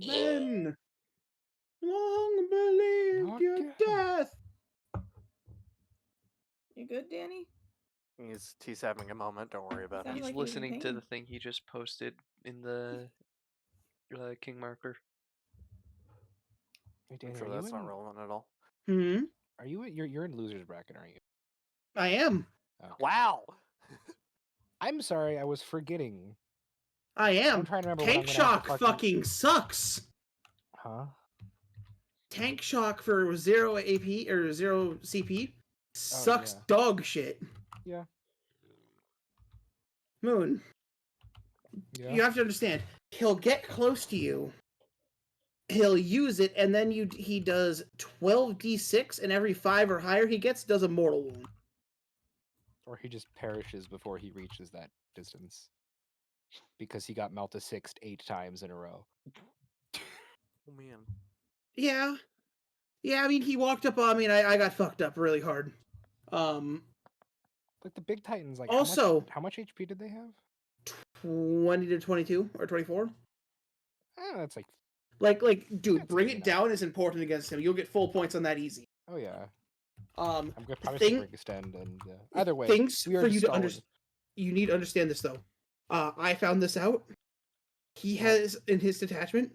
Men, long believe your death. You good, Danny? He's having a moment. Don't worry about Sounded it. He's like he was in listening to pain. the thing he just posted in the King marker. Hey, Danny, I'm sure that's not relevant at all. Are you you're in losers bracket, aren't you? I am. Okay. Wow. I'm sorry, I was forgetting. I am. I'm trying to remember Tank what I'm gonna have Shock to fucking sucks. Huh? Tank Shock for 0 AP or 0 CP sucks yeah. dog shit. Yeah. Moon, Yeah. you have to understand. He'll get close to you. He'll use it, and then he does 12d6, and every 5 or higher he gets does a mortal wound. Or he just perishes before he reaches that distance. Because he got Melta-sixed 8 times in a row. Oh man. Yeah. Yeah, I mean, he walked up on me, and I got fucked up really hard. Like the big titans, like also, how much HP did they have? 20 to 22 or 24. That's like dude, that's bring easy it enough. down is important against him. You'll get full points on that easy. Oh yeah. I'm gonna probably bring extend and either way. Things for you to understand. You need to understand this though. I found this out. He has in his detachment.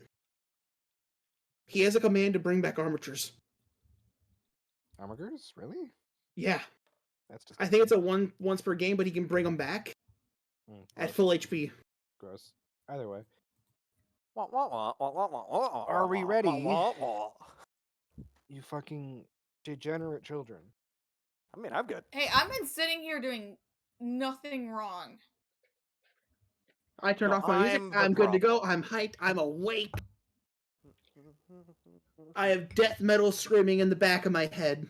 He has a command to bring back armatures. Armatures? Really? Yeah. That's just. I think it's a once per game, but he can bring them back at full HP. Gross. Either way. Are Are we ready? You fucking degenerate children. I mean, I'm good. Hey, I've been sitting here doing nothing wrong. I turned No, off my music. I'm the I'm good to go. problem. I'm hyped. I'm awake. I have death metal screaming in the back of my head.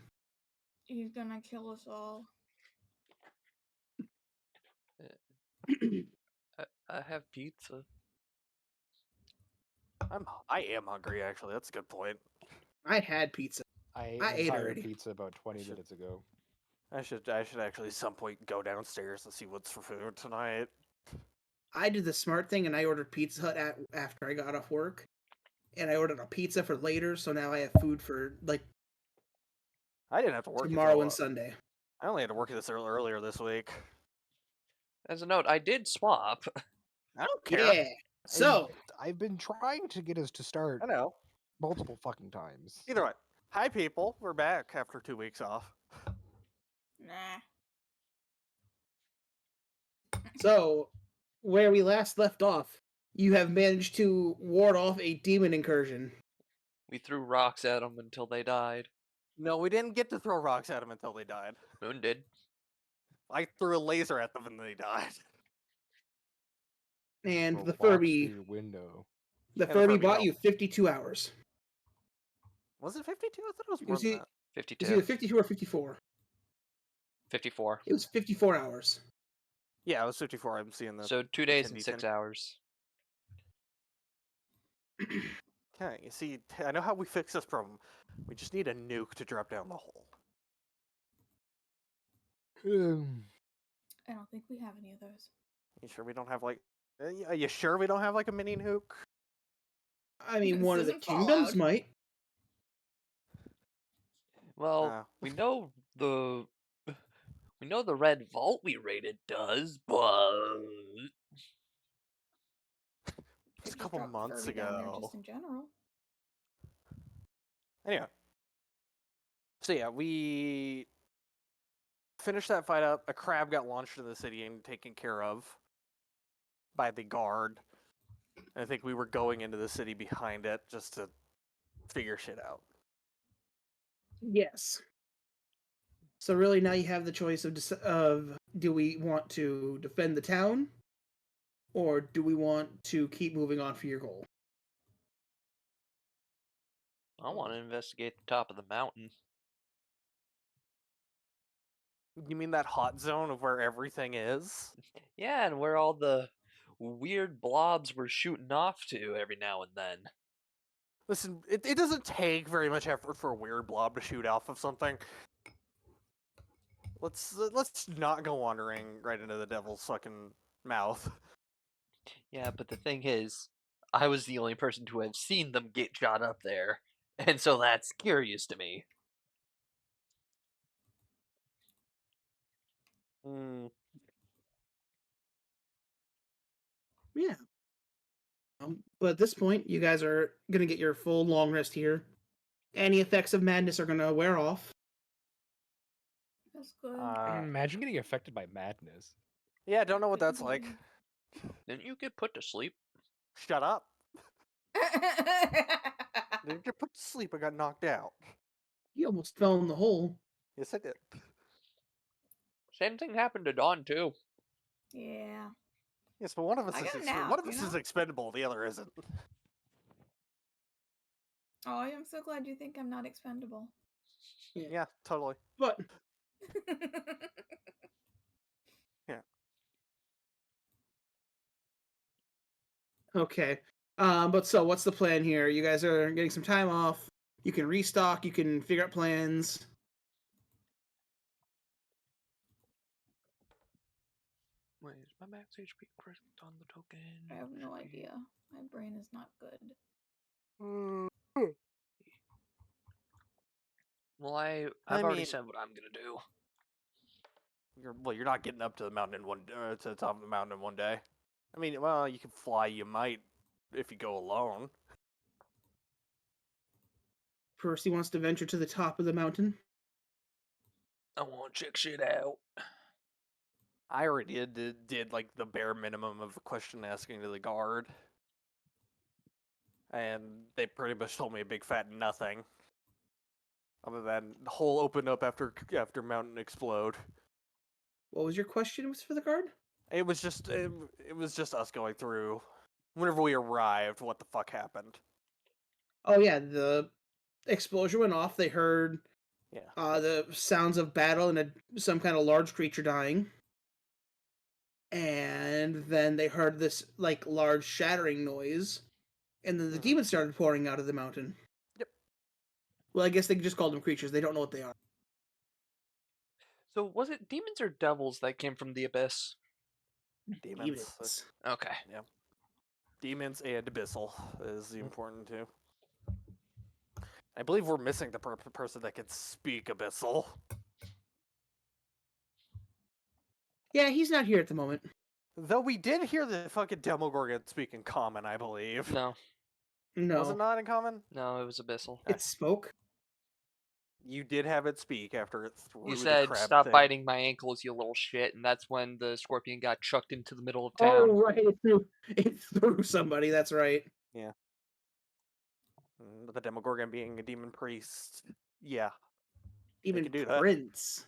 He's gonna kill us all. I have pizza. I am hungry actually. That's a good point. I had pizza. I ate I an ate entire already. pizza about 20 Should- minutes ago. I should actually at some point go downstairs and see what's for food tonight. I did the smart thing and I ordered Pizza Hut after I got off work. And I ordered a pizza for later, so now I have food for like I didn't have to work tomorrow until, and Sunday. I only had to work this earlier this week. As a note, I did swap. I don't care. Yeah. So I've been trying to get us to start I know. multiple fucking times. Either way. Hi people, we're back after 2 weeks off. Nah. so where we last left off, you have managed to ward off a demon incursion. We threw rocks at them until they died. No, we didn't get to throw rocks at them until they died. Moon did. I threw a laser at them and they died. And Or the walks Furby through your window. the And the Furby Furby bought helped. you 52 hours. Was it 52? I thought it was You more see- than that. It 52. was either 52 or 54. 54. It was 54 hours. Yeah, it was 54. I'm seeing the. So 2 days and Cindy 6 tin. hours. Okay, you see, I know how we fix this problem. We just need a nuke to drop down the hole. I don't think we have any of those. You sure we don't have like? Are you sure we don't have like a mini nuke? I mean, This one of the isn't kingdoms Fallout. might. Well, we know the red vault we raided does, but It was a Could just couple drop months Furby down there ago. just in general. Anyway, so yeah, we finished that fight up. A crab got launched into the city and taken care of by the guard. And I think we were going into the city behind it just to figure shit out. Yes. So really, now you have the choice of do we want to defend the town, or do we want to keep moving on for your goal? I want to investigate the top of the mountain. You mean that hot zone of where everything is? Yeah, and where all the weird blobs were shooting off to every now and then. Listen, it doesn't take very much effort for a weird blob to shoot off of something. Let's not go wandering right into the devil's fucking mouth. Yeah, but the thing is, I was the only person to have seen them get shot up there, and so that's curious to me. Yeah. But at this point, you guys are gonna get your full long rest here. Any effects of madness are gonna wear off. That's good. Imagine getting affected by madness. Yeah, I don't know what that's like. Didn't you get put to sleep? Shut up. Didn't get put to sleep. I got knocked out. You almost fell in the hole. Yes, I did. Same thing happened to Dawn too. Yeah. Yes, but one of us I is got a nap, one of you us is know? expendable. The other isn't. Oh, I'm so glad you think I'm not expendable. Yeah, totally. But Yeah. okay. But so what's the plan here? You guys are getting some time off. You can restock. You can figure out plans. Wait, is my max HP correct on the token? I have no idea. My brain is not good. Well, I've I already mean- said what I'm gonna do. You're not getting up to the mountain in to the top of the mountain in one day. I mean, well, you can fly. You might if you go alone. Percy wants to venture to the top of the mountain. I want to check shit out. I already did like the bare minimum of question asking to the guard, and they pretty much told me a big fat nothing. Other than the hole opened up after mountain explode. What was your question for the guard? It was just us going through. Whenever we arrived, what the fuck happened? Oh yeah, the explosion went off. They heard Yeah. the sounds of battle and some kind of large creature dying. And then they heard this like large shattering noise, and then the Mhm. demons started pouring out of the mountain. Yep. Well, I guess they just call them creatures. They don't know what they are. So was it demons or devils that came from the abyss? Demons. Okay. Demons and abyssal is the important too. I believe we're missing the person that can speak abyssal. Yeah, he's not here at the moment. Though we did hear the fucking Demogorgon speak in common, I believe. No, No, Was it not in common? no, it was abyssal. it spoke. You did have it speak after it threw You the said, crab "Stop thing. biting my ankles, you little shit," and that's when the scorpion got chucked into the middle of town. Oh right, it threw somebody. That's right. The Demogorgon being a demon priest. Yeah, Even can do that. Prince.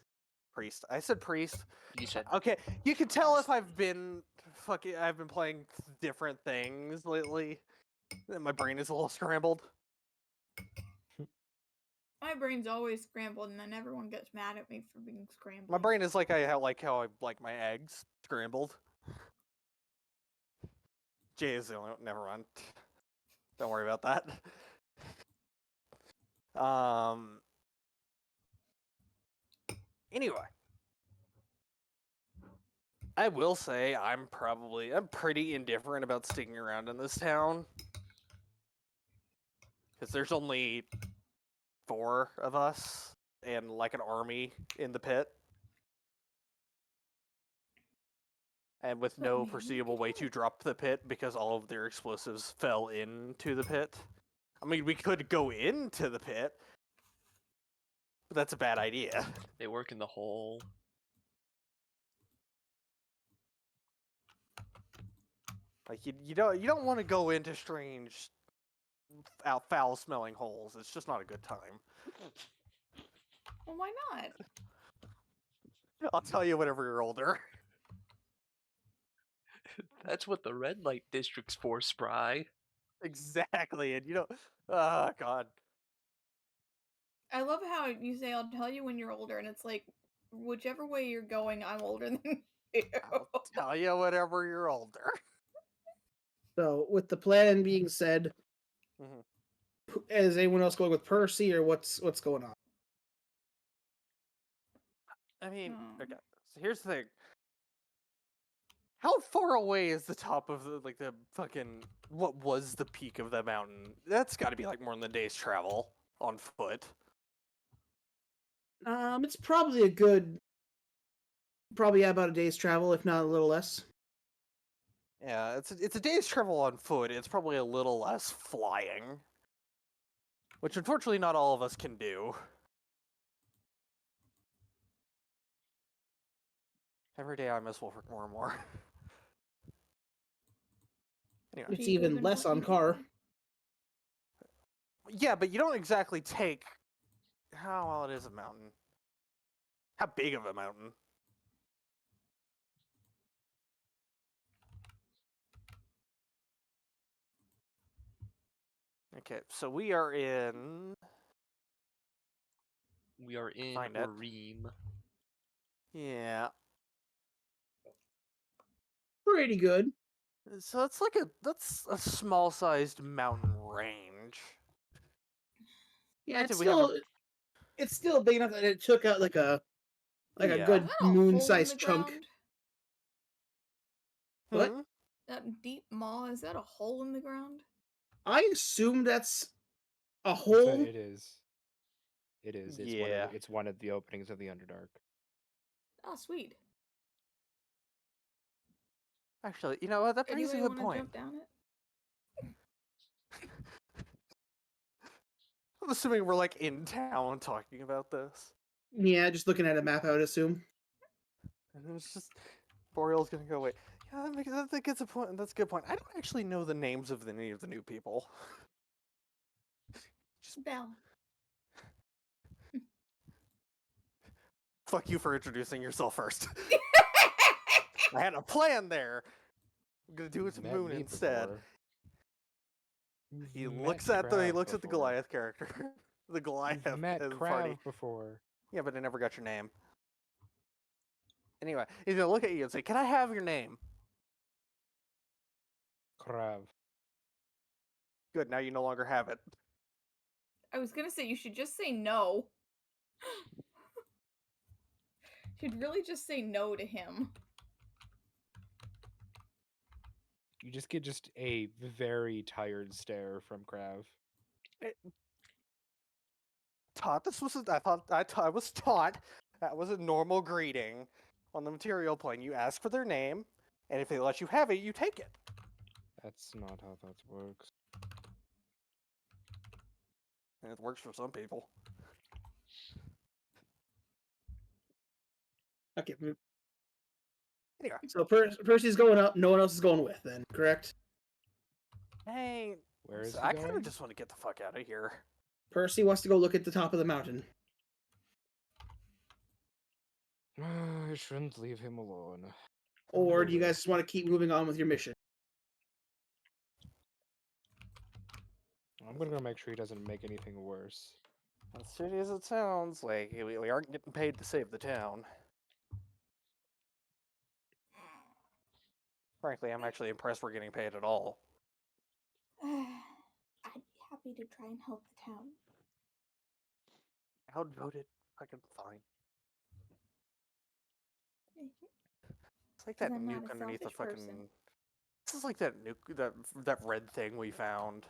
priest. I said priest. You said Okay, you can tell if I've been playing different things lately. My brain is a little scrambled. My brain's always scrambled, and then everyone gets mad at me for being scrambled. My brain is like how I like my eggs scrambled. Jay is the only never mind. Don't worry about that. Anyway. I will say I'm pretty indifferent about sticking around in this town. Because there's only 4 of us and like an army in the pit. And with So, no maybe we foreseeable could way do to it. drop the pit because all of their explosives fell into the pit. I mean, we could go into the pit, but that's a bad idea. they work in the hole. Like you don't want to go into strange, foul-smelling holes. It's just not a good time. Well, why not? I'll tell you whenever you're older. That's what the red light district's for, Spry. Exactly, and oh god. I love how you say, "I'll tell you when you're older," and it's like, whichever way you're going, I'm older than you. I'll tell you whenever you're older. So, with the plan being said, Mhm. is anyone else going with Percy, or what's going on? I mean, Hmm. okay. So here's the thing. How far away is the top of the fucking what was the peak of the mountain? That's got to be like more than a day's travel on foot. It's probably about a day's travel, if not a little less. Yeah, it's a day's travel on foot. It's probably a little less flying, which unfortunately not all of us can do. Every day I miss Wolfric more and more. Anyway, It's Cheaper even than less on fucking car. flying. yeah, but you don't exactly take. How well it is a mountain? How big of a mountain? Okay, so we are in. We are in Find it. Reem. Yeah. Pretty good. So that's a small sized mountain range. Yeah, Granted, it's we have a- still big enough that it took out like a Yeah. Is good that a hole in moon-sized the chunk. ground? What? Hmm? That deep maw, is that a hole in the ground? I assume that's a It's hole. it is. It is. Yeah. It's one of the openings of the Underdark. Oh, sweet. Actually, you know what? That brings a Anybody good want to point. jump down it? I'm assuming we're like in town talking about this, Yeah, just looking at a map, I would assume. and it's just Boreal's gonna go away. Yeah, that gets a point. That's a good point. I don't actually know the names of any of the new people. Bell. Fuck you for introducing yourself first. I had a plan there. I'm gonna do it to Met Moon me instead. before. He You've looks met at the Krav the before. Goliath character. The Goliath You've met as a Krav party. before. Yeah, but I never got your name. Anyway, he's gonna look at you and say, "Can I have your name?" Krav. Good. Now you no longer have it. I was gonna say you should just say no. Should really just say no to him. You just get just a very tired stare from Krav. I was taught that was a normal greeting on the material plane. You ask for their name, and if they let you have it, you take it. That's not how that works. And it works for some people. Okay. Anyway, So Percy's going up. No one else is going with. Then correct. hey, Where is he I kind of going? just want to get the fuck out of here. Percy wants to go look at the top of the mountain. I shouldn't leave him alone. Or do you guys just want to keep moving on with your mission? I'm gonna go make sure he doesn't make anything worse. As shitty as it sounds, like we aren't getting paid to save the town. Frankly, I'm actually impressed we're getting paid at all. I'd be happy to try and help the town. Outvoted, fucking fine. Mhm. It's like 'Cause that I'm not nuke a underneath the selfish fucking. person. This is like that nuke, that red thing we found.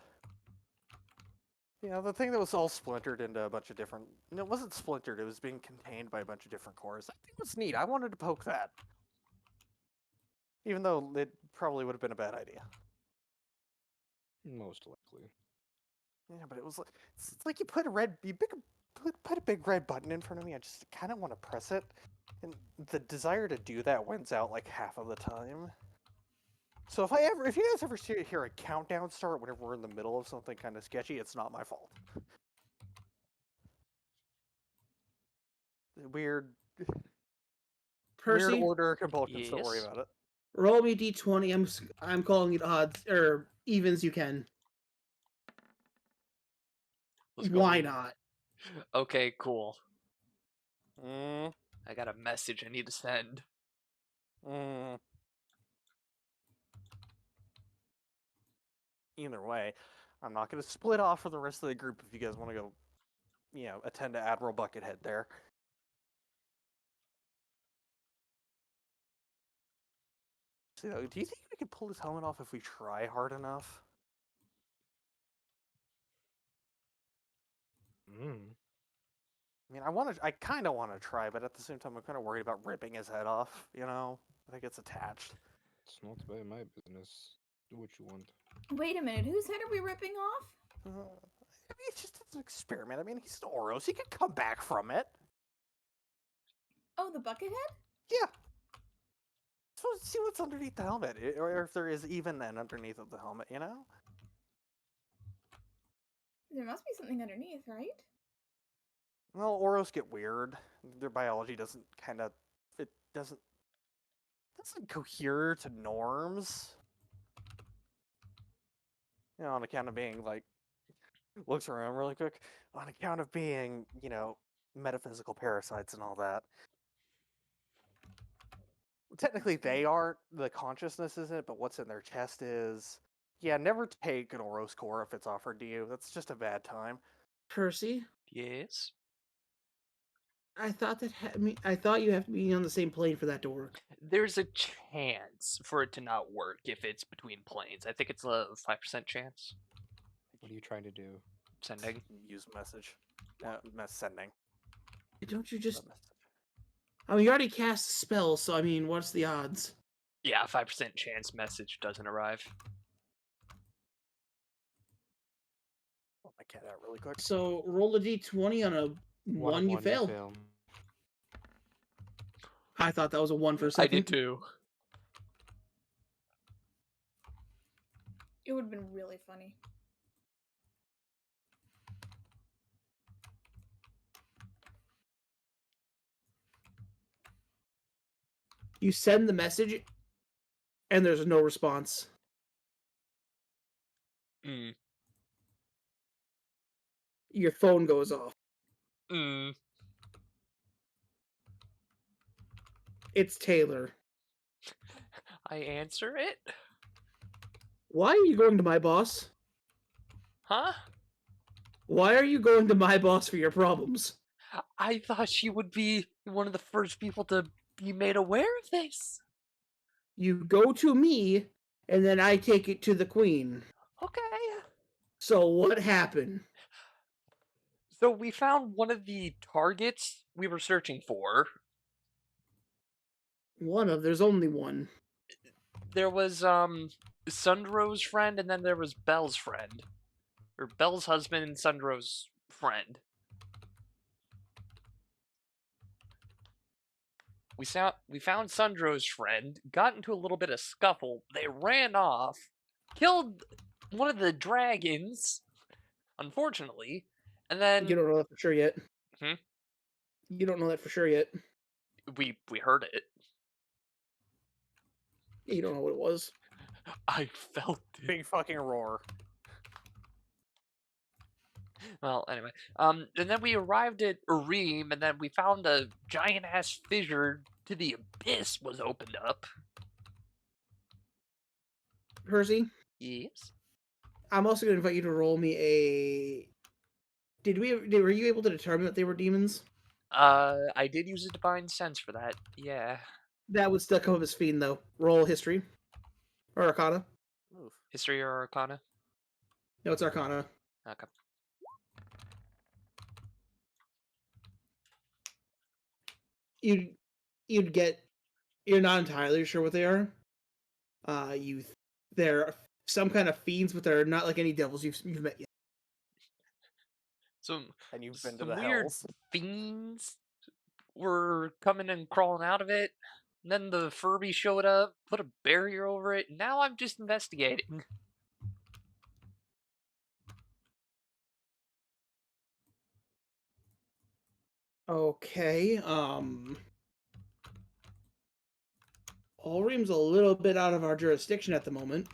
You know, the thing that was all splintered into a bunch of different. No, it wasn't splintered. It was being contained by a bunch of different cores. That thing was neat. I wanted to poke that, even though it probably would have been a bad idea. Most likely. Yeah, but it was like it's like you put a big red button in front of me. I just kind of want to press it, and the desire to do that wins out like half of the time. So if you guys ever hear a countdown start whenever we're in the middle of something kind of sketchy, it's not my fault. Weird Percy, order compulsions. Don't worry Yes. about it. roll me d20. I'm calling it odds or evens. You can. Let's Why go. not? Okay, cool. Mm, I got a message I need to send. mm. Either way, I'm not going to split off for the rest of the group if you guys want to go, attend to Admiral Buckethead there. So, do you think we could pull his helmet off if we try hard enough? Mm. I mean, I kind of want to try, but at the same time, I'm kind of worried about ripping his head off. I think it's attached. It's not by my business. Do what you want. Wait a minute, whose head are we ripping off? I mean, it's just an experiment. I mean, he's an Oros. He can come back from it. Oh, the bucket head? Yeah. So see what's underneath the helmet, or if there is even an underneath of the helmet. There must be something underneath, right? Well, Oros get weird. Their biology doesn't it doesn't cohere to norms. On account of being like looks around really quick. On account of being, metaphysical parasites and all that. Technically, they aren't. The consciousness isn't, but what's in their chest is. Yeah, never take an Oros core if it's offered to you. That's just a bad time. Percy, Yes. I thought I thought you have to be on the same plane for that to work. There's a chance for it to not work if it's between planes. I think it's a 5% chance. What are you trying to do? Sending. Use message. Sending. Don't you just? Message. I mean, you already cast a spell, so I mean, what's the odds? Yeah, 5% chance message doesn't arrive. Pull my cat out really quick. So roll a d20 on a one, you fail. I thought that was a 1 for a I second. did too. It would have been really funny. You send the message, and there's no response. Mm. Your phone goes off. Mm. It's Taylor. I answer it? Why are you going to my boss? Huh? Why are you going to my boss for your problems? I thought she would be one of the first people to be made aware of this. You go to me, and then I take it to the queen. Okay. So what happened? So we found one of the targets we were searching for. There's only one. There was Sundro's friend, and then there was Belle's friend. Or Belle's husband and Sundro's friend. We found Sundro's friend, got into a little bit of scuffle. They ran off, killed one of the dragons, unfortunately, and then You don't know that for sure yet. Hmm? You don't know that for sure yet. we heard it. You don't know what it was. I felt it. Big fucking roar. Well, anyway, and then we arrived at Urim, and then we found a giant ass fissure to the abyss was opened up. Percy, Yes. I'm also going to invite you to roll me a. Were you able to determine that they were demons? I did use a divine sense for that. Yeah. That would still come up as fiend, though. Roll history or Arcana. Oof. History or Arcana? No, it's Arcana. Okay. You'd get. You're not entirely sure what they are. They're some kind of fiends, but they're not like any devils you've met yet. Some And you've been to some the weird hells. fiends were coming and crawling out of it. And then the Furby showed up, put a barrier over it, and now I'm just investigating. Okay. Allream's a little bit out of our jurisdiction at the moment.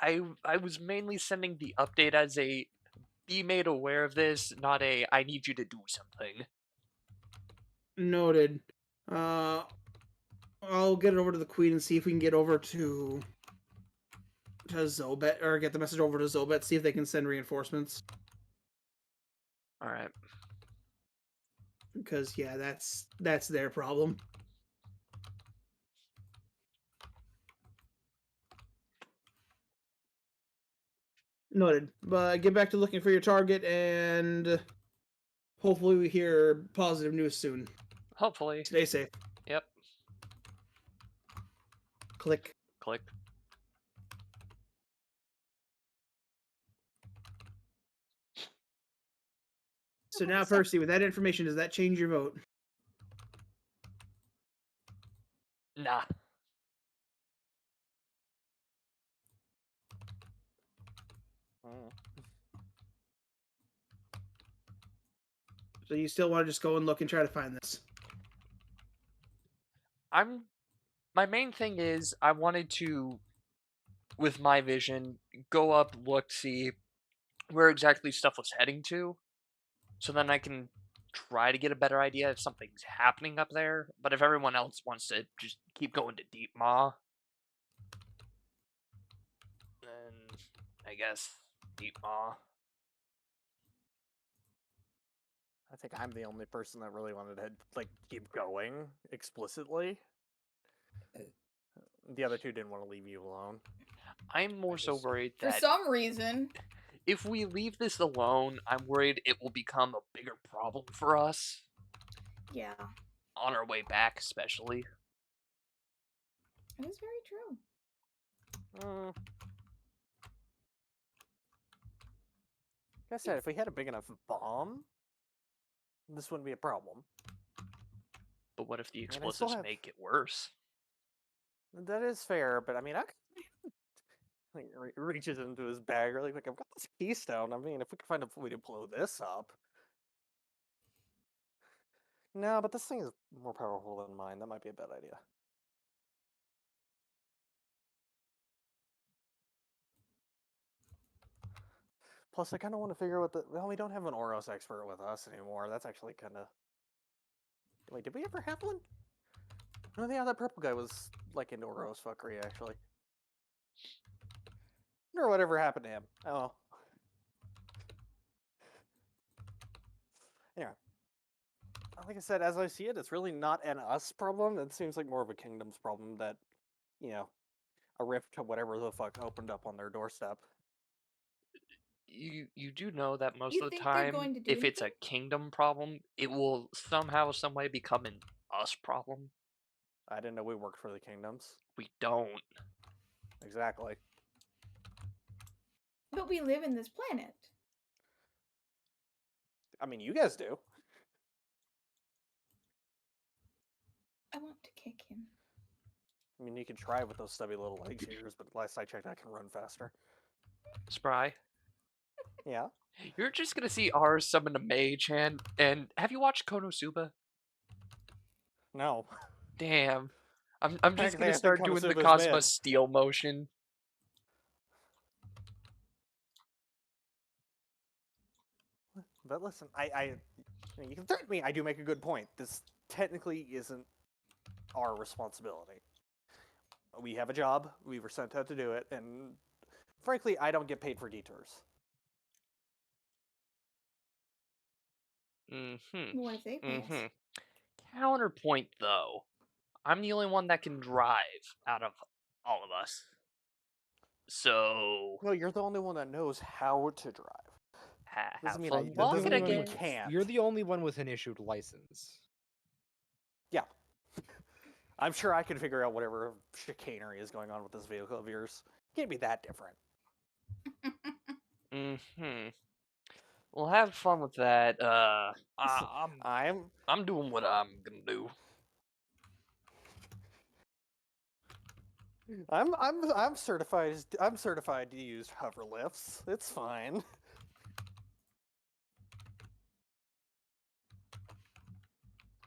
I was mainly sending the update as a be made aware of this, not a I need you to do something. Noted. I'll get it over to the queen and see if we can get over to Zobet, or get the message over to Zobet, see if they can send reinforcements. Alright. Because yeah, that's their problem. Noted. But get back to looking for your target, and hopefully we hear positive news soon. Hopefully. Stay safe. Yep. Click. Click. So now, Percy, with that information, does that change your vote? Nah. Mm. So you still want to just go and look and try to find this? My main thing is I wanted to, with my vision, go up, look, see where exactly stuff was heading to, so then I can try to get a better idea if something's happening up there. But if everyone else wants to just keep going to Deep Maw, then I guess Deep Maw. I think I'm the only person that really wanted to like keep going explicitly. The other two didn't want to leave you alone. I'm more so just- worried For that some reason. if we leave this alone, I'm worried it will become a bigger problem for us Yeah, on our way back, especially. it is very true. Like I said, if we had a big enough bomb, this wouldn't be a problem. But what if the I still explosives have- make it worse? That is fair, but I mean, like, reaches into his bag, like I've got this keystone. I mean, if we could find a way to blow this up, No, but this thing is more powerful than mine. That might be a bad idea. Plus, I kind of want to figure out what the... Well, we don't have an Oros expert with us anymore. That's actually kind of... Wait, did we ever have one? Oh, yeah, that purple guy was, like, into Oros fuckery, actually. Or whatever happened to him. Oh. Anyway. Like I said, as I see it, it's really not an us problem. It seems like more of a kingdom's problem that, you know, a rift to whatever the fuck opened up on their doorstep. You do know that most You of the think they're time, going to do if it's a anything? kingdom problem, it will somehow, some way become an us problem. I didn't know we worked for the kingdoms. We don't. Exactly. But we live in this planet. I mean, you guys do. I want to kick him. I mean, you can try with those stubby little legs of yours, but last I checked, I can run faster. Spry, Yeah. you're just gonna see ours summon a mage hand. And have you watched Konosuba? No. Damn. I'm just Actually, gonna I think start doing the Konosuba's Cosmo mid. Steel motion. But listen, you know, you can threaten me. I do make a good point. This technically isn't our responsibility. We have a job. We were sent out to do it, and frankly, I don't get paid for detours. Mm-hmm. What if they pay us? Mm-hmm. Counterpoint, though. I'm the only one that can drive out of all of us. So, No, you're the only one that knows how to drive. have Doesn't mean fun that luck, doesn't I mean you guess. can't. You're the only one with an issued license. Yeah. I'm sure I can figure out whatever chicanery is going on with this vehicle of yours. Can't be that different. Mm-hmm. Well, have fun with that. I'm I'm doing what I'm gonna do. I'm certified. I'm certified to use hover lifts. It's fine.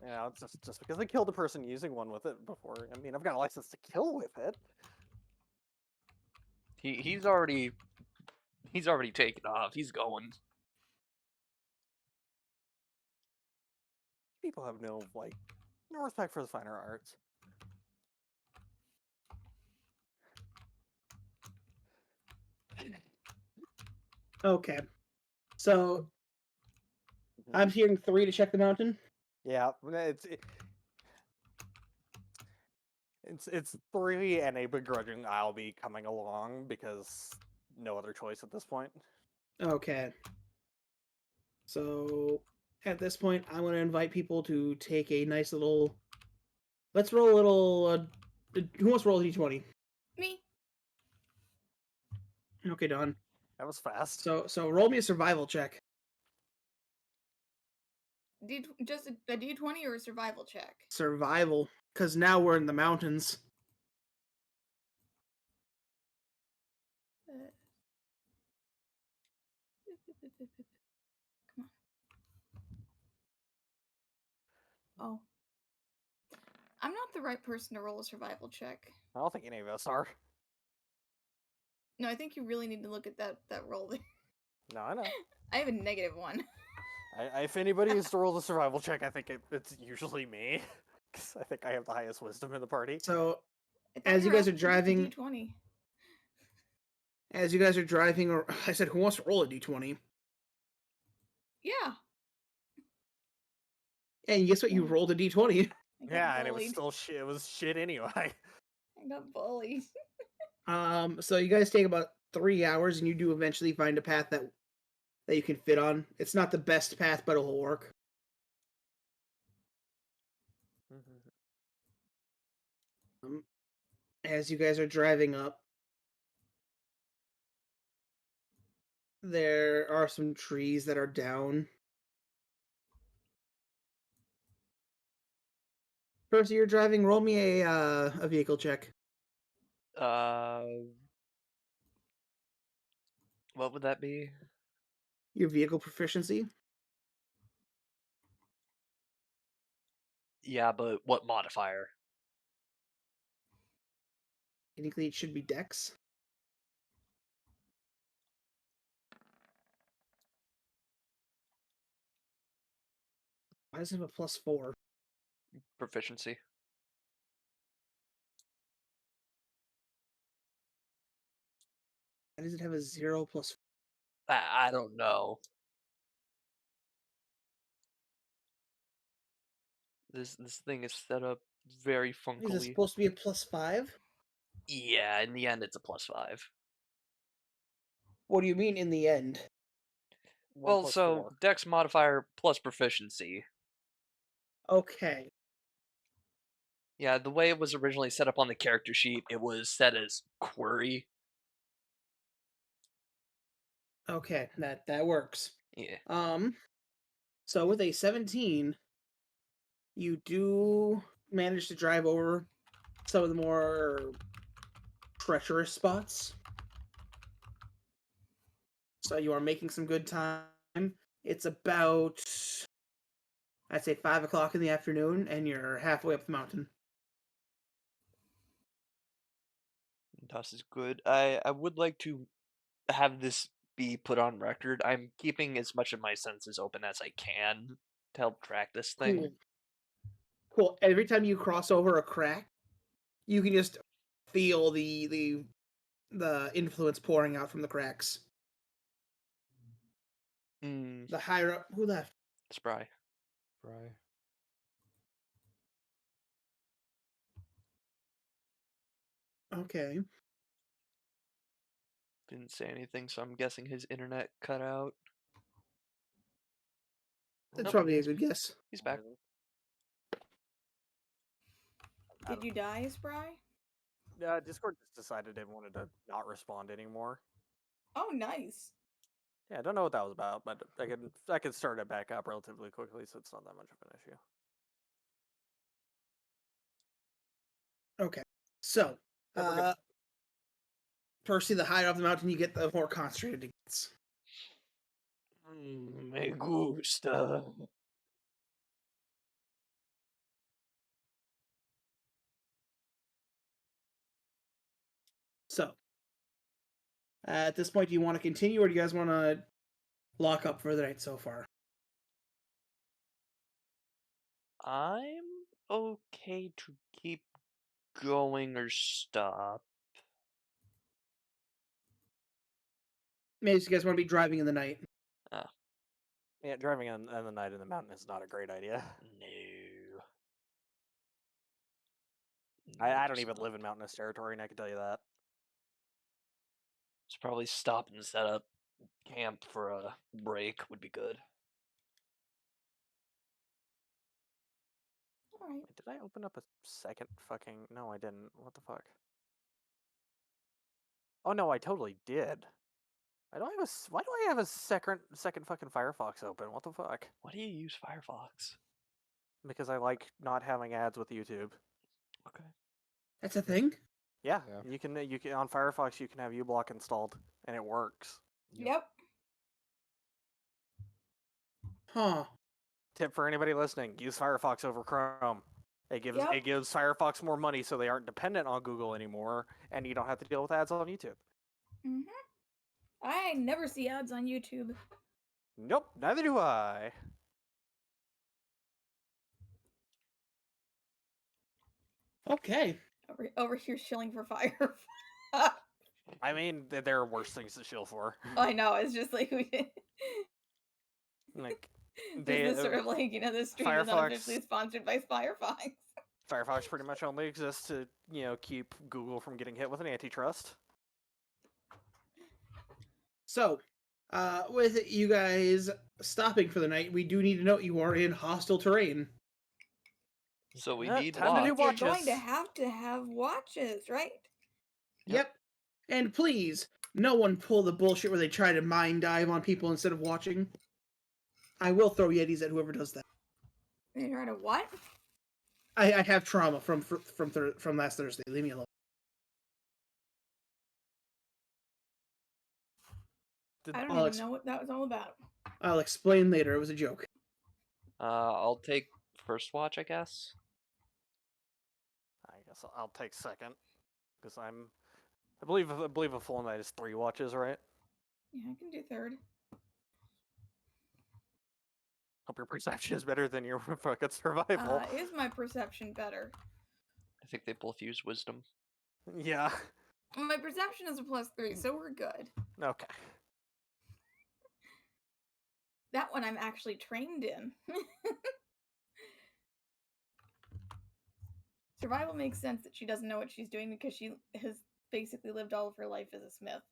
You know, it's just because I killed a person using one with it before. I mean, I've got a license to kill with it. He's already taken off. He's going. People have no respect for the finer arts. Okay. So I'm hearing 3 to check the mountain. Yeah, it's 3 and a begrudging I'll be coming along because no other choice at this point. Okay. So at this point, I'm going to invite people to take a nice little. Let's roll a little. Who wants to roll a d20? Me? Okay, Don. That was fast. So roll me a survival check. Just a D20 or a survival check? Survival, because now we're in the mountains. Come on. Oh. I'm not the right person to roll a survival check. I don't think any of us are. No, I think you really need to look at that roll there. No, I know. I have a -1. If anybody is to roll the survival check, I think it's usually me. Because I think I have the highest wisdom in the party. So I thought as you were guys are asking for just a driving, D20. or I said, who wants to roll a d20? Yeah. And guess what? You rolled a d20. I got Yeah, and it was bullied. still shit. It was shit anyway. I got bullied. So you guys take about 3 hours, and you do eventually find a path that you can fit on. It's not the best path, but it'll work. As you guys are driving up, there are some trees that are down. Percy, you're driving. Roll me a vehicle check. What would that be? Your vehicle proficiency. Yeah, but what modifier? Technically, it should be Dex. Why does it have a +4? Proficiency. Why does it have a 0 +4? I don't know. This thing is set up very Is it funkily. supposed to be a +5? Yeah, in the end, it's a +5. What do you mean in the end? One Well, plus so four. Dex modifier plus proficiency. Okay. Yeah, the way it was originally set up on the character sheet, it was set as query. Okay, that works. Yeah. So with a 17, you do manage to drive over some of the more treacherous spots. So you are making some good time. It's about, I'd say, 5 o'clock in the afternoon, and you're halfway up the mountain. Das is good. I would like to have this be put on record. I'm keeping as much of my senses open as I can to help track this thing. Cool. Cool. Every time you cross over a crack, you can just feel the influence pouring out from the cracks. Hmm. The higher up, who left? Spry. Right. Okay, Didn't say anything, so I'm guessing his internet cut out. that's Nope. probably a good guess. He's back. Did you die, Spry? Discord just decided it wanted to not respond anymore. Oh, nice. Yeah, I don't know what that was about, but I can start it back up relatively quickly, so it's not that much of an issue. Okay, so Yeah, we're good. Percy, the higher up the mountain you get, the more concentrated it gets. Me gusta. So, at this point, do you want to continue, or do you guys want to lock up for the night so far? I'm okay to keep going or stop. Maybe you guys want to be driving in the night. Yeah, driving on the night in the mountain is not a great idea. No. I don't even live in mountainous territory, and I can tell you that. Just probably stop and set up camp for a break would be good. All right. Wait, did I open up a second fucking... No, I didn't. What the fuck? Oh, no, I totally did. Why do I have a second fucking Firefox open? What the fuck? Why do you use Firefox? Because I like not having ads with YouTube. Okay. That's a thing? Yeah, Yeah. you can on Firefox you can have uBlock installed and it works. Yep. Huh. Tip for anybody listening: use Firefox over Chrome. It gives Yep. Firefox more money, so they aren't dependent on Google anymore, and you don't have to deal with ads on YouTube. I never see ads on YouTube. Nope, neither do I. Okay. Over here shilling for fire. I mean, there are worse things to shill for. I know, it's just like we Like, just they, this sort of like, this stream is not Firefox- officially sponsored by Firefox. Firefox pretty much only exists to keep Google from getting hit with an antitrust. So, with you guys stopping for the night, we do need to note you are in hostile terrain. So we Yeah, need time to do watch. You're going to watches. have watches, right? Yep. And please, no one pull the bullshit where they try to mind dive on people instead of watching. I will throw Yetis at whoever does that. You heard of what? I have trauma from last Thursday. Leave me alone. I don't Alex. even know what that was all about. I'll explain later. It was a joke. I'll take first watch, I guess. I guess I'll take second because I believe a full night is 3 watches, right? Yeah, I can do third. Hope your perception is better than your fucking survival. Is my perception better? I think they both use wisdom. Yeah. My perception is a +3, so we're good. Okay. That one I'm actually trained in. Survival makes sense that she doesn't know what she's doing because she has basically lived all of her life as a smith.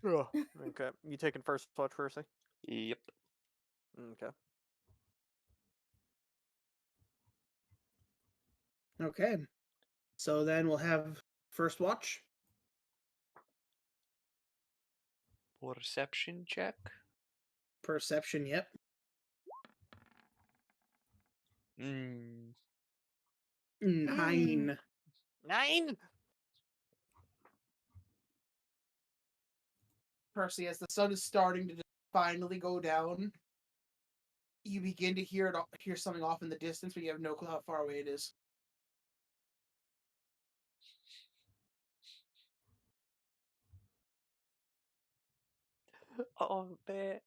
Okay. You taking first watch, Percy? Yep. Okay. Okay. So then we'll have first watch. Perception check. Perception, yep. Hmm. 9. 9? Percy, as the sun is starting to just finally go down, you begin to hear something off in the distance, but you have no clue how far away it is. Oh man.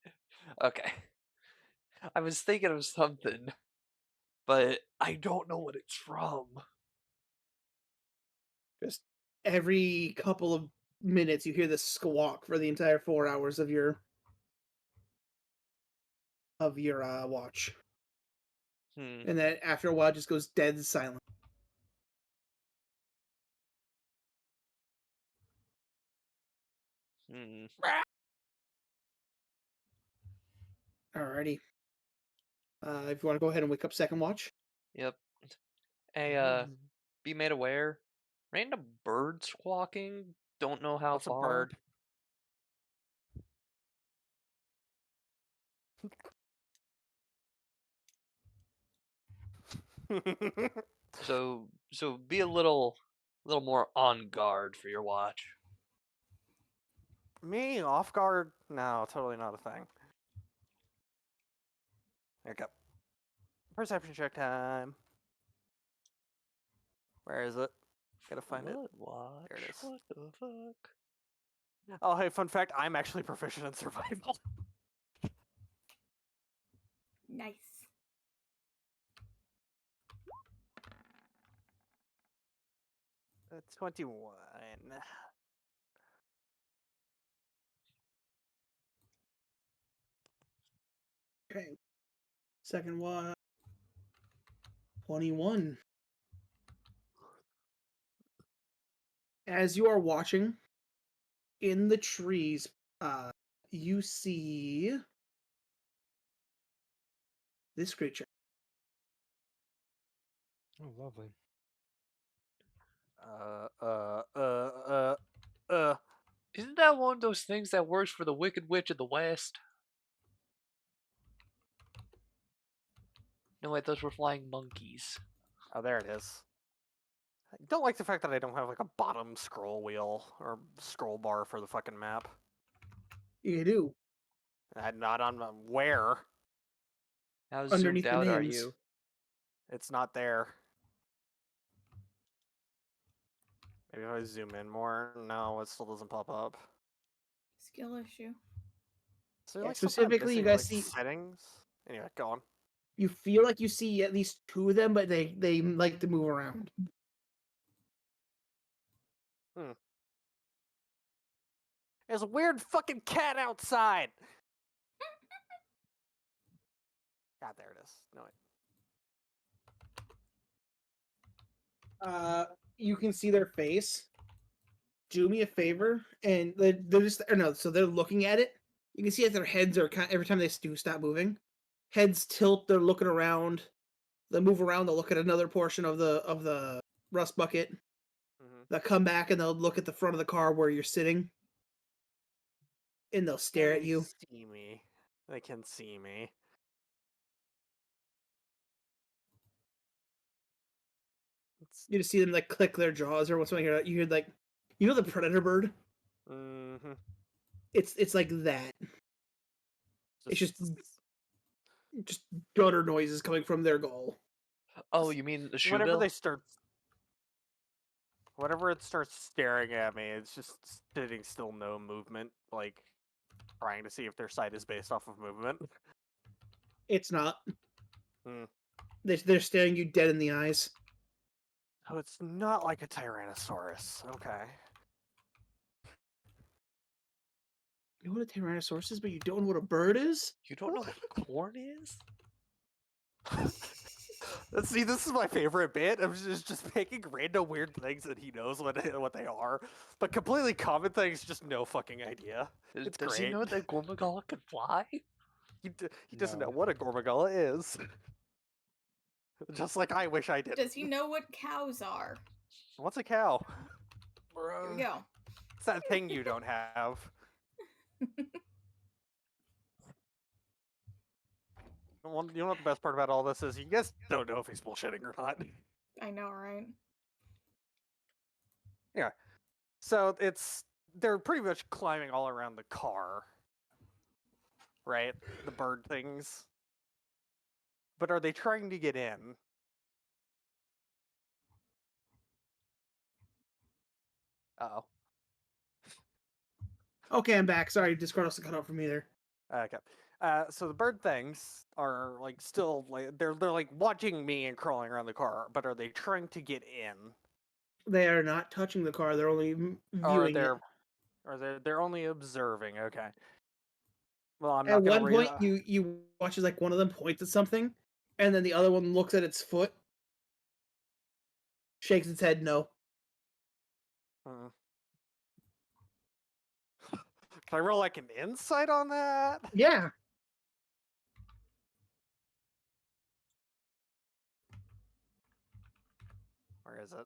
Okay. I was thinking of something, but I don't know what it's from. Just every couple of minutes, you hear this squawk for the entire 4 hours of your watch, Hmm. and then after a while, it just goes dead silent. Hmm. Alrighty. If you want to go ahead and wake up second watch. Yep. Hey, be made aware. Random bird squawking. Don't know how What's a far. bird? So be a little more on guard for your watch. Me? Off guard? No, totally not a thing. Okay. Perception check time. Where is it? Gotta find it. Blood watch. There it is. What the fuck? Oh, hey, fun fact, I'm actually proficient in survival. Nice. That's 21. Okay. Second watch. 21. As you are watching, in the trees, you see this creature. Oh, lovely. Isn't that one of those things that works for the Wicked Witch of the West? No, wait, those were flying monkeys. Oh, there it is. I don't like the fact that I don't have like a bottom scroll wheel or scroll bar for the fucking map. You do. Not on where. How zoomed Underneath the out are names. you? It's not there. Maybe if I zoom in more. No, it still doesn't pop up. Skill issue. So Yeah, like something I'm specifically, you missing, guys like, see. settings. Anyway, go on. You feel like you see at least 2 of them, but they like to move around. There's a weird fucking cat outside. God, there it is. No, wait. You can see their face. Do me a favor, and they're just or no, so they're looking at it. You can see that their heads are every time they do stop moving, heads tilt. They're looking around. They move around. They'll look at another portion of the rust bucket. They'll come back and they'll look at the front of the car where you're sitting, and they'll stare at They you. see me. They can see me. You just see them like click their jaws or what's something. You hear like, you know the predator bird. Mm-hmm. It's like that. It's just gutter noises coming from their gall. Oh, you mean the shoe whenever bill? they start, whenever it starts staring at me, it's just sitting still, no movement, like trying to see if their sight is based off of movement. It's not. Hmm. They're staring you dead in the eyes. Oh, it's not like a Tyrannosaurus. Okay. You know what a Tyrannosaurus is, but you don't know what a bird is? You don't know what corn is? See, this is my favorite bit. I'm just picking random weird things that he knows what they are, but completely common things, just no fucking idea. It's Does he great. know that Gormagala can fly? He doesn't know No. what a Gormagala is. Just like I wish I did. Does he know what cows are? What's a cow? Here we go. It's that thing you don't have. You know what the best part about all this is? You guys don't know if he's bullshitting or not. I know, right? Yeah. So they're pretty much climbing all around the car. Right? The bird things. But are they trying to get in? Uh-oh. Okay, I'm back. Sorry, Discord also cut out for me there. Okay. So the bird things are like still like they're like watching me and crawling around the car, but are they trying to get in? They are not touching the car. They're only Or viewing it. they're only observing. Okay. Well, I'm At not gonna one point, you watch as like one of them points at something, and then the other one looks at its foot, shakes its head no. Hmm. Can I roll like an insight on that? Yeah. Where is it?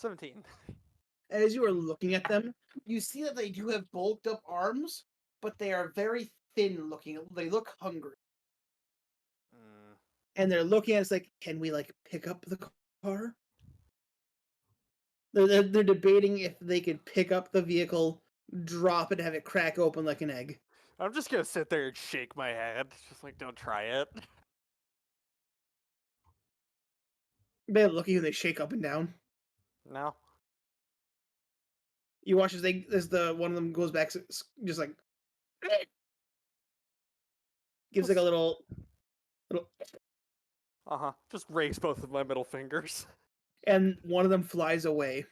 $17. As you are looking at them, you see that they do have bulked up arms, but they are very thin looking. They look hungry. Mm. And they're looking at us like, can we like pick up the car? They're debating if they could pick up the vehicle, drop it, and have it crack open like an egg. I'm just gonna sit there and shake my head. Just like, don't try it. They look at you and they shake up and down. No. You watch as the one of them goes back, just like gives like a little. Uh-huh. Just raise both of my middle fingers. And one of them flies away,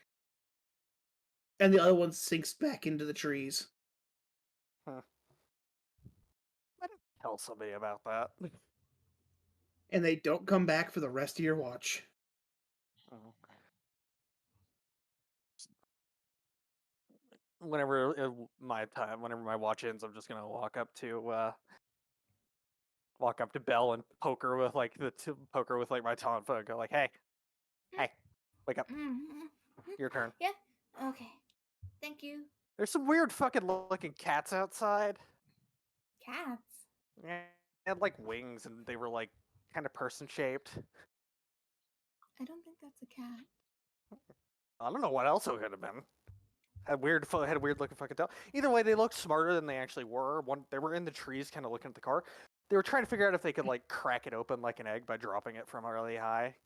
and the other one sinks back into the trees. I didn't tell somebody about that. And they don't come back for the rest of your watch. Oh. Whenever whenever my watch ends, I'm just gonna walk up to Belle and poke her with like my talent phone. Go like, hey, wake up, your turn. Yeah. Okay. Thank you. There's some weird fucking looking cats outside. Cats. Yeah, they had like wings and they were like kind of person shaped. I don't think that's a cat. I don't know what else it could have been. Had weird looking fucking tail. Either way, they looked smarter than they actually were. They were in the trees, kind of looking at the car. They were trying to figure out if they could like crack it open like an egg by dropping it from really high.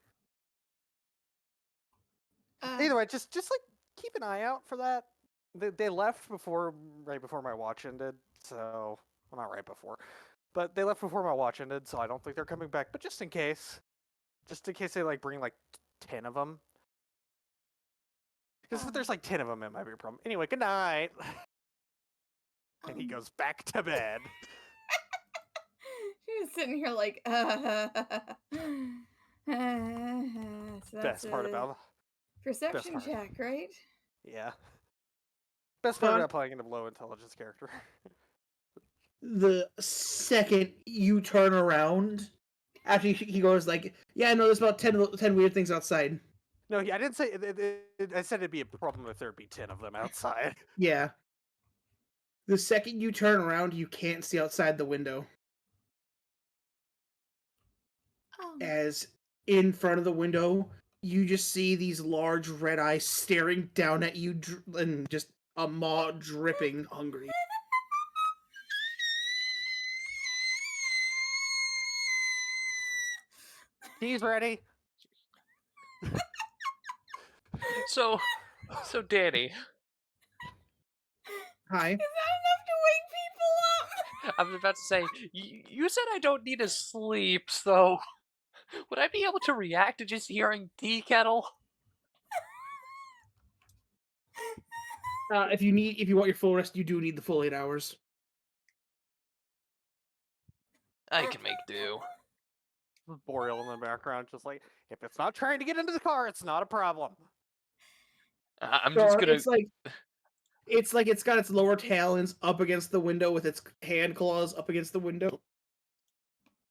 Either way, just like keep an eye out for that. They left right before my watch ended, so well, not right before, but they left before my watch ended, so I don't think they're coming back. But just in case they like bring like 10 of them. Because if there's like 10 of them, it might be a problem. Anyway, good night. And he goes back to bed. She was sitting here like, so that's Best part about perception part. check, right? Yeah. Best part Fuck. about playing a low intelligence character. The second you turn around, after he goes like, yeah, I know there's about 10 weird things outside. No, I didn't say I said it'd be a problem if there'd be 10 of them outside. Yeah. The second you turn around, you can't see outside the window. As in front of the window, you just see these large red eyes staring down at you and just a maw dripping hungry. He's ready. So Danny, Hi. Is that enough to wake people up? I was about to say, you said I don't need to sleep, so would I be able to react to just hearing tea kettle? If you want your full rest, you do need the full 8 hours. I can make do. Boreal in the background, just like, if it's not trying to get into the car, it's not a problem. I'm just Or gonna. it's like it's got its lower talons up against the window with its hand claws up against the window.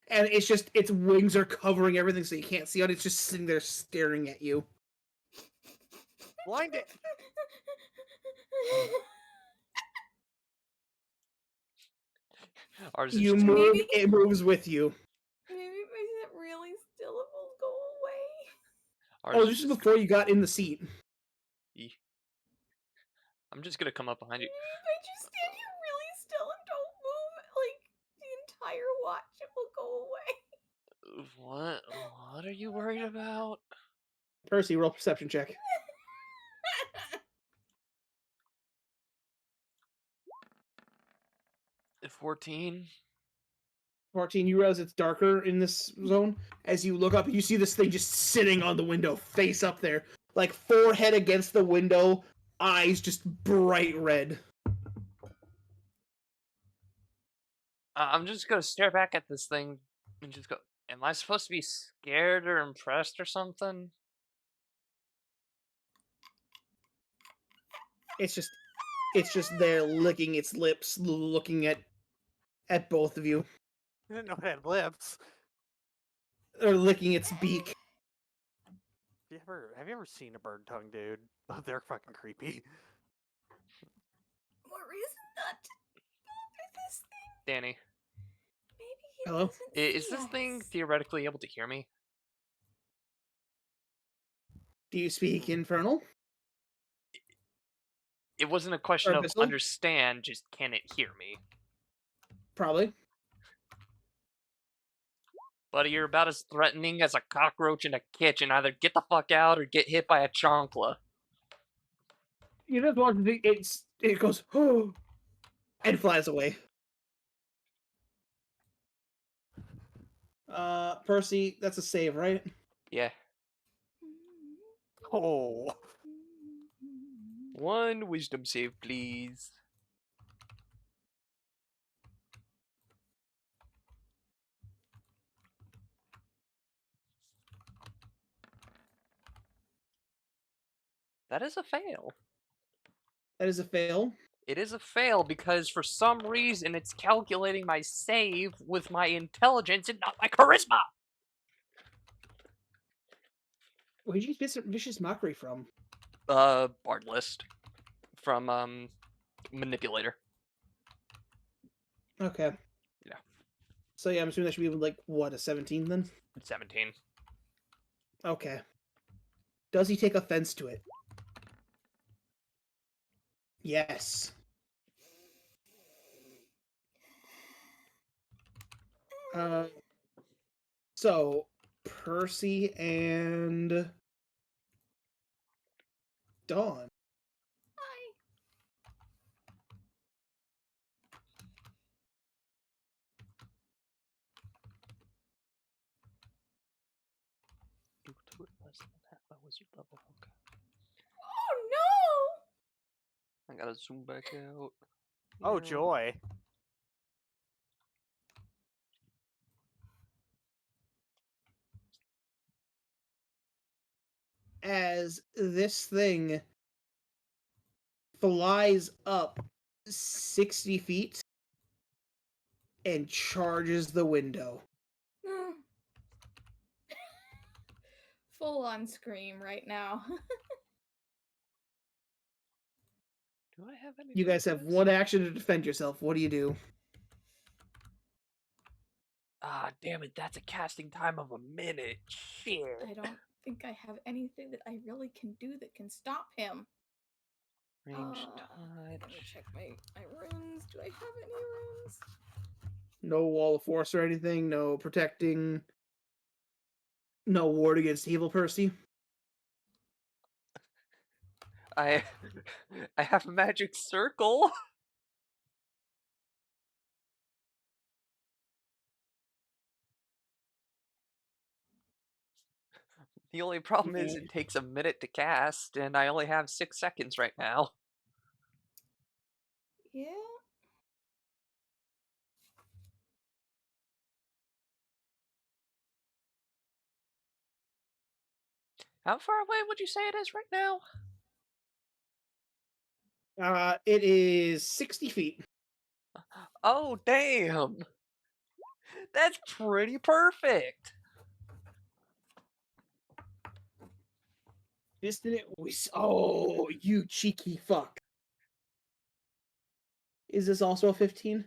And it's just its wings are covering everything so you can't see it. It's just sitting there staring at you. Blind it. Ours is You just move, Maybe- it moves with you. Maybe if I sit really still, it will go away. Ours Oh, is this is just before you got in the seat. I'm just gonna come up behind you. Maybe if I just stand here really still and don't move, like the entire watch, it will go away. What are you worried about? Percy, roll perception check. 14. 14, you realize it's darker in this zone. As you look up, you see this thing just sitting on the window, face up there. Like forehead against the window, eyes just bright red. I'm just gonna stare back at this thing and just go, am I supposed to be scared or impressed or something? It's just there licking its lips, looking at both of you. I didn't know it had lips. Or licking its beak. Have you ever seen a bird tongue, dude? Oh, they're fucking creepy. More reason not to bother this thing. Danny, Maybe he Hello? doesn't is see this thing us. theoretically able to hear me? Do you speak Infernal? It wasn't a question Or of Abyssal? understand, just can it hear me? Probably. Buddy, you're about as threatening as a cockroach in a kitchen. Either get the fuck out or get hit by a chancla. You just watch the it goes, oh, and flies away. Percy, that's a save, right? Yeah. Oh. One wisdom save, please. That is a fail. That is a fail. It is a fail because for some reason it's calculating my save with my intelligence and not my charisma. Where'd you get vicious mockery from? Bard list from manipulator. Okay. Yeah. So yeah, I'm assuming that should be like what, a 17 then? 17. Okay. Does he take offense to it? Yes. So Percy and Dawn. Hi. Equal to or less than half my wizard level. Okay. Oh I gotta zoom back out. Oh, Yeah. joy. As this thing flies up 60 feet and charges the window. no. Full on scream right now. Do I have any? You guys have one action to defend yourself. What do you do? Ah, damn it! That's a casting time of a minute. Shit. I don't think I have anything that I really can do that can stop him. Range Let me touch. check my runes. Do I have any runes? No wall of force or anything? No protecting? no ward against evil, Percy. I I have a magic circle. The only problem is it takes a minute to cast, and I only have 6 seconds right now. Yeah. How far away would you say it is right now? It is 60 feet. Oh, damn! That's pretty perfect! Distant it. Oh, you cheeky fuck. Is this also a 15?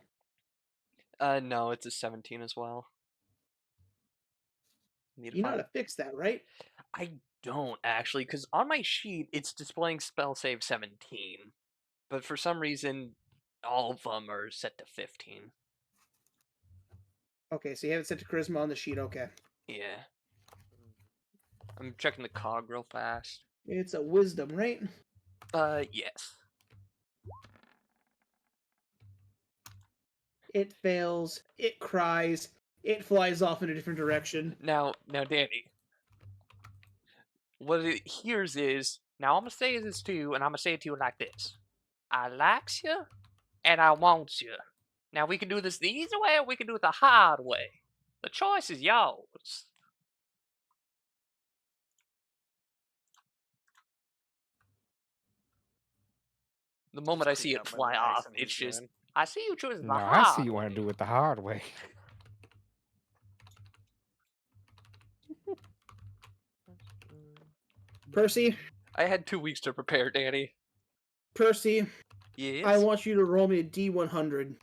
No, it's a 17 as well. Need to You know how find... to fix that, right? I don't, actually, because on my sheet, it's displaying spell save 17. But for some reason, all of them are set to 15. Okay, so you have it set to charisma on the sheet. Okay. Yeah. I'm checking the cog real fast. It's a wisdom, right? Yes. It fails. It cries. It flies off in a different direction. Now, Danny, what it hears is, now I'm gonna say this to you, and I'm gonna say it to you like this. I likes you, and I wants you. Now we can do this the easy way, or we can do it the hard way. The choice is yours. The moment I see it fly off, it's just, I see you choosing the No, hard I see you want way. to do it the hard way. Percy, I had 2 weeks to prepare, Danny. Percy, Yes? I want you to roll me a D100.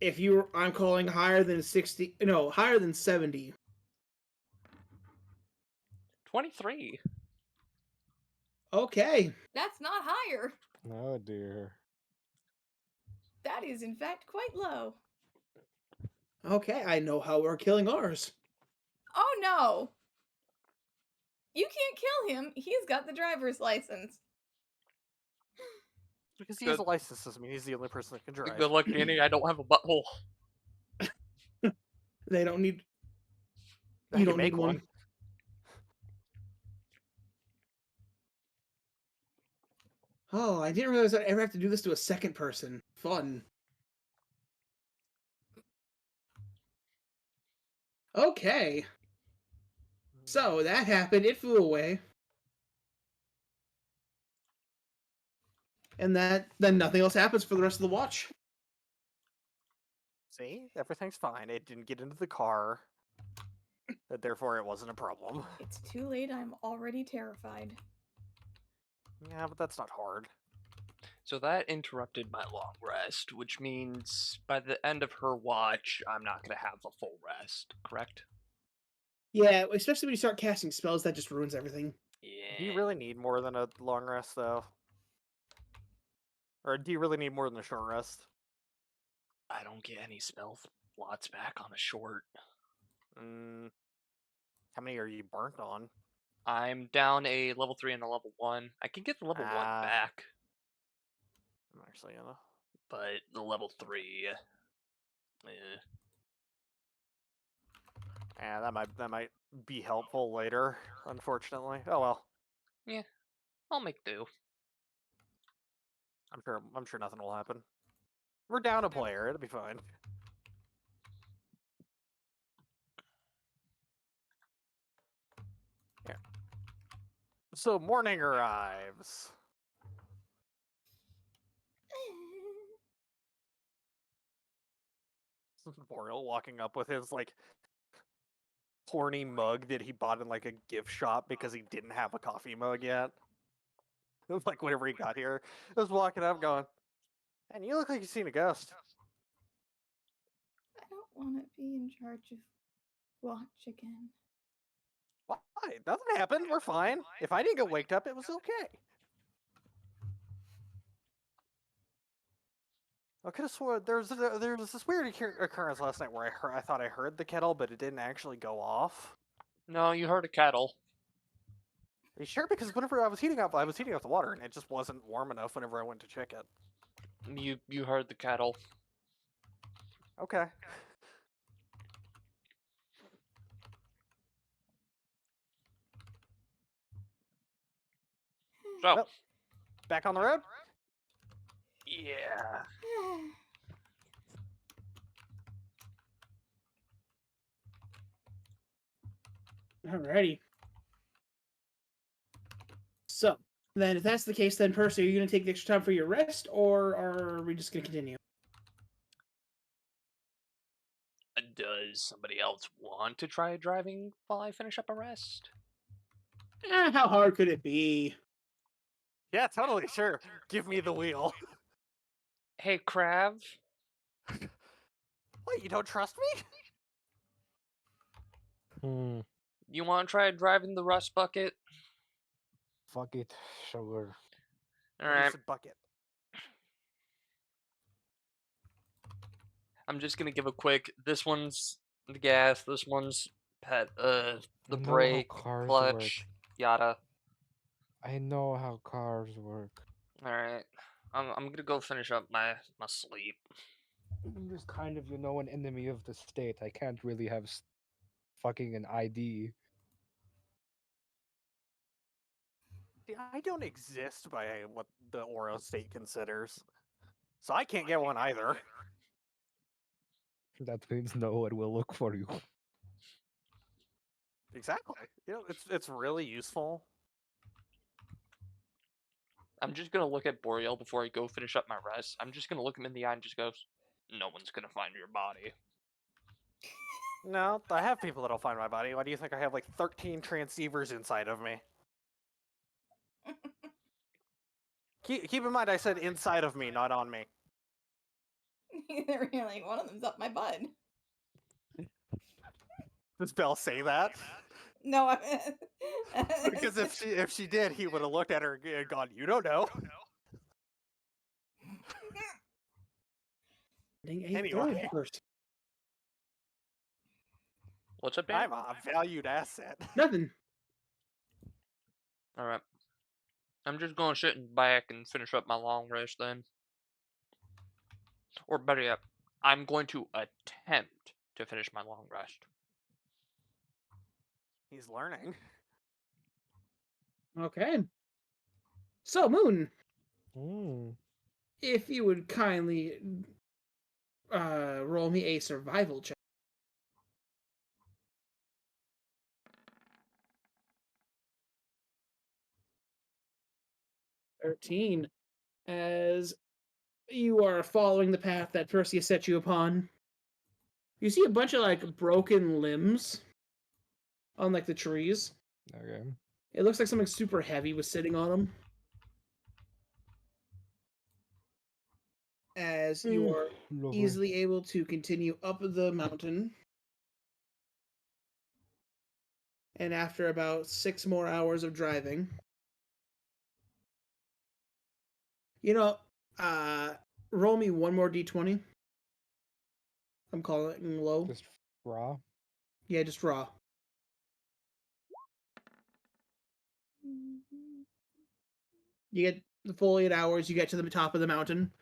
If I'm calling higher than 60, no, higher than 70. 23. Okay. That's not higher. Oh dear. That is, in fact, quite low. Okay, I know how we're killing ours. Oh no! You can't kill him. He's got the driver's license. Because he has a Good. license doesn't mean he's the only person that can drive. Good luck, Danny. I don't have a butthole. They don't need. I You can don't need make one. Oh, I didn't realize I'd ever have to do this to a second person. Fun. Okay. So that happened. It flew away. And then nothing else happens for the rest of the watch. See, everything's fine. It didn't get into the car, therefore it wasn't a problem. It's too late. I'm already terrified. Yeah, but that's not hard. So that interrupted my long rest, which means by the end of her watch, I'm not going to have a full rest, correct? Yeah, especially when you start casting spells, that just ruins everything. Yeah. Do you really need more than a long rest, though? Or do you really need more than a short rest? I don't get any spell slots back on a short. How many are you burnt on? I'm down a level 3 and a level 1. I can get the level 1 back, I'm actually gonna. but the level 3... Yeah, that might be helpful later. Unfortunately. Oh well. I'll make do. I'm sure nothing will happen. We're down a player. It'll be fine. Yeah. So morning arrives. Boreal walking up with his like horny mug that he bought in like a gift shop because he didn't have a coffee mug yet. It was like whenever he got here, I was walking up going, "And you look like you've seen a ghost." I don't want to be in charge of watch again. Why? Nothing happened. We're fine. If I didn't get waked up, it was okay. I could have swore there was this weird occurrence last night where I thought I heard the kettle, but it didn't actually go off. No, you heard a kettle. Are you sure? Because whenever I was heating up the water, and it just wasn't warm enough whenever I went to check it. You heard the kettle. Okay. So, Well, back on the road? yeah. Alrighty. So, then if that's the case, then Percy, are you going to take the extra time for your rest, or are we just going to continue? Does somebody else want to try driving while I finish up a rest? How hard could it be? Yeah, totally, sure. Give me the wheel. Hey, Crab. What, you don't trust me? Hmm. You want to try driving the rust bucket? Fuck it. Sure. You Alright. said bucket. I'm just gonna give a quick. This one's the gas. This one's the I know how brake, cars clutch, yada. I know how cars work. All right, I'm gonna go finish up my sleep. I'm just kind of, an enemy of the state. I can't really have fucking an ID. See, I don't exist by what the Oro state considers. So I can't get one either. That means no one will look for you. Exactly. It's really useful. I'm just gonna look at Boreal before I go finish up my rest. I'm just gonna look him in the eye and just go, "No one's gonna find your body." No, I have people that'll find my body. Why do you think I have like 13 transceivers inside of me? Keep in mind, I said inside of me, not on me. You're like, one of them's up my butt. Does Belle say that? No, Because if she did, he would have looked at her and gone, "You don't know." Anyway. First. What's up, Dan? I'm a valued asset. Nothing. All right. I'm just gonna sit in back and finish up my long rest then. Or better yet, I'm going to attempt to finish my long rest. He's learning. Okay. So, Moon, Hmm. if you would kindly roll me a survival check. "13. As you are following the path that Percy has set you upon, you see a bunch of like broken limbs on like the trees. Okay. It looks like something super heavy was sitting on them. As you are Lovely. easily able to continue up the mountain, and after about 6 more hours of driving, roll me one more d20. I'm calling low. Just raw. Yeah, just raw. You get the full 8 hours, you get to the top of the mountain,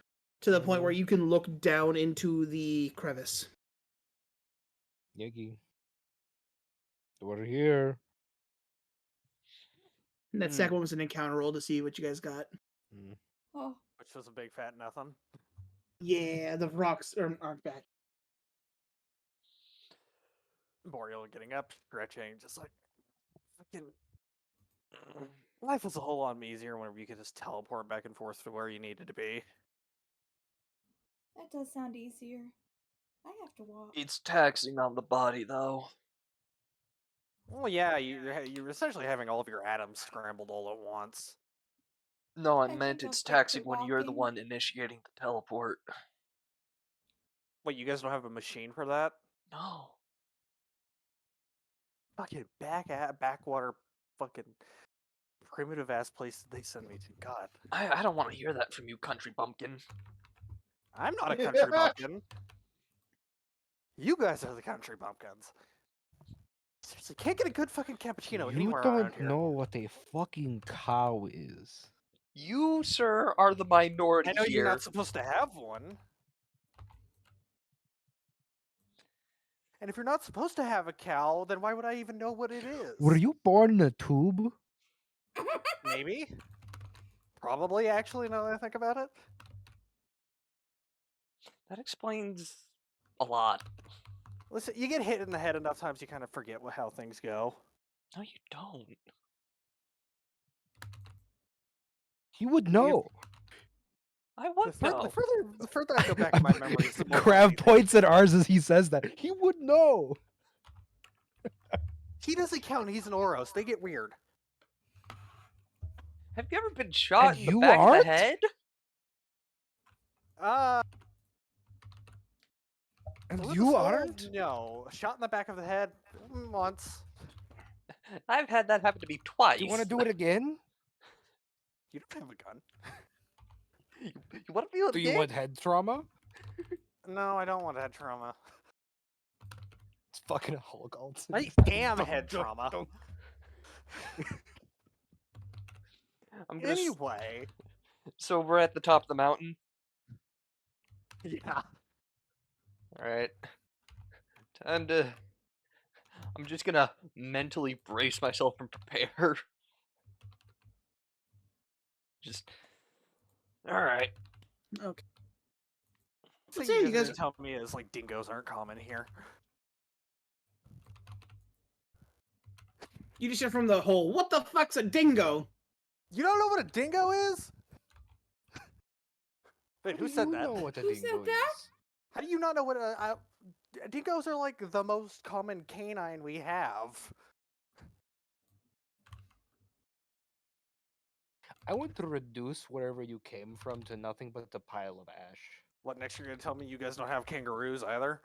to the point where you can look down into the crevice. Yiggy. We're here. And that second one was an encounter roll to see what you guys got. Oh, Which was a big fat nothing. Yeah, the rocks aren't back. Boreal getting up, stretching, just like fucking. Life was a whole lot easier whenever you could just teleport back and forth to where you needed to be. that does sound easier. I have to walk. It's taxing on the body, though. Well, yeah, you're essentially having all of your atoms scrambled all at once. No, I I meant think I'll it's stick to taxing when you're the walking. one initiating the teleport. Wait, you guys don't have a machine for that? No. Fucking backwater, fucking primitive ass place that they send me to. God, I don't want to hear that from you, country bumpkin. I'm not a country bumpkin. You guys are the country bumpkins. Seriously, can't get a good fucking cappuccino You anywhere around don't here. know what a fucking cow is. You, sir, are the minority I know here. you're not supposed to have one. And if you're not supposed to have a cow, then why would I even know what it is? Were you born in a tube? Maybe. Probably, actually, now that I think about it. That explains a lot. Listen, you get hit in the head enough times, you kind of forget how things go. No, you don't. He would You- know. I would know. The further I go back in my memories, the more Crab likely it is. points at ours as he says that. He would know. He doesn't count. He's an Oros. They get weird. Have you ever been shot And in the you back of aren't? the head? And with a you skull, aren't? No. A shot in the back of the head once. I've had that happen to me twice. Do you want to do it again? You don't have a gun. You want to do it Do you again? want head trauma? No, I don't want head trauma. It's fucking Hulk ult. I am head trauma. I'm gonna. Anyway. So we're at the top of the mountain. Yeah. All right. Time to. I'm just gonna mentally brace myself and prepare. Just. All right. Okay. So Let's say you guys. tell me is like dingoes aren't common here. You just hear from the hole. What the fuck's a dingo? You don't know what a dingo is? Wait, who do said you that? know what a Who said dingo that? is? How do you not know what dingoes are like the most common canine we have? I want to reduce wherever you came from to nothing but the pile of ash. What, next you're gonna tell me you guys don't have kangaroos either?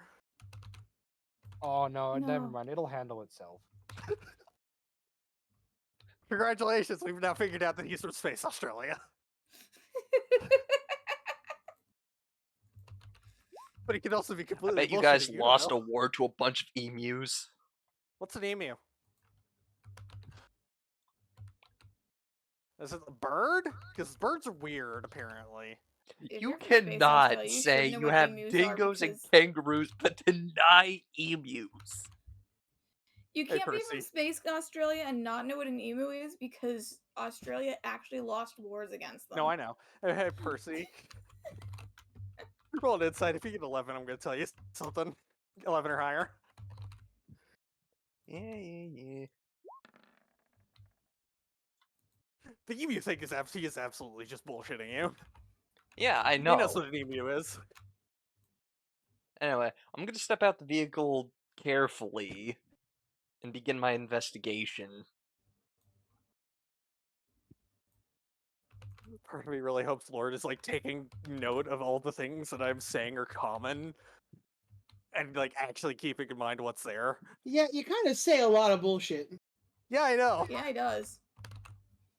Oh no, never No. mind. It'll handle itself. Congratulations, we've now figured out that he's from Space Australia. But he can also be I completely bet you guys bullshitting, lost know. a war to a bunch of emus. What's an emu? Is it a bird? Because birds are weird, apparently. If You you're from Space cannot Australia, you should say know you what have emus are dingoes and because kangaroos, but deny emus. you Hey, can't be from Percy. Space Australia and not know what an emu is because Australia actually lost wars against them. No, I know. Hey, Percy. Roll an insight. If you get 11, I'm going to tell you something. 11 or higher. Yeah. The emu thing is he is absolutely just bullshitting you. Yeah, I He knows know. what an emu is. Anyway, I'm gonna step out the vehicle carefully and begin my investigation. Part of me really hopes Lord is like taking note of all the things that I'm saying are common and like actually keeping in mind what's there. Yeah, you kind of say a lot of bullshit. Yeah, I know. Yeah, he does.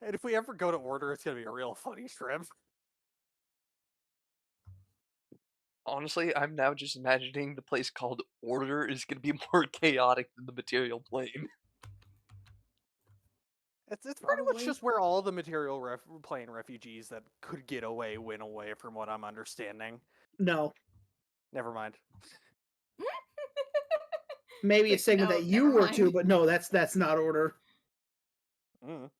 And if we ever go to Order, it's gonna be a real funny trip. Honestly, I'm now just imagining the place called Order is gonna be more chaotic than the material plane. It's pretty much Probably. just where all the material plane refugees that could get away went away, from what I'm understanding. No. Never mind. Maybe a Like, segment no, that you never were to, mind. but no, that's not order. Mm.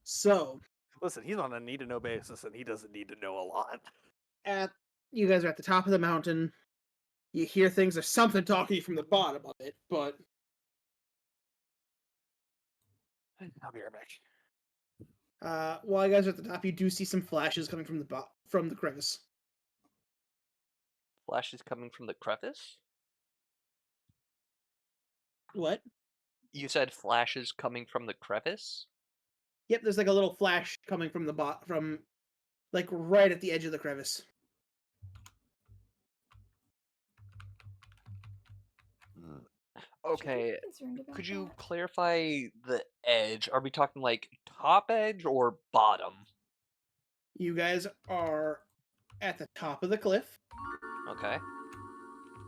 So, Listen, he's on a need-to-know basis, and he doesn't need to know a lot. you guys are at the top of the mountain. You hear things. There's something talking to you from the bottom of it, but I'll be right back. while you guys are at the top, you do see some flashes coming from the crevice. Flash is coming from the crevice? What? You said flashes coming from the crevice? Yep, there's like a little flash coming from from like right at the edge of the crevice. Okay, Concerned about could you that. clarify the edge? Are we talking like top edge or bottom? You guys are at the top of the cliff. Okay.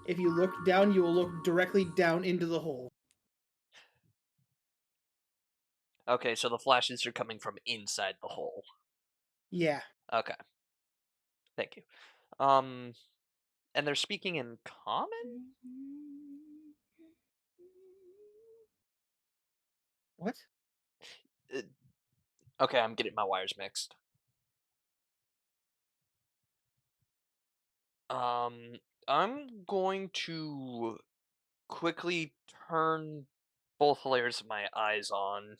If you look down, you will look directly down into the hole. Okay, so the flashes are coming from inside the hole. Yeah. Okay. Thank you. And they're speaking in common? What? Okay, I'm getting my wires mixed. I'm going to quickly turn both layers of my eyes on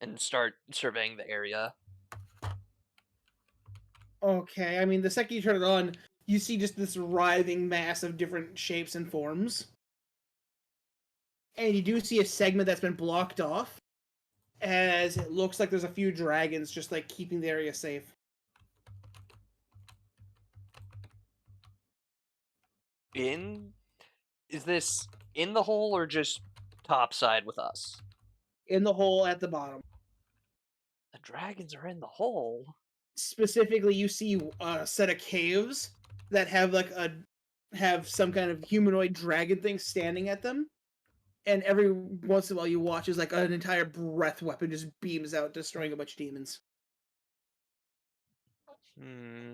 and start surveying the area. Okay, I mean, the second you turn it on, you see just this writhing mass of different shapes and forms. And you do see a segment that's been blocked off, as it looks like there's a few dragons just, like, keeping the area safe. Is this in the hole or just topside with us? In the hole at the bottom. The dragons are in the hole. Specifically, you see a set of caves that have, like, have some kind of humanoid dragon thing standing at them. And every once in a while you watch as, like, an entire breath weapon just beams out, destroying a bunch of demons. Hmm.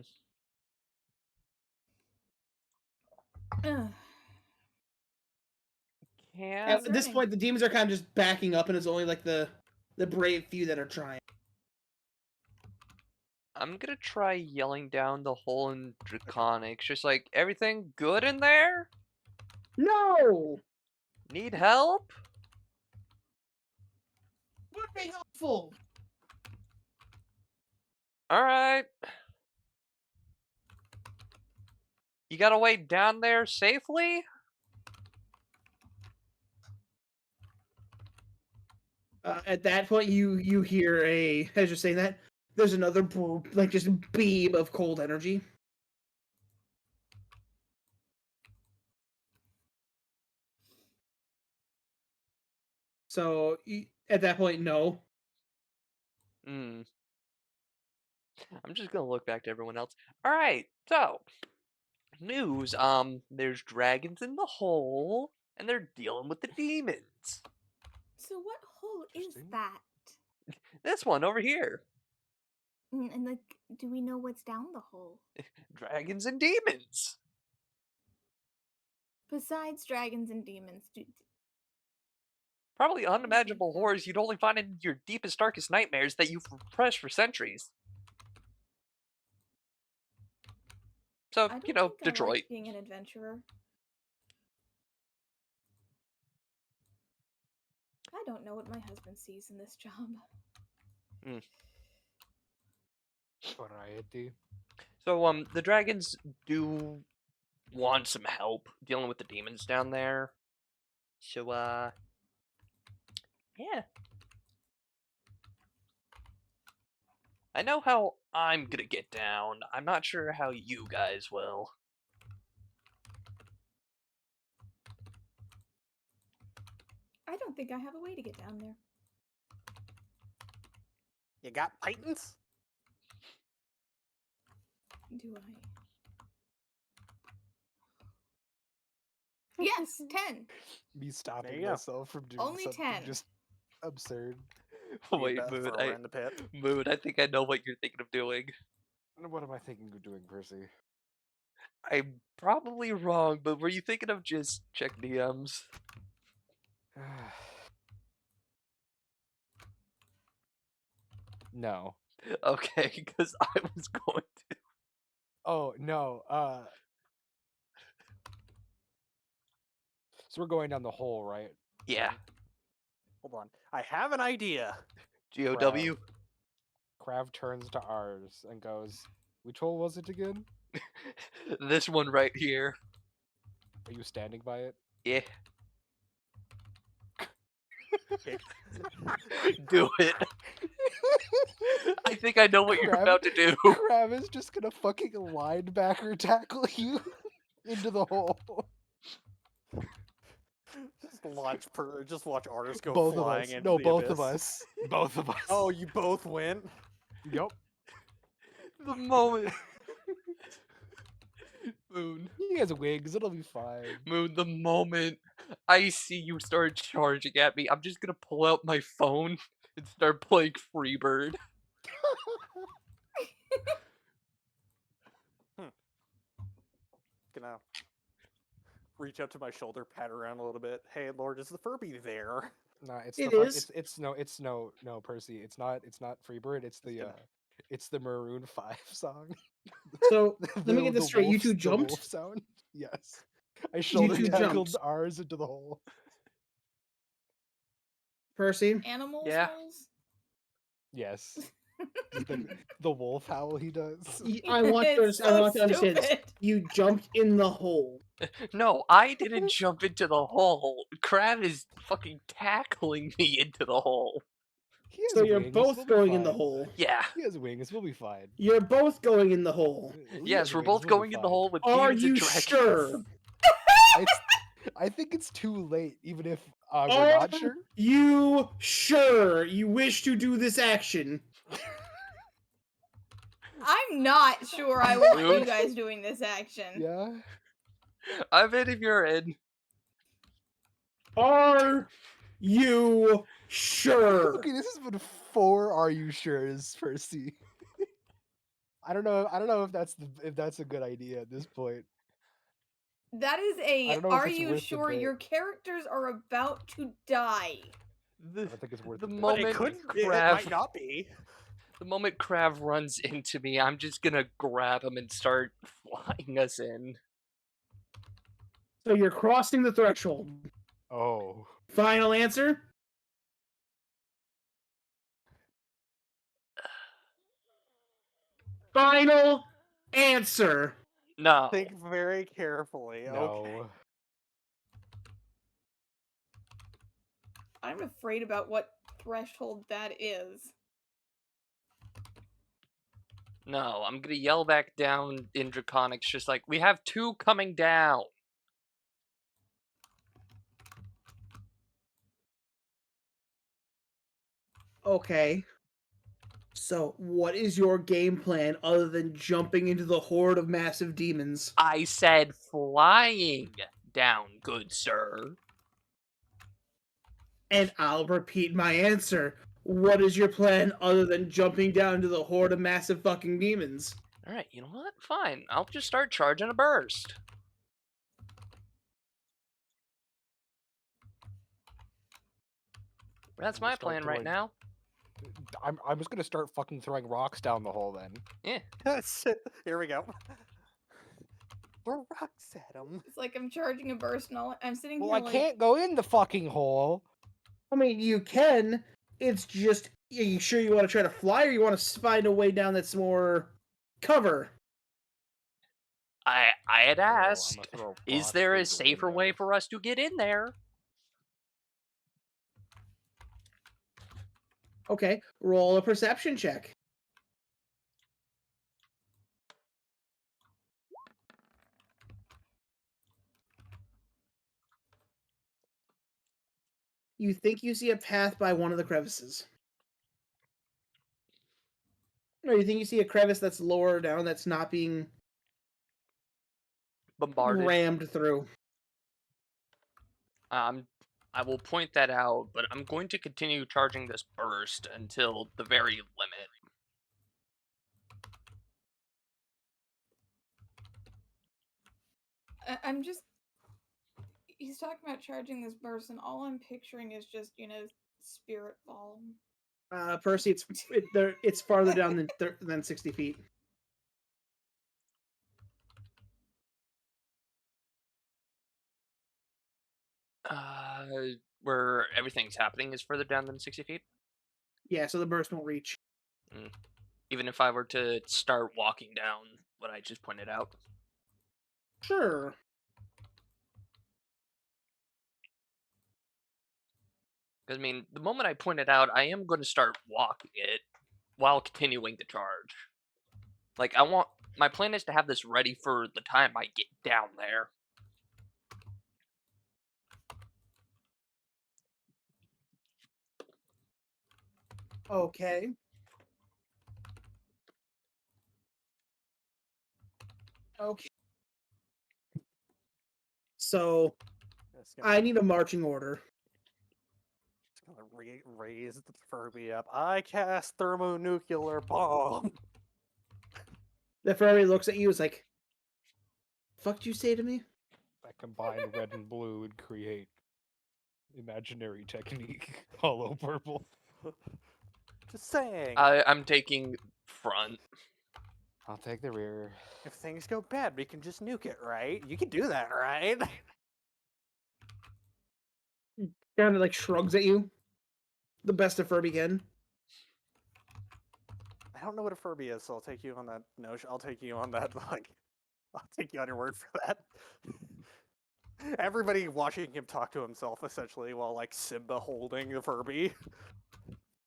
Ugh. Can At this point, the demons are kind of just backing up, and it's only, like, the brave few that are trying. I'm gonna try yelling down the hole in Draconics, just like, everything good in there? No! Need help? Would be helpful! Alright. You got a way down there safely? At that point, you hear as you're saying that, there's another, like, just beam of cold energy. So, at that point, no. Hmm. I'm just gonna look back to everyone else. Alright, so news. There's dragons in the hole, and they're dealing with the demons. So what hole is Interesting. that? This one over here. And like, do we know what's down the hole? Dragons and demons. Besides dragons and demons, Probably think unimaginable so. horrors you'd only find in your deepest, darkest nightmares that you've repressed for centuries. So, I don't you know, think I Detroit. like being an adventurer. I don't know what my husband sees in this job. Variety. So, the dragons do want some help dealing with the demons down there. So, yeah. I know how I'm gonna get down. I'm not sure how you guys will. I don't think I have a way to get down there. You got pythons? Do I? Yes, 10. Me stopping you go. myself from doing Only something 10. just absurd. Wait, You Moon, throw her in the pit. Moon, I think I know what you're thinking of doing. What am I thinking of doing, Percy? I'm probably wrong, but were you thinking of just check DMs? No. Okay, because I was going to. Oh no. So we're going down the hole, right? Yeah. Hold on. I have an idea. GOW? Krav turns to ours and goes, "Which hole was it again? This one right here. Are you standing by it?" Yeah. Do it. I think I know what you're Krav- about to do. Krav is just gonna fucking linebacker tackle you into the hole. Just watch Artis go Both of flying us. into No, the both abyss. of us. Both of us. Oh, you both went? Yep. The moment. Moon. has wings. It'll be fine. Moon, the moment I see you start charging at me, I'm just gonna pull out my phone and start playing Freebird. Gonna reach out to my shoulder, pat around a little bit. Hey, Lord, is the Furby there? Nah, it's It the fuck. is. It's no Percy. It's not Freebird. It's the Maroon 5 song. So let me get this straight. You two The jumped. wolf sound. Yes. I You shoulder two tackled jumped. ours into the hole. Percy. Animals Yeah. holes? Yes. Just the wolf howl he does. I want to. It's I so want to understand this. stupid. You jumped in the hole. No, I didn't jump into the hole. Crab is fucking tackling me into the hole. He has So you're wings. both We'll be going in the fine. hole. Yeah. He has wings. We'll be fine. You're both going in the hole. He Yes, has we're wings, both we'll be going in the fine. hole with Are demons and you dragons. sure? I think it's too late, even if we're Are not sure. you sure you wish to do this action? I'm not sure I want you Moon? guys doing this action. Yeah. I'm in if you're in. Are you sure? Okay, this has been 4 "Are you sure's, Percy? I don't know if that's a good idea at this point. That is I a don't know if are it's you worth the sure bit. your characters are about to die? I don't think it's worth The the bit. But it moment could. It Crab, might not be. the moment Crab runs into me, I'm just gonna grab him and start flying us in. So you're crossing the threshold. Oh. Final answer? Final answer. No. Think very carefully. Okay. No. I'm afraid about what threshold that is. No, I'm gonna yell back down in Draconics, just like, we have 2 coming down. Okay. So, what is your game plan other than jumping into the horde of massive demons? I said flying down, good sir. And I'll repeat my answer. What is your plan other than jumping down into the horde of massive fucking demons? Alright, you know what? Fine. I'll just start charging a burst. That's my Start plan right throwing- now. I'm just gonna start fucking throwing rocks down the hole then. Here we go. Throw rocks at him. It's like I'm charging a burst and I'm sitting Well, here I like can't go in the fucking hole. I mean, you can. It's just, are you sure you want to try to fly or you want to find a way down that's more cover? I had Well, I'ma asked, throw is rocks there through a your safer way window. for us to get in there? Okay, roll a perception check. You think you see a path by one of the crevices. Or you think you see a crevice that's lower down that's not being Bombarded. rammed through. I will point that out, but I'm going to continue charging this burst until the very limit. I'm just he's talking about charging this burst and all I'm picturing is just, spirit ball. Percy, it's farther down than 60 feet. Where everything's happening is further down than 60 feet? Yeah, so the burst won't reach. Even if I were to start walking down what I just pointed out? Sure. Because, I mean, the moment I point it out, I am going to start walking it while continuing the charge. Like, my plan is to have this ready for the time I get down there. Okay. Okay. So It's gonna, I need a marching order. it's gonna raise the Furby up. I cast thermonuclear bomb. The furry looks at you. Is like, "Fuck, you say to me?" That combined red and blue would create imaginary technique. Hollow purple. Just saying. I'm taking front. I'll take the rear. If things go bad, we can just nuke it, right? You can do that, right? Kind of like shrugs at you. The best a Furby can. I don't know what a Furby is, so I'll take you on that notion. I'll take you on that, like, I'll take you on your word for that. Everybody watching him talk to himself, essentially, while, like, Simba holding the Furby.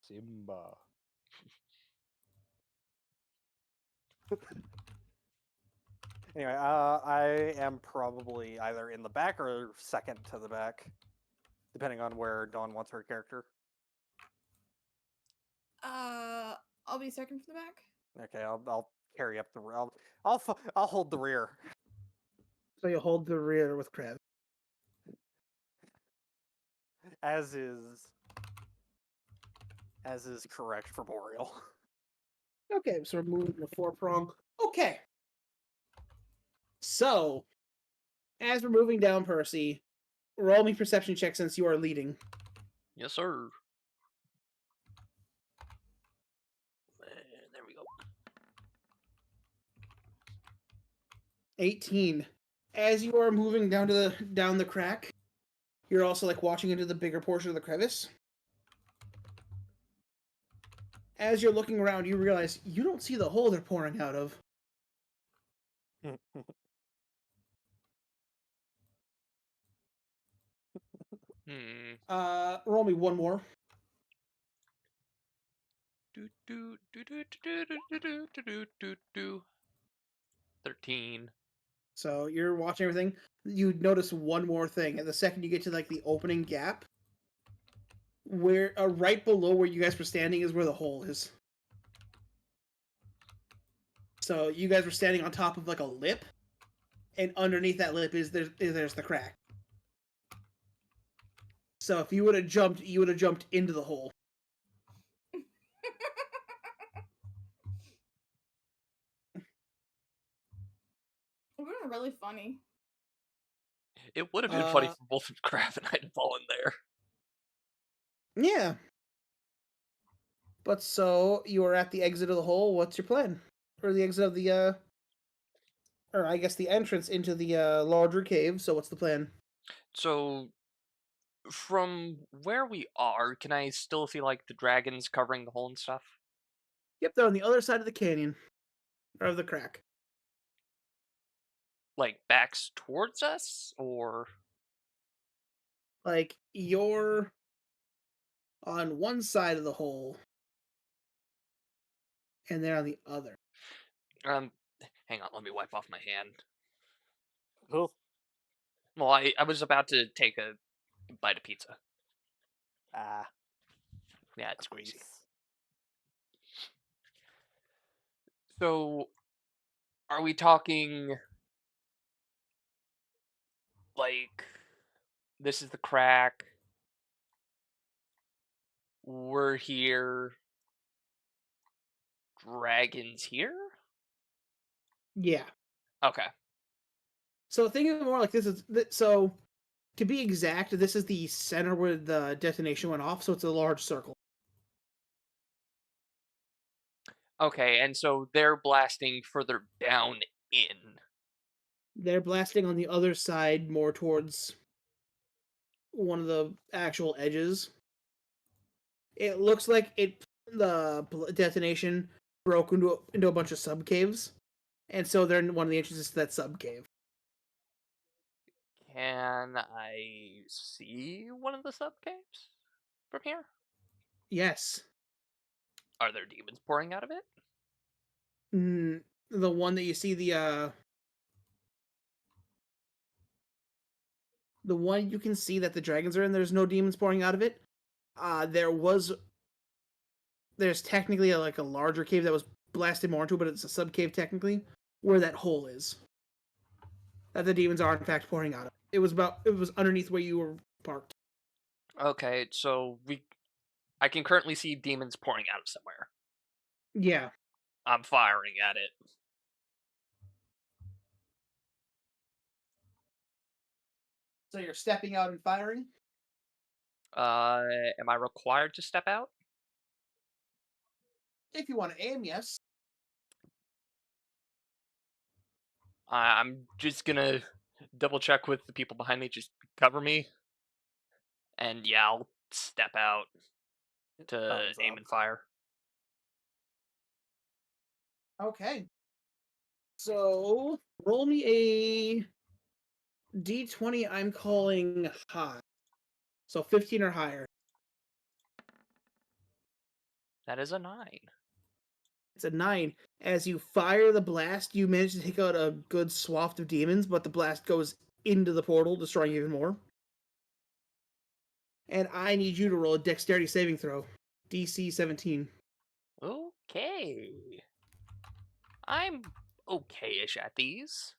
Simba. Anyway, I am probably either in the back or second to the back, depending on where Dawn wants her character. I'll be second from the back. Okay, I'll carry up the rear. I'll hold the rear. So you hold the rear with Krev. As is correct for Boreal. Okay, so we're moving to 4-prong. Okay. So, as we're moving down, Percy, roll me perception check since you are leading. Yes, sir. There we go. 18. As you are moving down the crack, you're also like watching into the bigger portion of the crevice. As you're looking around, you realize you don't see the hole they're pouring out of. Roll me one more. Do, do, do, do, do, do, do, do, do, do, do. 13. So you're watching everything. You notice one more thing, and the second you get to like the opening gap, where right below where you guys were standing is where the hole is. So you guys were standing on top of like a lip, and underneath that lip is there's the crack. So if you would have jumped, you would have jumped into the hole. It would have been really funny. It would have been funny for both of Crab and I to fall in there. Yeah. But so you are at the exit of the hole. What's your plan? Or the exit of the or I guess the entrance into the larger cave. So what's the plan? So, from where we are, can I still feel like the dragon's covering the hole and stuff? Yep, they're on the other side of the canyon. Or of the crack. Like, backs towards us? Or. Like, you're on one side of the hole. And they're on the other. Hang on, let me wipe off my hand. Oh, Well, I was about to take a bite of pizza. Yeah, it's greasy. So, are we talking like this is the crack? We're here. Dragons here? Yeah. Okay. So think of it more like this is so. To be exact, this is the center where the detonation went off, so it's a large circle. Okay, and so they're blasting further down in. They're blasting on the other side, more towards one of the actual edges. It looks like the detonation broke into a bunch of sub caves, and so they're in one of the entrances to that sub cave. Can I see one of the subcaves from here? Yes. Are there demons pouring out of it? The one that you see the one you can see that the dragons are in. There's no demons pouring out of it. There's technically like a larger cave that was blasted more into, but it's a sub cave technically where that hole is. That the demons are in fact pouring out of. It was underneath where you were parked. Okay, so I can currently see demons pouring out of somewhere. Yeah. I'm firing at it. So you're stepping out and firing? Am I required to step out? If you want to aim, yes. I'm just gonna double check with the people behind me. Just cover me, and yeah, I'll step out to Thumbs aim up. and fire. Okay. So roll me a d20. I'm calling high. So 15 or higher. That is a 9. It's a 9. As you fire the blast, you manage to take out a good swath of demons, but the blast goes into the portal, destroying even more. And I need you to roll a dexterity saving throw. DC 17. Okay. I'm okay-ish at these.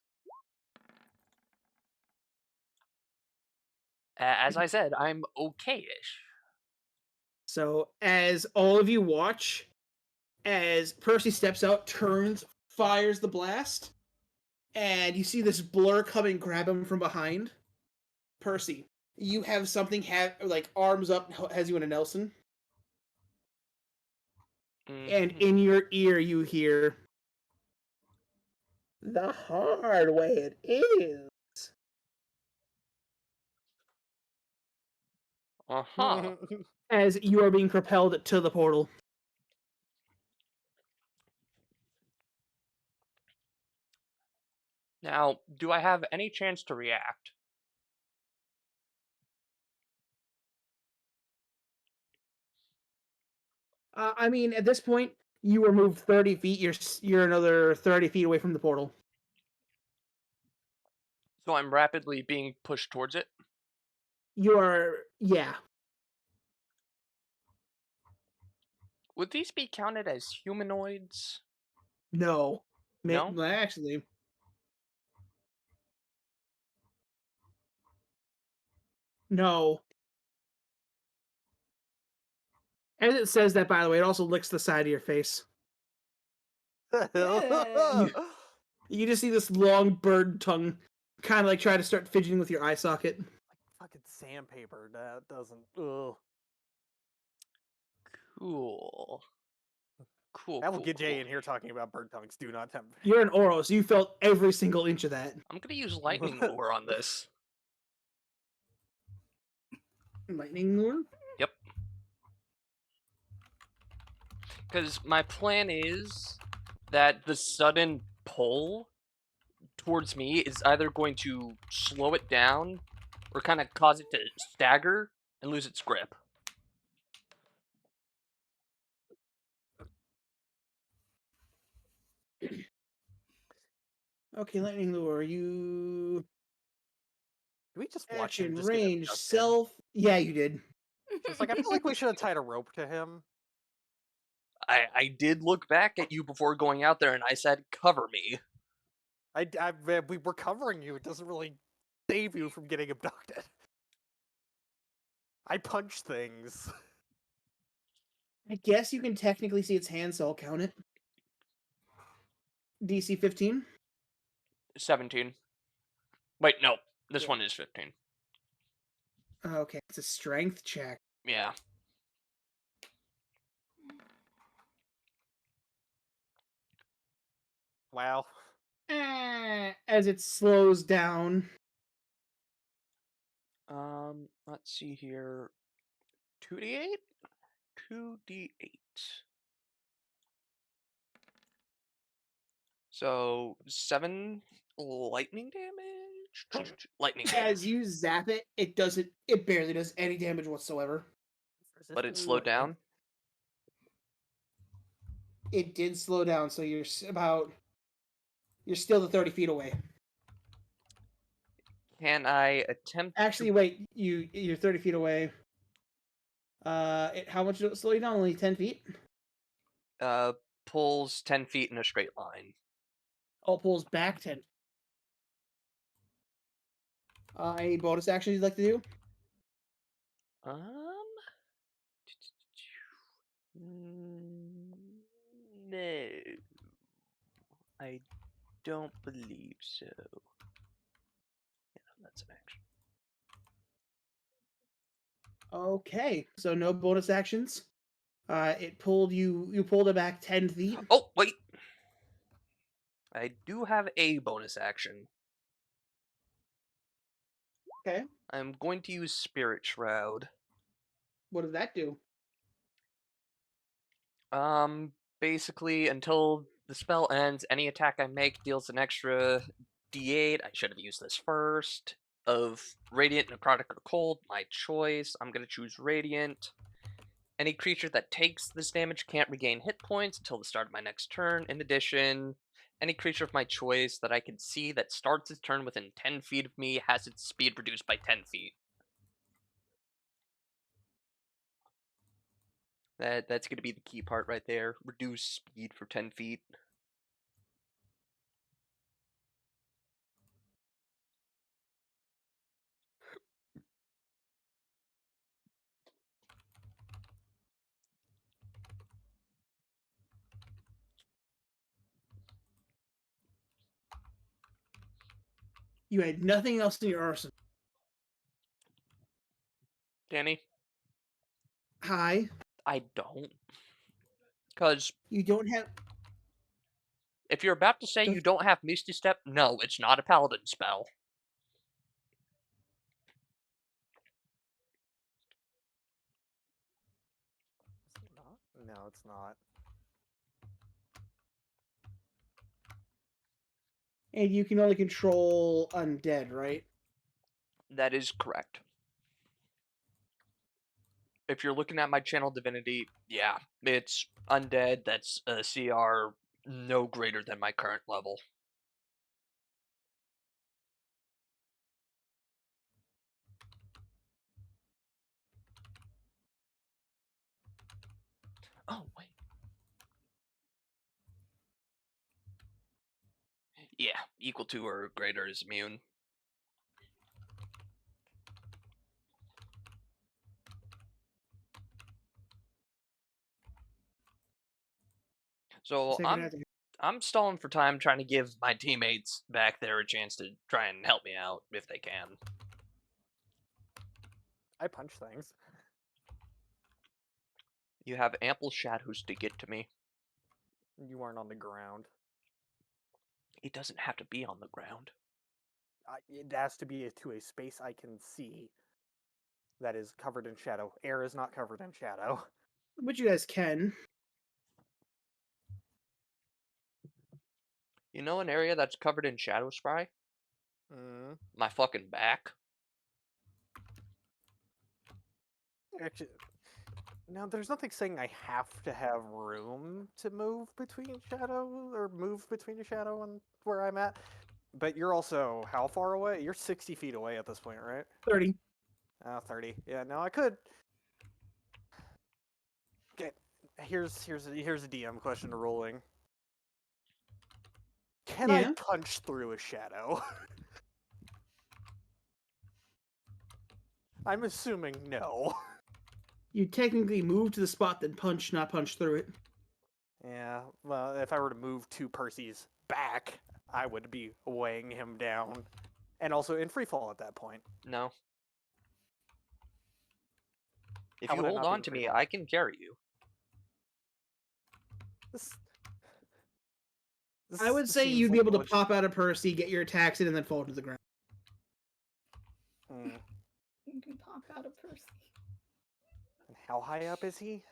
As I said, I'm okay-ish. So as all of you watch, as Percy steps out, turns, fires the blast, and you see this blur come and grab him from behind. Percy, you have something like arms up, has you in a Nelson, and Mhm. in your ear you hear, "The hard way it is." Uh-huh. As you are being propelled to the portal. Now, do I have any chance to react? I mean, at this point, you were moved 30 feet. You're another 30 feet away from the portal. So I'm rapidly being pushed towards it? You are, yeah. Would these be counted as humanoids? No. No? Actually, no. As it says that, by the way, it also licks the side of your face. Yeah. You just see this long bird tongue kind of like try to start fidgeting with your eye socket. Fucking sandpaper. That doesn't. Ugh. Cool. Cool, That will cool, get Jay cool. in here talking about bird tongues. Do not tempt me. You're an Oro, so you felt every single inch of that. I'm gonna use lightning lure on this. Lightning lure? Yep. Because my plan is that the sudden pull towards me is either going to slow it down or kind of cause it to stagger and lose its grip. Okay, lightning lure. You Do we just watch him action just get range abducted? self. Yeah, you did. Just like I feel like we should have tied a rope to him. I did look back at you before going out there and I said, cover me. We were covering you. It doesn't really save you from getting abducted. I punch things. I guess you can technically see its hand, so I'll count it. DC 15. 17. Wait, no. This Yeah. one is 15. Okay, it's a strength check. Yeah. Wow. As it slows down. Let's see here. 2d8? 2d8. So 7 lightning damage? Lightning damage. As you zap it, it barely does any damage whatsoever. But it slowed down? It did slow down, so you're still the 30 feet away. Can I attempt Actually, wait, you're 30 feet away. How much did it slow you down? Only 10 feet? pulls 10 feet in a straight line? Oh, it pulls back 10. Any bonus actions you'd like to do? No, I don't believe so. Yeah, that's an action. Okay, so no bonus actions. It pulled you. You pulled it back 10 feet. Oh, wait! I do have a bonus action. Okay. I'm going to use Spirit Shroud. What does that do? Basically, until the spell ends, any attack I make deals an extra d8. I should have used this first. Of Radiant, Necrotic, or Cold, my choice. I'm going to choose Radiant. Any creature that takes this damage can't regain hit points until the start of my next turn. In addition, any creature of my choice that I can see that starts its turn within 10 feet of me has its speed reduced by 10 feet. That's going to be the key part right there. Reduce speed for 10 feet. You had nothing else in your arsenal. Danny, Hi. I don't. Because You don't have. if you're about to say you don't have Misty Step, no, it's not a paladin spell. Is it not? No, it's not. And you can only control undead, right? That is correct. If you're looking at my channel divinity, yeah, it's undead. That's a CR no greater than my current level. Oh, wait. Yeah, equal to or greater is immune. So Second half. I'm stalling for time trying to give my teammates back there a chance to try and help me out if they can. I punch things. You have ample shadows to get to me. You aren't on the ground. It doesn't have to be on the ground. It has to be to a space I can see that is covered in shadow. Air is not covered in shadow. But you guys can. You know an area that's covered in shadow, Spry? Mm. My fucking back. Actually, now there's nothing saying I have to have room to move between shadow or move between a shadow and where I'm at. But you're also how far away? You're 60 feet away at this point, right? 30. 30. Yeah, no, I could. Okay, here's a DM question to rolling. Can I Yeah. punch through a shadow? I'm assuming no. You technically move to the spot, then punch, not punch through it. Yeah, well, if I were to move to Percy's back, I would be weighing him down. And also in free fall at that point. No. If How you would I hold not be on in to free me, fall? I can carry you. I would say seems you'd be like able to much- pop out of Percy, get your attacks in, and then fall to the ground. Hmm. You can pop out a Percy. And how high up is he?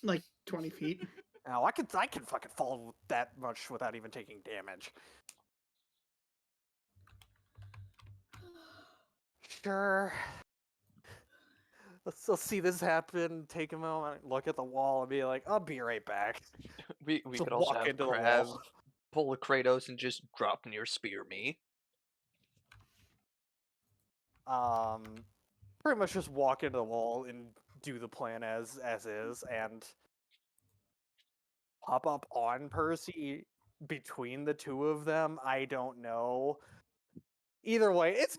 Like 20 feet. Oh, I can fucking fall that much without even taking damage. Sure. Let's see this happen. Take a moment, look at the wall, and be like, "I'll be right back." We Just could also walk have into the Crab wall. pull a Kratos and just drop near spear me. Pretty much just walk into the wall and do the plan as is, and pop up on Percy between the two of them. I don't know. Either way, it's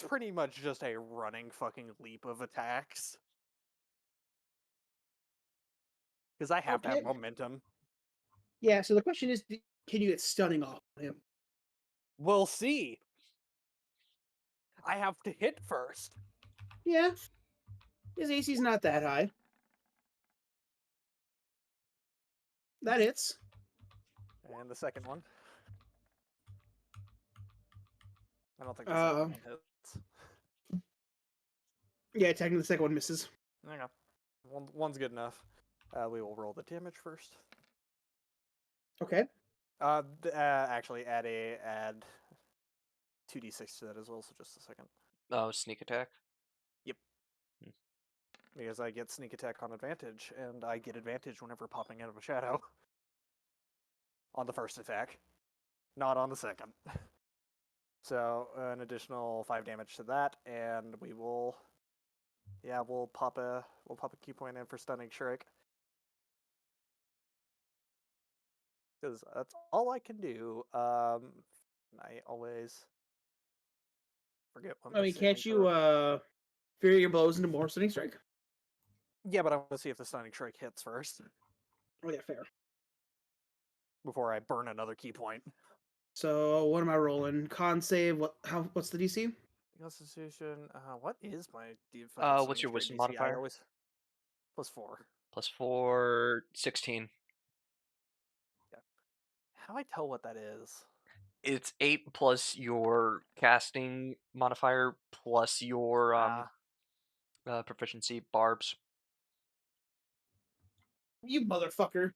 pretty much just a running fucking leap of attacks. Because I have to have Okay. momentum. Yeah, so the question is, can you get stunning off him? We'll see. I have to hit first. Yeah. His AC's not that high. That hits. And the second one. I don't think the second one hits. Yeah, technically the second one misses. Okay. One's good enough. We will roll the damage first. Okay. Actually, add 2d6 to that as well. So just a second, Oh, sneak attack. because I get sneak attack on advantage, and I get advantage whenever popping out of a shadow. On the first attack, not on the second. So an additional 5 damage to that, and we'll pop a key point in for stunning strike. Because that's all I can do. I always forget what I my mean, can't savings you are. vary your blows into more stunning strike? Yeah, but I want to see if the stunning strike hits first Oh yeah, fair. before I burn another key point. So what am I rolling? Con save. What's the DC? Constitution. What is my What's your wisdom DC? modifier? I always +4. +4, 16. Yeah. How do I tell what that is? It's 8 plus your casting modifier plus your proficiency barbs. You motherfucker.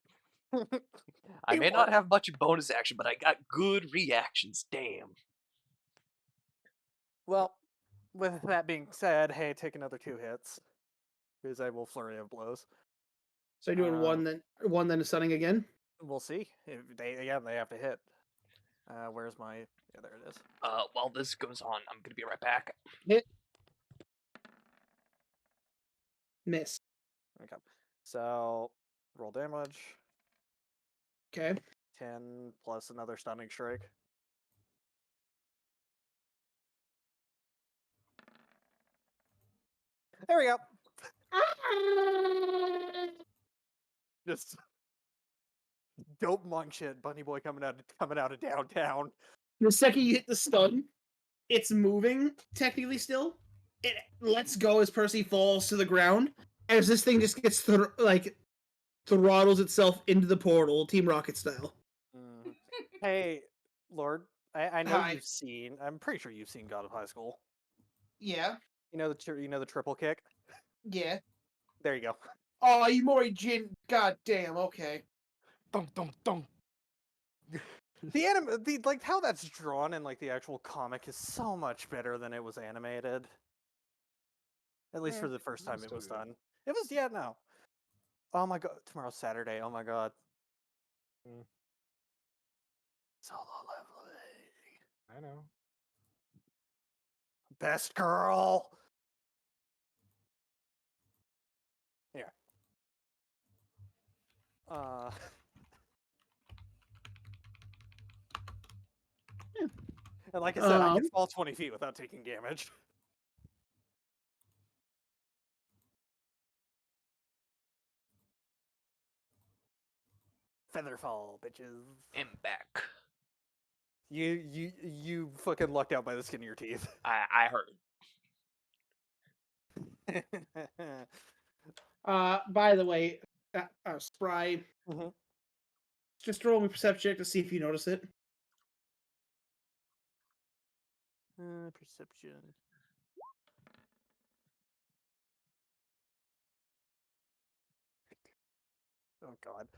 I It may not worked. have much bonus action, but I got good reactions. Damn. Well, with that being said, hey, take another 2 hits because I will flurry of blows. So you're doing one then stunning again. We'll see. If they have to hit. Where's my? Yeah, there it is. While this goes on, I'm gonna be right back. Hit. Miss. Okay. So roll damage. Okay. 10 plus another stunning strike. There we go. Just dope monk shit. Bunny boy coming out of downtown. The second you hit the stun, it's moving technically still. It lets go as Percy falls to the ground, as this thing just gets throttles itself into the portal, Team Rocket style. Mhm. Hey, Lord, I know Hi. you've seen. I'm pretty sure you've seen God of High School. Yeah. You know the triple kick. Yeah. There you go. Oh, you Mori Jin. God damn. Okay. Dum dum dum. Like how that's drawn in like the actual comic is so much better than it was animated. At least for the first time it still was good. done. No. Oh my god, tomorrow's Saturday. Oh my god. Mm. Solo leveling. I know. Best girl. Here. And like I said, I can fall 20 feet without taking damage. Featherfall, bitches. I'm back. You fucking lucked out by the skin of your teeth. I heard. By the way, Spry, Mhm. just roll me a perception check to see if you notice it. Perception. Oh god.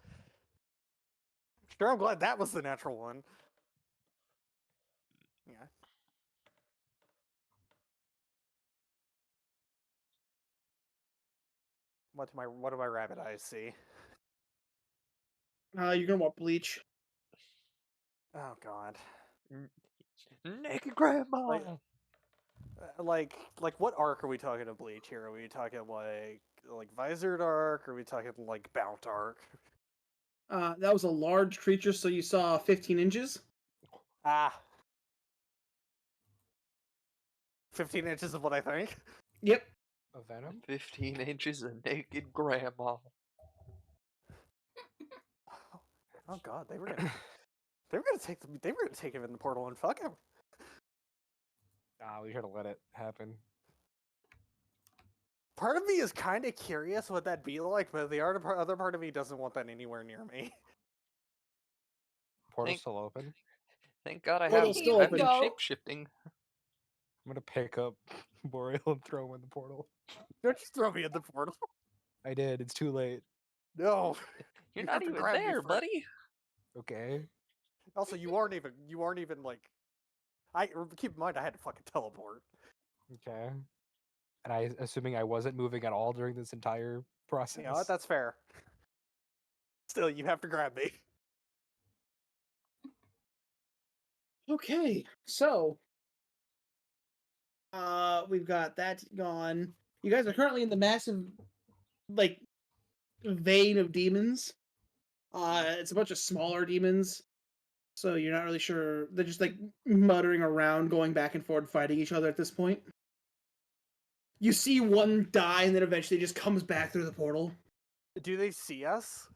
Sure, I'm glad that was the natural one. Yeah. What do my rabbit eyes see? You're gonna want bleach. Oh god. Naked grandma. Like what arc are we talking of Bleach here? Are we talking like Visored arc? Or are we talking like Bount arc? That was a large creature, so you saw 15 inches. Ah. 15 inches of what I think. Yep. A venom? 15 inches of naked grandma. Oh god, they were gonna take him in the portal and fuck him. Nah, we should have let it happen. Part of me is kind of curious what that'd be like, but the other part of me doesn't want that anywhere near me. Portal's Think- still open. Thank God I have Portal's still heavy open. Go. shape-shifting. I'm gonna pick up Boreal and throw him in the portal. Don't you throw me in the portal? I did. It's too late. No. You're You not have to even grab me there, first. buddy. Okay. Also, you aren't even like. Keep in mind I had to fucking teleport. Okay. And assuming I wasn't moving at all during this entire process. You know what? That's fair. Still, you have to grab me. Okay, so we've got that gone. You guys are currently in the massive, like, vein of demons. It's a bunch of smaller demons, so you're not really sure. They're just like muttering around, going back and forth, fighting each other at this point. You see one die, and then eventually just comes back through the portal. Do they see us?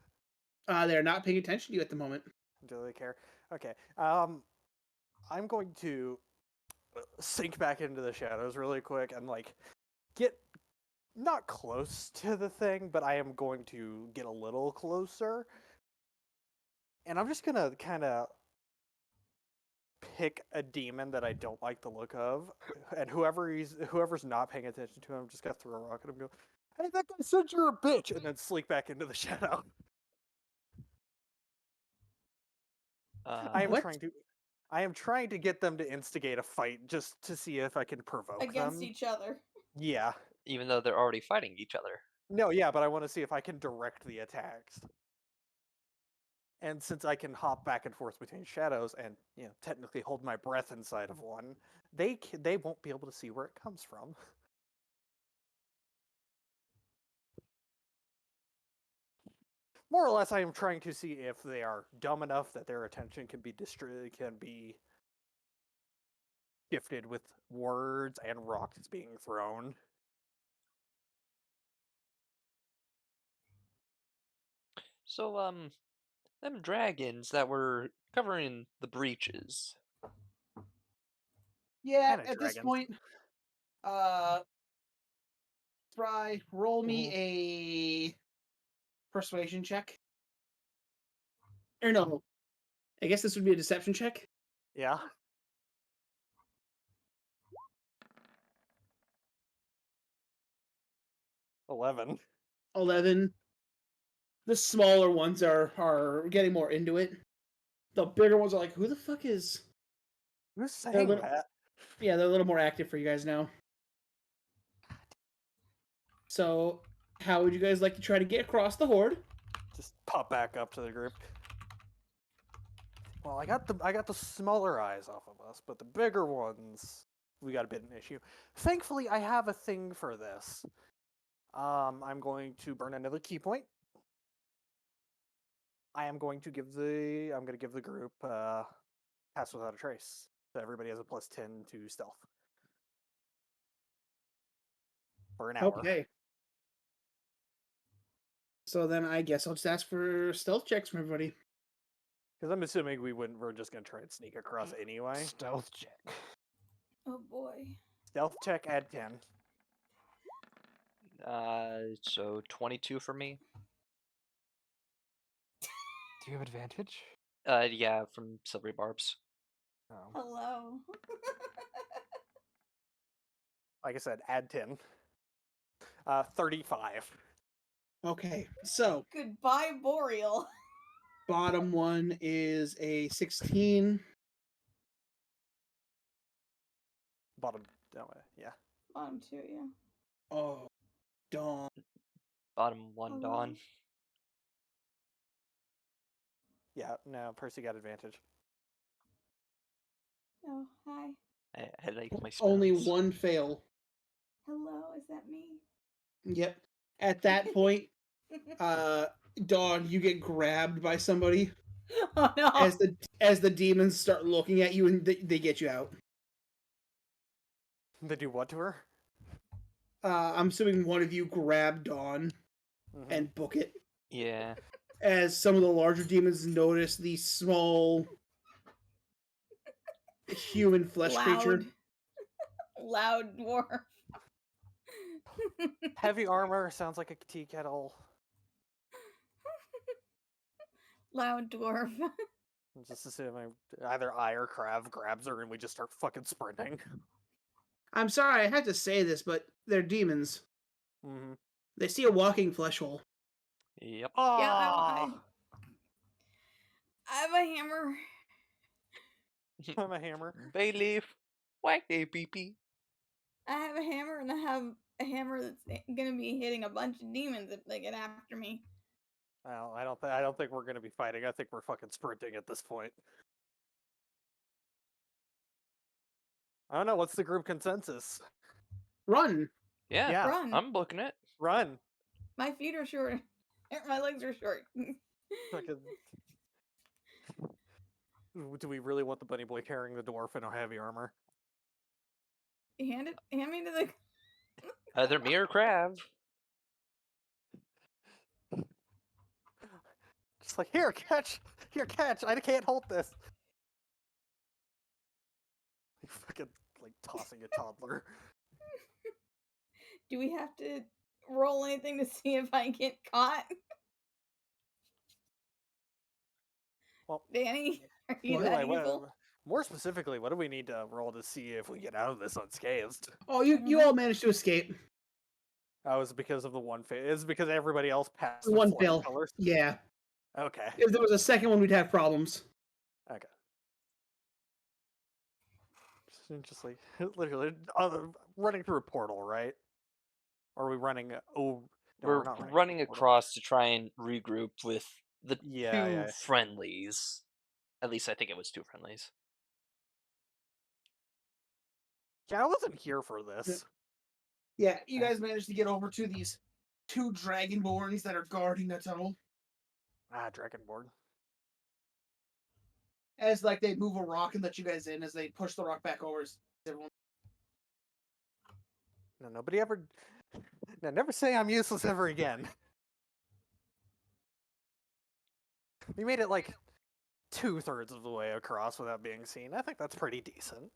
They're not paying attention to you at the moment. Do they care? Okay. I'm going to sink back into the shadows really quick and like get not close to the thing, but I am going to get a little closer. And I'm just gonna kind of pick a demon that I don't like the look of, and whoever's not paying attention to him, I'm just gonna throw a rock at him and go, "Hey, that guy said you're a bitch," and then slink back into the shadow. I am What? trying to get them to instigate a fight just to see if I can provoke Against them. each other. Yeah. Even though they're already fighting each other. No, yeah, but I want to see if I can direct the attacks. And since I can hop back and forth between shadows and, technically hold my breath inside of one, they won't be able to see where it comes from. More or less, I am trying to see if they are dumb enough that their attention can be shifted with words and rocks being thrown. So, them dragons that were covering the breaches. Yeah, Kinda at this dragons. point, Spry, roll me a persuasion check. Or no, I guess this would be a deception check. Yeah. $11. 11. The smaller ones are getting more into it. The bigger ones are like, who the fuck is... Who's They're saying little- that? Yeah, they're a little more active for you guys now. So, how would you guys like to try to get across the horde? Just pop back up to the group. Well, I got the smaller eyes off of us, but the bigger ones, we got a bit of an issue. Thankfully, I have a thing for this. I'm going to burn another key point. I'm going to give the group pass without a trace. So everybody has a +10 to stealth for an hour. Okay. So then I guess I'll just ask for stealth checks from everybody. Because I'm assuming we're just gonna try and sneak across anyway. Stealth check. Oh boy. Stealth check, add 10. So 22 for me. Do you have advantage? Yeah, from silvery barbs. Oh. Hello. Like I said, add 10. 35. Okay, so Goodbye, Boreal. bottom one is a 16. Bottom. Yeah. Bottom two, yeah. Oh, Dawn. Bottom one, Hello. Dawn. Yeah, no, Percy got advantage. Oh, hi. I like my spells. Only one fail. Hello, is that me? Yep. At that point, Dawn, you get grabbed by somebody Oh no. as the demons start looking at you and they get you out. They do what to her? I'm assuming one of you grab Dawn Mhm. and book it. Yeah. As some of the larger demons notice the small human flesh creature. Loud dwarf. Heavy armor sounds like a tea kettle. Loud dwarf. Just assuming either I or Krav grabs her and we just start fucking sprinting. I'm sorry, I had to say this, but they're demons. Mm-hmm. They see a walking flesh hole. Yep. Yeah, Oh, I have a hammer. I'm a hammer. Bayleaf. Whack a pee. I have a hammer, and I have a hammer that's gonna be hitting a bunch of demons if they get after me. Well, I don't think we're gonna be fighting. I think we're fucking sprinting at this point. I don't know. What's the group consensus? Run! Yeah, Yeah, Run. I'm booking it. run. My feet are short. My legs are short. Fucking. Do we really want the bunny boy carrying the dwarf in a heavy armor? Hand me to the. Either me or Krav. Just like here, catch, here, catch. I can't hold this. Fucking like tossing a toddler. Do we have to roll anything to see if I get caught? Well, Danny, are you What? that anyway, evil? more specifically, what do we need to roll to see if we get out of this unscathed? Oh, you all managed to escape. Oh, is it because of the one phase? Is it because everybody else passed with One flying bill. colors? Yeah. Okay. If there was a second one, we'd have problems. Okay. Just like literally running through a portal, right? Or are we running? Oh, no, We're not running. running through a portal. across to try and regroup with the Yeah, two yeah. friendlies. At least I think it was two friendlies. Yeah, I wasn't here for this. Yeah, you guys managed to get over to these two dragonborns that are guarding the tunnel. Ah, Dragonborn. As like they move a rock and let you guys in, as they push the rock back over. Everyone. No, nobody ever. No, never say I'm useless ever again. We made it like 2/3 of the way across without being seen. I think that's pretty decent.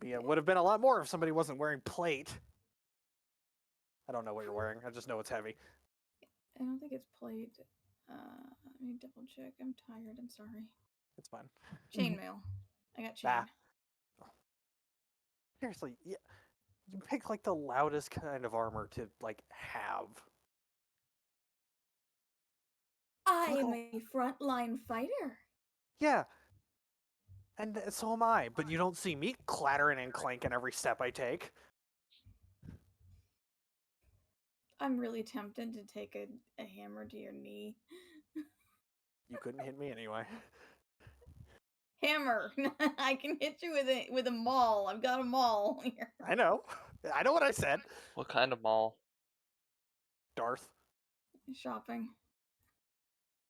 Would have been a lot more if somebody wasn't wearing plate. I don't know what you're wearing. I just know it's heavy. I don't think it's plate. Let me double check. I'm tired. I'm sorry. It's fine. Chainmail. I got chain. Ah. Seriously, yeah, you pick like the loudest kind of armor to like have. I Look am all- a frontline fighter. Yeah, and so am I. But you don't see me clattering and clanking every step I take. I'm really tempted to take a hammer to your knee. You couldn't hit me anyway. Hammer! I can hit you with a maul. I've got a maul here. I know. I know what I said. What kind of mall? Darth. Shopping.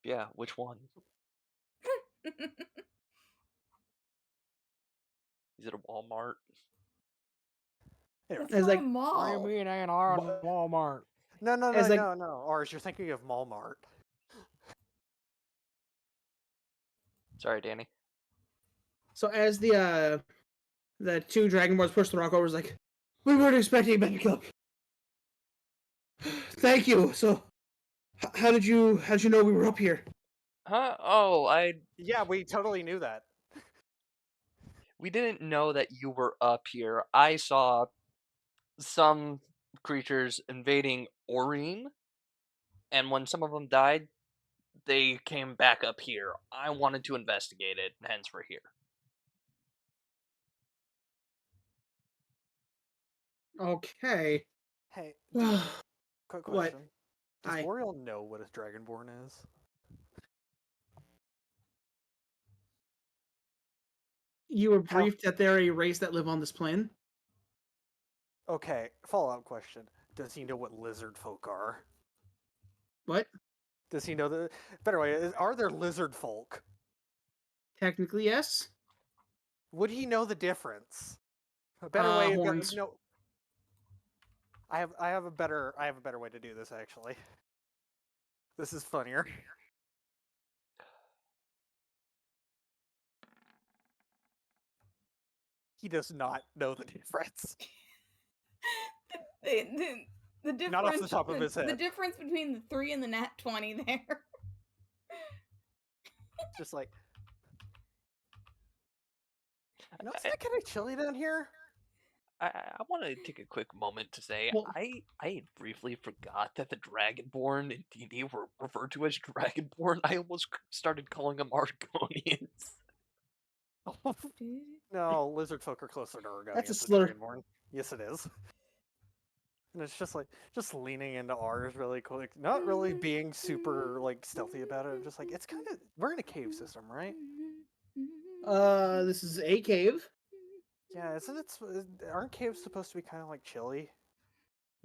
Yeah, which one? Is it a Walmart? Here. That's It's not like- a What do mall. you mean ain't on Walmart? No, As, like- no. Or you're thinking of Malmart. Sorry, Danny. So as the two dragonborns push the rock over, it's like, we weren't expecting backup. Thank you. So, how did you know we were up here? Huh? Oh, Yeah, we totally knew that. we didn't know that you were up here. I saw some creatures invading Oreen, and when some of them died, they came back up here. I wanted to investigate it, hence we're here. Okay. Hey, Well, quick what? question. Does Hi. Boreal know what a Dragonborn is? You were How- briefed that they're a race that live on this plane. Okay, follow-up question. Does he know what lizard folk are? What? Does he know the... Better way, are there lizard folk? Technically, yes. Would he know the difference? A better way of Horns. no. I have a better way to do this actually. This is funnier. He does not know the difference. The difference, Not off the top of his the head. difference between the 3 and the nat 20 there. Just like, you know, isn't it kind of chilly down here? I want to take a quick moment to say Well- I briefly forgot that the Dragonborn in D&D were referred to as Dragonborn. I almost started calling them Argonians. No, lizard folk are closer to Argonians That's a than slur. Dragonborn. Yes, it is. And it's just like, just leaning into ours really quick. Not really being super, like, stealthy about it. I'm just like, it's kind of, we're in a cave system, right? This is a cave. Yeah, isn't it, aren't caves supposed to be kind of, like, chilly?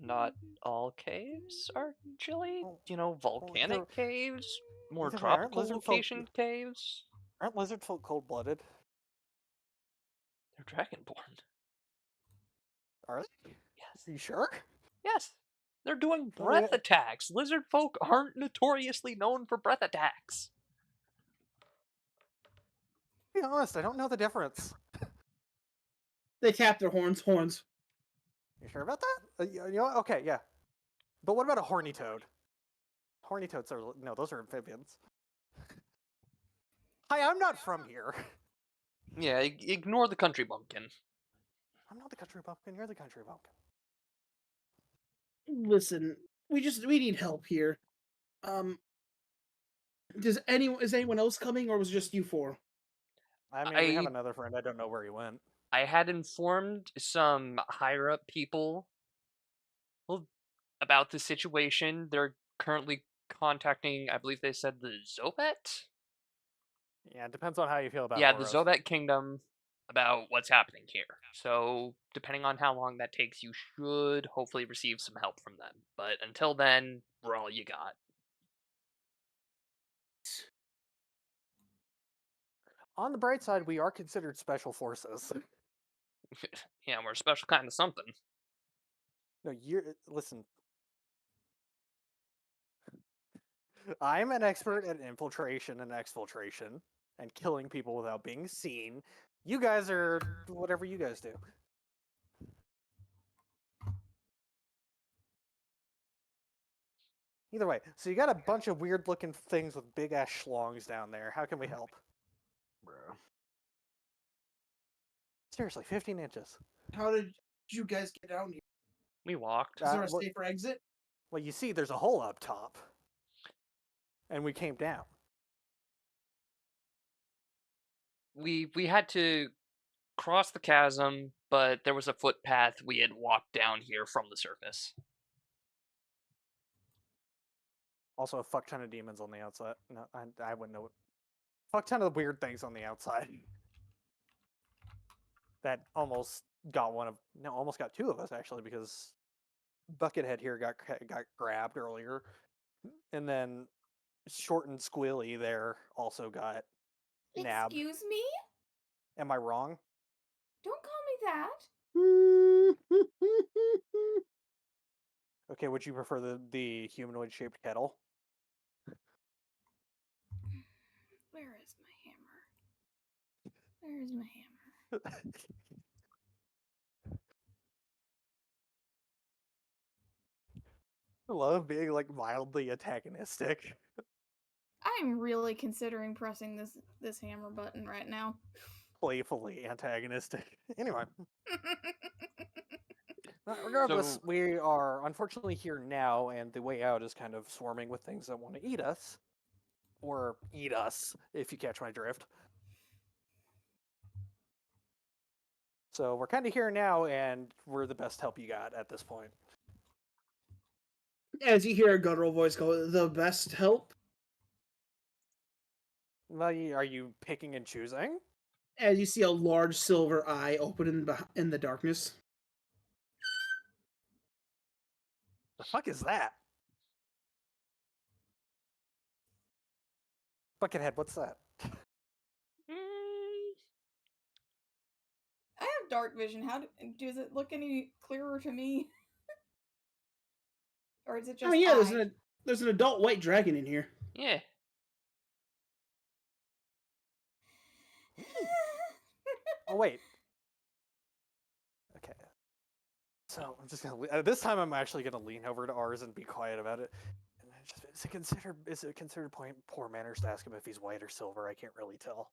Not all caves are chilly. Well, You know, volcanic either- caves, more either way, aren't tropical lizard folk- location caves. Aren't lizard folk cold-blooded? They're Dragonborn. Are they? Yes. Are you sure? Yes. They're doing Oh, breath yeah. attacks. Lizard folk aren't notoriously known for breath attacks. To be honest, I don't know the difference. They tap their horns. Horns. You sure about that? You know what? Okay, yeah. But what about a horny toad? Horny toads are, no, those are amphibians. Hi, I'm not from here. Yeah, ignore the country bumpkin. I'm not the country bumpkin, you're the country bumpkin. Listen, we need help here. Is anyone else coming, or was it just you four? I mean, we have I- another friend, I don't know where he went. I had informed some higher up people about the situation. They're currently contacting, I believe they said, the Zobet? Yeah, it depends on how you feel about Yeah, the Oros. Zobet Kingdom about what's happening here. So, depending on how long that takes, you should hopefully receive some help from them. But until then, we're all you got. On the bright side, we are considered special forces. Yeah, we're a special kind of something. No, listen. I'm an expert at infiltration and exfiltration and killing people without being seen. You guys are whatever you guys do. Either way, so you got a bunch of weird looking things with big ass schlongs down there. How can we help? Bro. Seriously, 15 inches. How did you guys get down here? We walked. Is there a well- safer exit? Well, you see, there's a hole up top. And we came down. We had to cross the chasm, but there was a footpath we had walked down here from the surface. Also, a fuck ton of demons on the outside. No, I wouldn't know. Fuck ton of weird things on the outside. That almost got almost got two of us actually, because Buckethead here got grabbed earlier, and then Short and Squilly there also got nabbed. Excuse me? Am I wrong? Don't call me that. Okay, would you prefer the humanoid shaped kettle? Where is my hammer? Where is my hammer? I love being like mildly antagonistic. I'm really considering pressing this hammer button right now. Playfully antagonistic. Anyway. Regardless, So- we are unfortunately here now, and the way out is kind of swarming with things that want to eat us. Or eat us, if you catch my drift. So we're kind of here now, and we're the best help you got at this point. As you hear a guttural voice go, "The best help." Well, are you picking and choosing? As you see a large silver eye open in the darkness. The fuck is that? Buckethead, what's that? dark vision. Does it look any clearer to me? Or is it just I mean, yeah, I? there's an adult white dragon in here. Yeah. Oh wait. Okay. So I'm just gonna. This time I'm actually gonna lean over to ours and be quiet about it. And is it considered poor manners to ask him if he's white or silver? I can't really tell.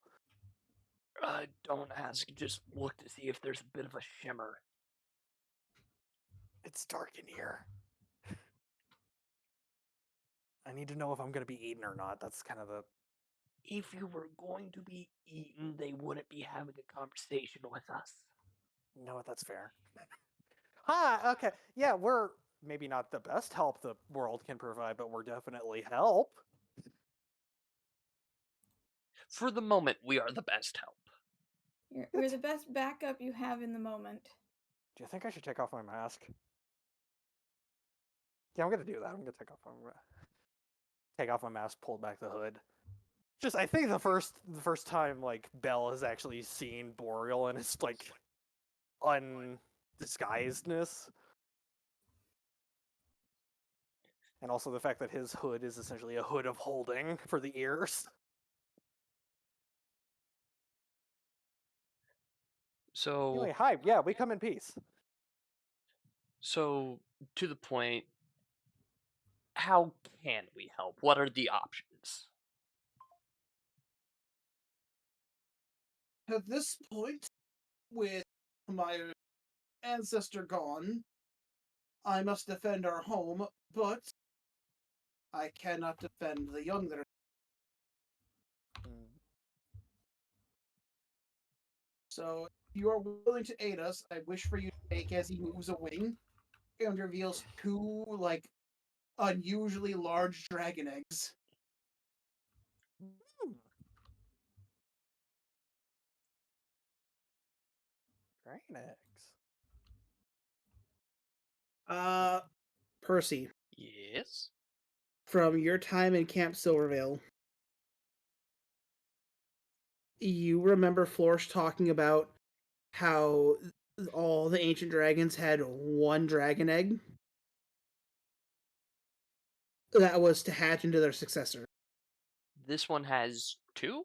Don't ask. Just look to see if there's a bit of a shimmer. It's dark in here. I need to know if I'm gonna be eaten or not. That's kind of the. If you were going to be eaten, they wouldn't be having a conversation with us. You know what? That's fair. Hi. Okay. Yeah, we're maybe not the best help the world can provide, but we're definitely help. For the moment, we are the best help. You're the best backup you have in the moment. Do you think I should take off my mask? Yeah, I'm gonna do that. I'm gonna take off my mask, pull back the hood. Just I think the first time like Belle has actually seen Boreal and its like undisguisedness. And also the fact that his hood is essentially a hood of holding for the ears. So, Anyway, hi, yeah, we come in peace. so to the point, how can we help? What are the options? At this point, with my ancestor gone, I must defend our home, but I cannot defend the young that are. So, if you are willing to aid us, I wish for you to take as he moves a wing and reveals two, like, unusually large dragon eggs. Hmm. Dragon eggs. Percy, Yes. from your time in Camp Silvervale, you remember Flourish talking about how all the ancient dragons had one dragon egg that was to hatch into their successor. This one has 2?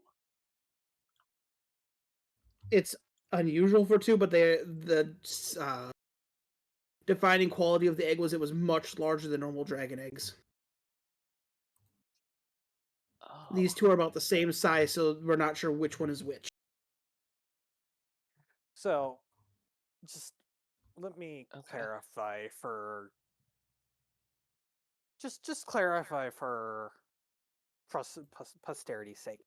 It's unusual for two, but the defining quality of the egg was it was much larger than normal dragon eggs. Oh. These two are about the same size, so we're not sure which one is which. So, just let me Okay. clarify for just clarify for posterity's sake.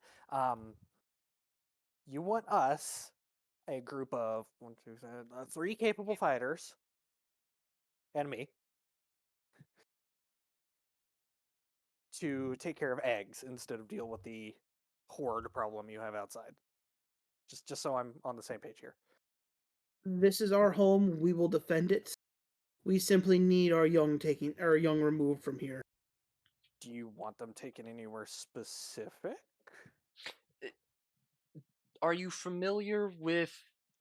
You want us, a group of 3 capable fighters, and me, to take care of eggs instead of deal with the horde problem you have outside. Just so I'm on the same page here. This is our home. We will defend it. We simply need our young removed from here. Do you want them taken anywhere specific? Are you familiar with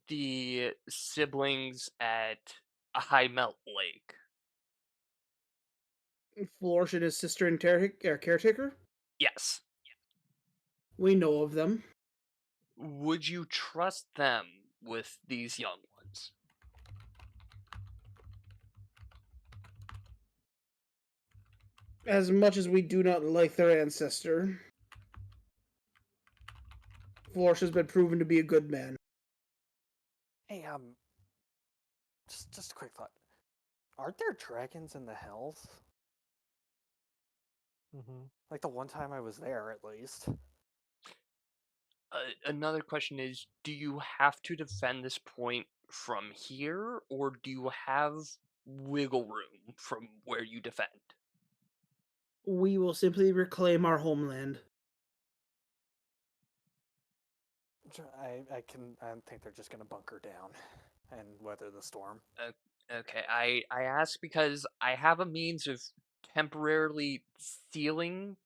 the siblings at a high melt lake? Flourish and his sister and caretaker. Yes. We know of them. Would you trust them with these young ones? As much as we do not like their ancestor, Flourish has been proven to be a good man. Hey, just a quick thought. Aren't there dragons in the hells? Mm-hmm. Like the one time I was there, at least. Another question is, do you have to defend this point from here, or do you have wiggle room from where you defend? We will simply reclaim our homeland. I think they're just gonna bunker down and weather the storm. Okay, I ask because I have a means of temporarily sealing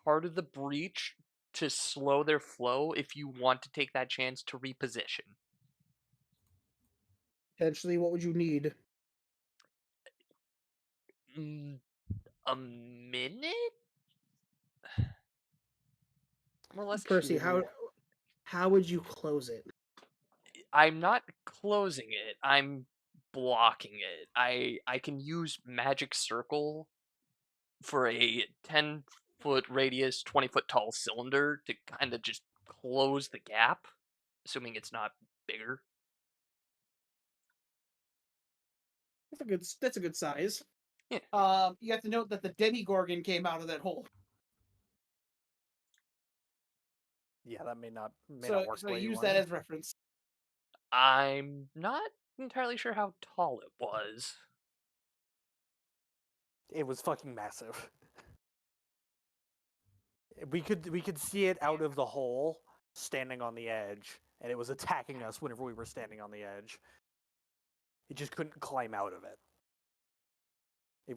part of the breach to slow their flow if you want to take that chance to reposition. Potentially, what would you need? A minute? More or less. Percy, how would you close it? I'm not closing it. I'm blocking it. I can use magic circle for a 10-foot radius, 20-foot tall cylinder to kind of just close the gap, assuming it's not bigger. That's a good size. Yeah. You have to note that the Demigorgon came out of that hole. Yeah, that may not So work the way you use want that it. as reference. I'm not entirely sure how tall it was. It was fucking massive. We could see it out of the hole, standing on the edge, and it was attacking us whenever we were standing on the edge. It just couldn't climb out of it.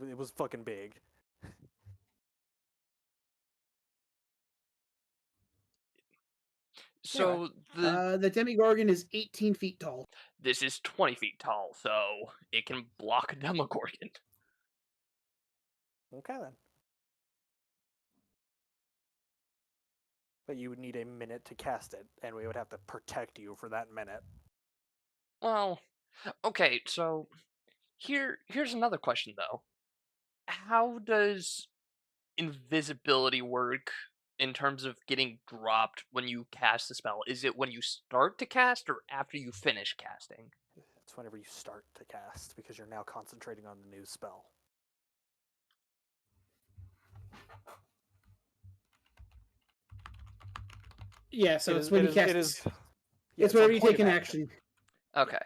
It was fucking big. So The Demigorgon is 18 feet tall. this is 20 feet tall, so it can block a Demogorgon. Okay then. But you would need a minute to cast it, and we would have to protect you for that minute. Well, okay, so here's another question though. How does invisibility work in terms of getting dropped when you cast the spell? Is it when you start to cast or after you finish casting? It's whenever you start to cast, because you're now concentrating on the new spell. Yeah, so It it's is- when it you is- cast. it is- It's yeah, on whenever you point take of an action. action. Okay.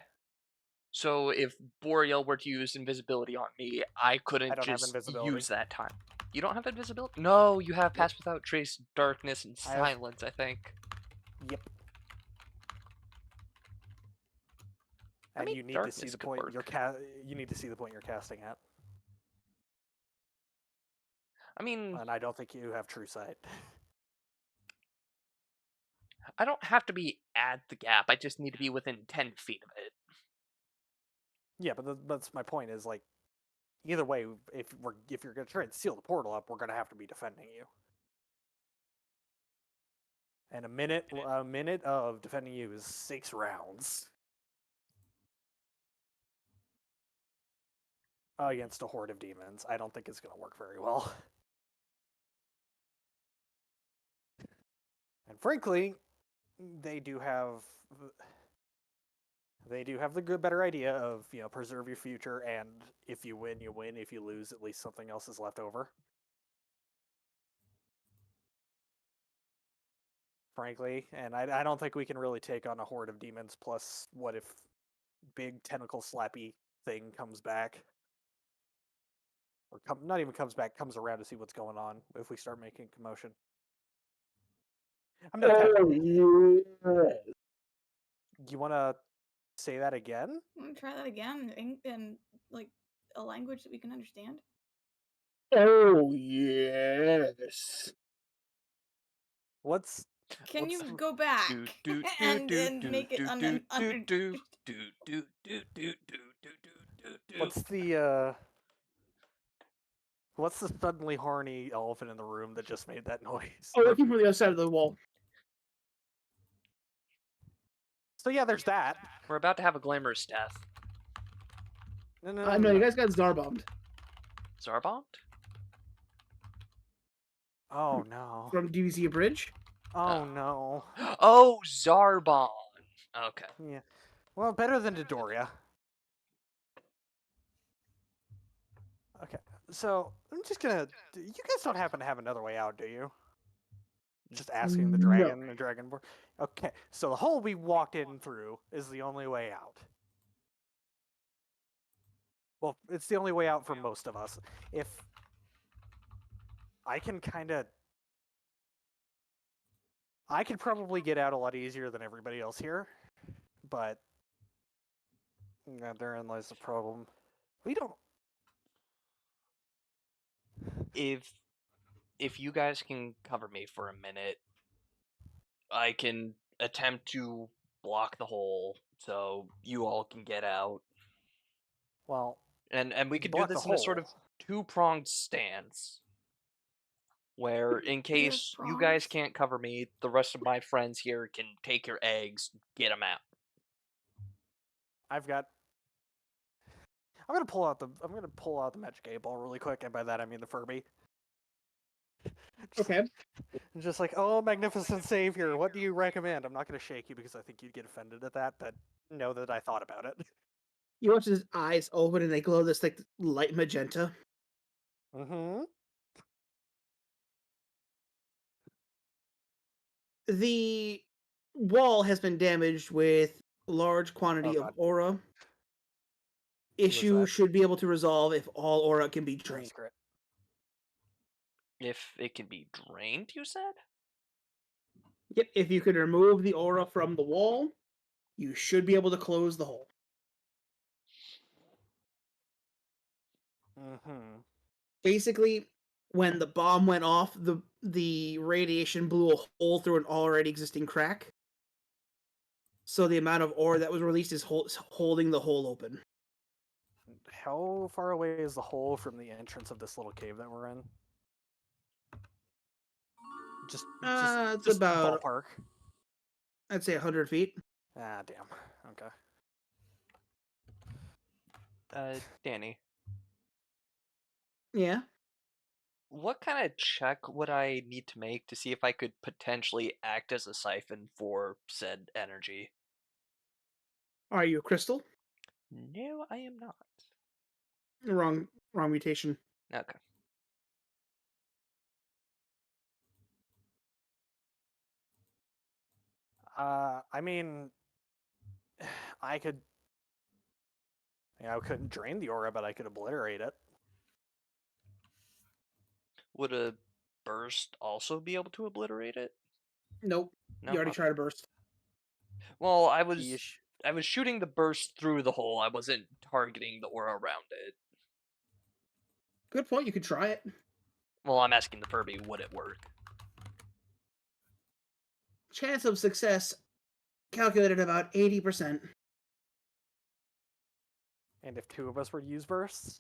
So if Boreal were to use invisibility on me, I couldn't I don't have just invisibility. use that time. You don't have invisibility? No, you have Yep. Pass Without Trace, Darkness, and I have- Silence, I think. Yep. I And mean, you need to see darkness the could point work. you need to see the point you're casting at. I mean, And I don't think you have true sight. I don't have to be at the gap. I just need to be within 10 feet of it. Yeah, but that's my point. Is like, either way, if you're gonna try and seal the portal up, we're gonna have to be defending you. And a minute of defending you is 6 rounds against a horde of demons. I don't think it's gonna work very well. And frankly, they do have the better idea of, preserve your future, and if you win, you win. If you lose, at least something else is left over. Frankly, and I don't think we can really take on a horde of demons. Plus, what if big tentacle slappy thing comes back, or not even comes back, comes around to see what's going on if we start making commotion? I'm not. You want to say that again? Want to try that again in like a language that we can understand? Oh yes. What's Can what's you the- go back Do, do, do, and do, and do, make it do, un- do, un- do, un- do, do, do, do, do, do, do. what's the suddenly horny elephant in the room that just made that noise? Oh, looking from the other side of the wall. So yeah, there's that. We're about to have a glamorous death. No, you guys got Zarbombed Zarbombed? Oh no. from DVC Bridge. Oh no. Oh, Zarbon. Okay. Yeah. Well, better than Dodoria. Okay. So I'm just gonna. You guys don't happen to have another way out, do you? Just asking the No. dragon, the dragonborn. Okay. So the hole we walked in through is the only way out. Well, it's the only way out for most of us. If I can I could probably get out a lot easier than everybody else here, but therein lies the problem. We don't. If you guys can cover me for a minute, I can attempt to block the hole so you all can get out. Well, And we could do block the this in a sort of hole. two-pronged stance. Where, in Here's case you guys prongs. can't cover me, the rest of my friends here can take your eggs, get them out. I've got. I'm gonna pull out the magic 8-ball really quick, and by that I mean the Furby. Okay. Just like, oh, magnificent savior, what do you recommend? I'm not gonna shake you because I think you'd get offended at that, but know that I thought about it. You watch his eyes open and they glow this like light magenta. Mm-hmm. The wall has been damaged with large quantity Oh, of God. aura. was Issue that? should be able to resolve if all aura can be drained. That's great. If it can be drained, you said? Yep, if you can remove the aura from the wall, you should be able to close the hole. Mm-hmm. Basically, when the bomb went off, the radiation blew a hole through an already existing crack. So the amount of aura that was released is holding the hole open. How far away is the hole from the entrance of this little cave that we're in? Just It's just about, ballpark. I'd say 100 feet. Ah, damn. Okay. Danny, Yeah. what kind of check would I need to make to see if I could potentially act as a siphon for said energy? Are you a crystal? No, I am not. Wrong mutation. Okay. I mean, I could. I couldn't drain the aura, but I could obliterate it. Would a burst also be able to obliterate it? Nope. No. You already Okay. tried to burst. Well, I The was issue. shooting the burst through the hole. I wasn't targeting the aura around it. Good point. You could try it. Well, I'm asking the Furby, would it work? Chance of success calculated about 80%. And if two of us were to use bursts,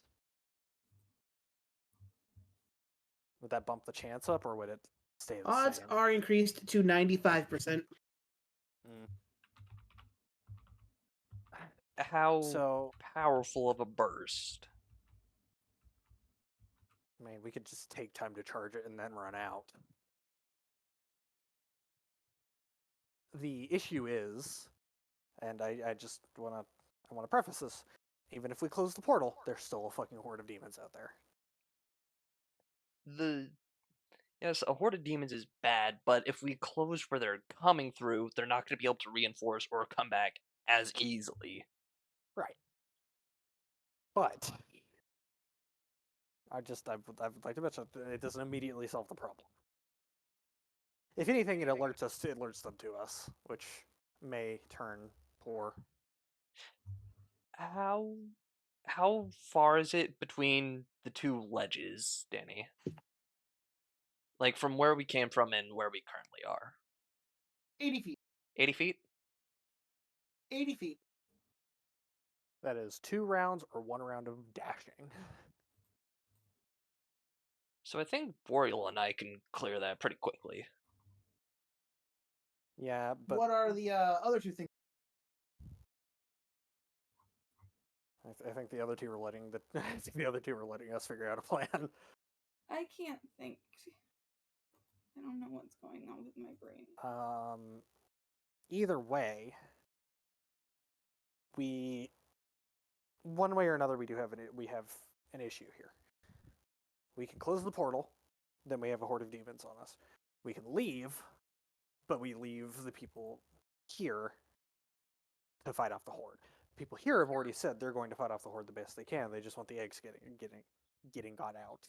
would that bump the chance up, or would it stay the Odds same? are increased to 95%. How So, powerful of a burst? I mean, we could just take time to charge it and then run out. The issue is, and I just wanna preface this. Even if we close the portal, there's still a fucking horde of demons out there. Yes, a horde of demons is bad, but if we close where they're coming through, they're not going to be able to reinforce or come back as easily. Right. But I would like to mention that it doesn't immediately solve the problem. If anything, it alerts them to us, which may turn poor. How far is it between the two ledges, Danny? Like from where we came from and where we currently are? 80 feet. 80 feet? 80 feet. That is 2 rounds or 1 round of dashing. So I think Boreal and I can clear that pretty quickly. Yeah, but What are the other two things? I think the other two were letting us figure out a plan. I can't think. I don't know what's going on with my brain. Either way, one way or another, we have an issue here. We can close the portal, then we have a horde of demons on us. We can leave, but we leave the people here to fight off the horde. People here have already said they're going to fight off the horde the best they can. They just want the eggs getting got out.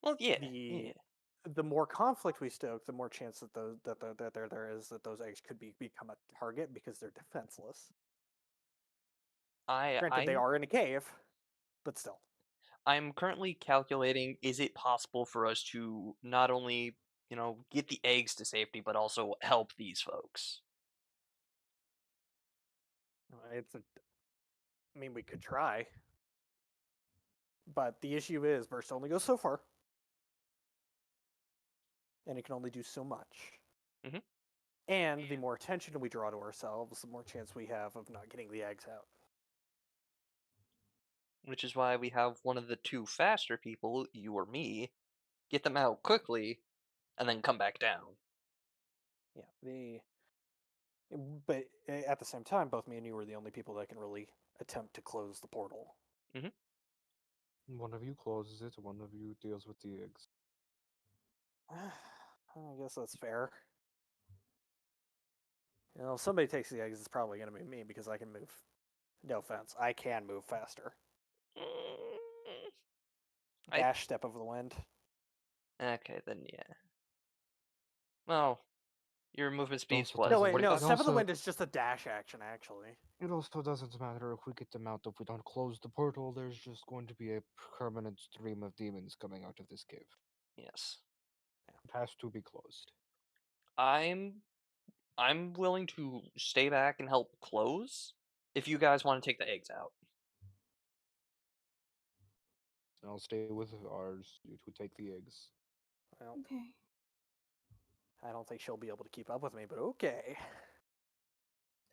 Well, yeah. The more conflict we stoke, the more chance that there is that those eggs could become a target because they're defenseless. Granted, they are in a cave, but still. I'm currently calculating, is it possible for us to not only, get the eggs to safety, but also help these folks? I mean, we could try. But the issue is, burst only goes so far. And it can only do so much. Mhm. And the more attention we draw to ourselves, the more chance we have of not getting the eggs out. Which is why we have one of the two faster people, you or me, get them out quickly, and then come back down. Yeah, but at the same time, both me and you are the only people that can really attempt to close the portal. One of you closes it, one of you deals with the eggs. I guess that's fair. You know, if somebody takes the eggs, it's probably going to be me because I can move. No offense, I can move faster. I- Dash, step over the wind. Okay, then yeah. Well, your movement speed's Also what? No, doesn't- wait, no, 45? step of the also- wind is just a dash action, actually. It also doesn't matter if we get them out. If we don't close the portal, there's just going to be a permanent stream of demons coming out of this cave. Yes. It has to be closed. I'm willing to stay back and help close if you guys want to take the eggs out. I'll stay with ours to take the eggs. Well, Okay. I don't think she'll be able to keep up with me, but okay.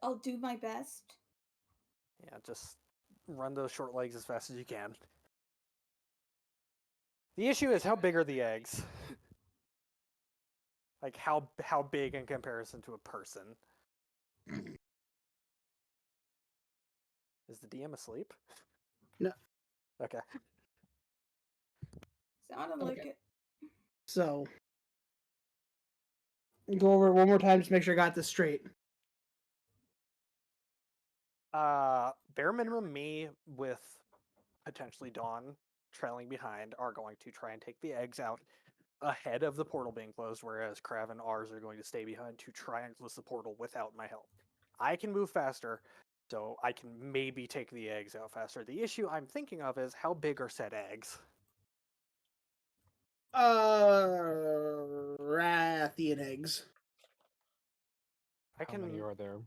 I'll do my best. Yeah, just run those short legs as fast as you can. The issue is, how big are the eggs? Like, how big in comparison to a person? Is the DM asleep? No. Okay. Sounded like Okay. it. So, go over it one more time. Just make sure I got this straight. Bare minimum, me with potentially Dawn trailing behind are going to try and take the eggs out ahead of the portal being closed, whereas Krav and ours are going to stay behind to try and close the portal without my help. I can move faster, so I can maybe take the eggs out faster. The issue I'm thinking of is, how big are said eggs? Rathian eggs. I How many can are there?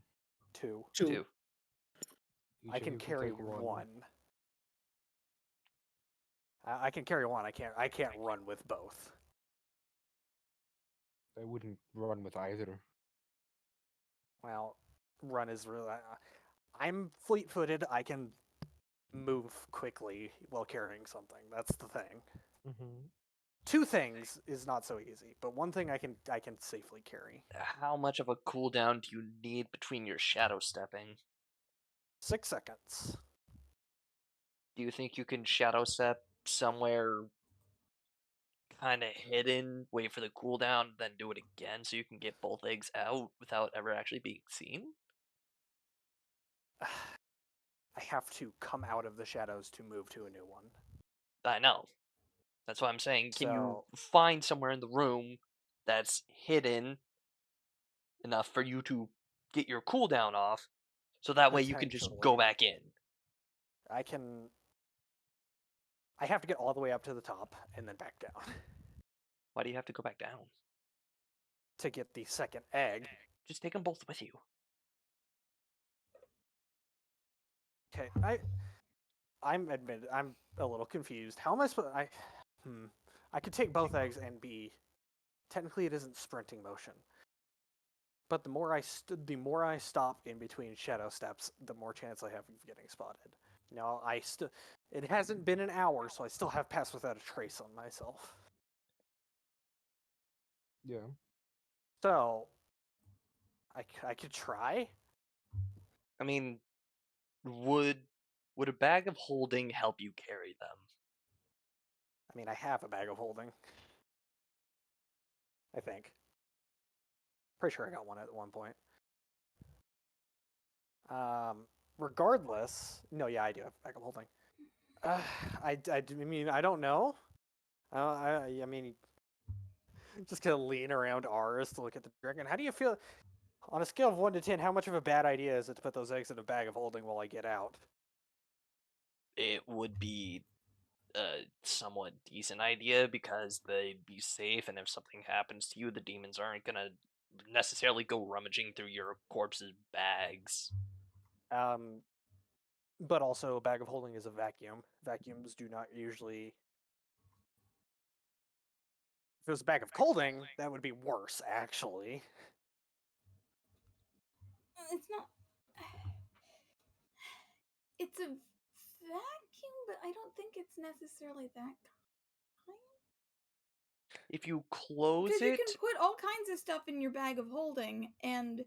two. 2. 2. Each I of can you carry take one. I can carry one. I can't run with both. I wouldn't run with either. Well, run is really. I'm fleet-footed. I can move quickly while carrying something. That's the thing. Mm-hmm. Two things is not so easy, but one thing I can safely carry. How much of a cooldown do you need between your shadow stepping? 6 seconds. Do you think you can shadow step somewhere kind of hidden, wait for the cooldown, then do it again so you can get both eggs out without ever actually being seen? I have to come out of the shadows to move to a new one. I know. That's why I'm saying, can you So- find somewhere in the room that's hidden enough for you to get your cooldown off, so that way you can just go Potentially. back in? I can. I have to get all the way up to the top and then back down Why do you have to go back down? to get the second egg. Just take them both with you. Okay, I'm a little confused. How am I supposed? I could take both eggs and be. Technically, it isn't sprinting motion. But the more I stop in between shadow steps, the more chance I have of getting spotted. Now, it hasn't been an hour, so I still have Pass Without a Trace on myself. Yeah. So, I could try. I mean, would a bag of holding help you carry them? I mean, I have a bag of holding. I think. Pretty sure I got one at one point. Regardless, no, yeah, I do have a bag of holding. I mean, I don't know. I mean, just gonna lean around ours to look at the dragon. How do you feel? On a scale of 1 to 10, how much of a bad idea is it to put those eggs in a bag of holding while I get out? It would be a somewhat decent idea because they'd be safe, and if something happens to you, the demons aren't gonna necessarily go rummaging through your corpse's bags. But also, a bag of holding is a vacuum. Vacuums do not usually. If it was a bag of holding, that would be worse, actually. It's not. It's a vacuum, but I don't think it's necessarily that kind. If you close Because you it, can put all kinds of stuff in your bag of holding, and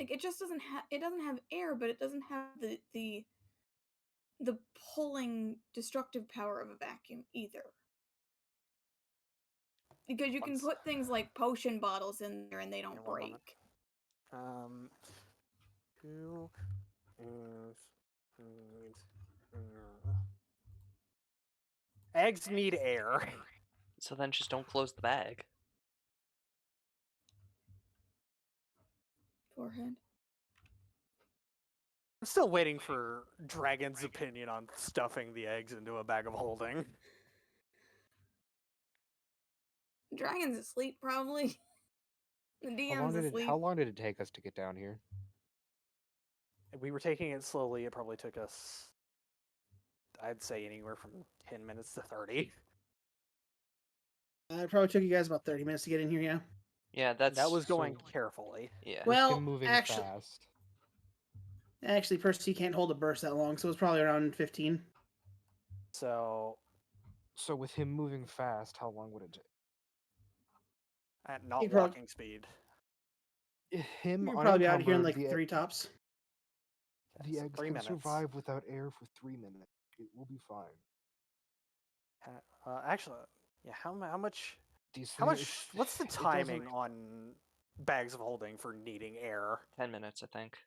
like it just doesn't have. It doesn't have air, but it doesn't have the pulling destructive power of a vacuum either. Because you can Once- put things like potion bottles in there and they Yeah, don't one moment. break. Two eggs need air. so then just don't close the bag. Forehead. I'm still waiting for Dragon's opinion on stuffing the eggs into a bag of holding. Dragon's asleep, probably. The How long DM's did it? asleep. How long did it take us to get down here? We were taking it slowly. It probably took us, I'd say, anywhere from 10 minutes to 30. It probably took you guys about 30 minutes to get in here, yeah. Yeah, that's That was going So- carefully. yeah. With Well, him moving actually- fast. Actually, Percy can't hold a burst that long, so it's probably around 15. So, So with him moving fast, how long would it take? at not He prob- walking speed. Him You're probably out of here in unencumbered, like 3 tops. the so eggs 3 can minutes. survive without air for 3 minutes. It will be fine. Actually, yeah. How much? These How things- much? What's the it doesn't- timing on bags of holding for needing air? 10 minutes, I think.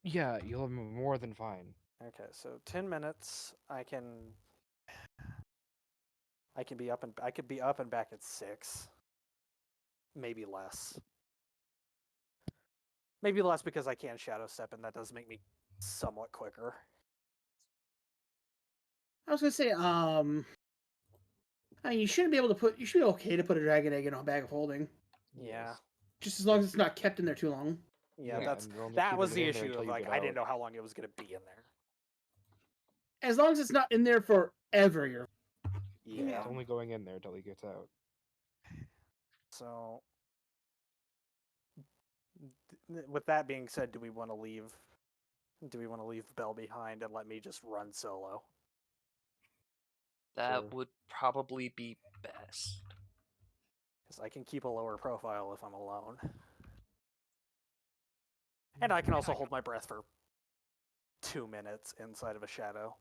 Yeah, you'll be more than fine. Okay, so 10 minutes. I can be up and I could be up and back at 6. Maybe less. Maybe less because I can shadow step, and that does make me somewhat quicker. I was gonna say, I mean, you shouldn't be able to put. You should be okay to put a dragon egg in a bag of holding, Yeah. Yes. just as long as it's not kept in there too long. Yeah, Yeah, that's and you're only that keeping was it the in there issue until of you like get I didn't out. know how long it was gonna be in there. As long as it's not in there forever, you're. Yeah. It's only going in there until he gets out. So, with that being said, do we want to leave? Do we want to leave Bell behind and let me just run solo? That Sure. would probably be best. Because I can keep a lower profile if I'm alone, and I can also hold my breath for 2 minutes inside of a shadow.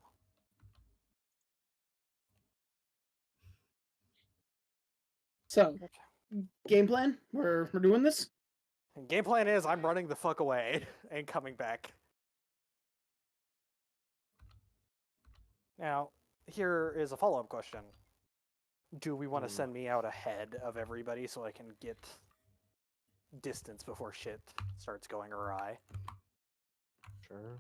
So, game plan. We're doing this. And game plan is I'm running the fuck away and coming back. Now, here is a follow-up question. Do we want to send me out ahead of everybody so I can get distance before shit starts going awry? Sure.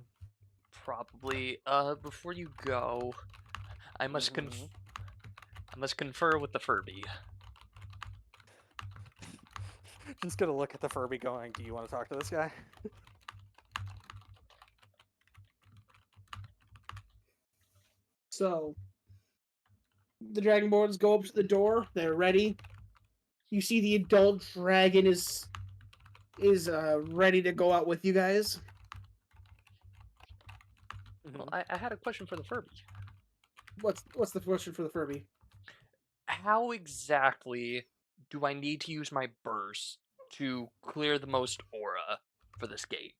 Probably. Before you go, I must Mhm. I must confer with the Furby. Just gonna look at the Furby going, do you want to talk to this guy? So, the dragonborns go up to the door. They're ready. You see the adult dragon is ready to go out with you guys. Well, I had a question for the Furby. What's the question for the Furby? How exactly do I need to use my burst to clear the most aura for this gate?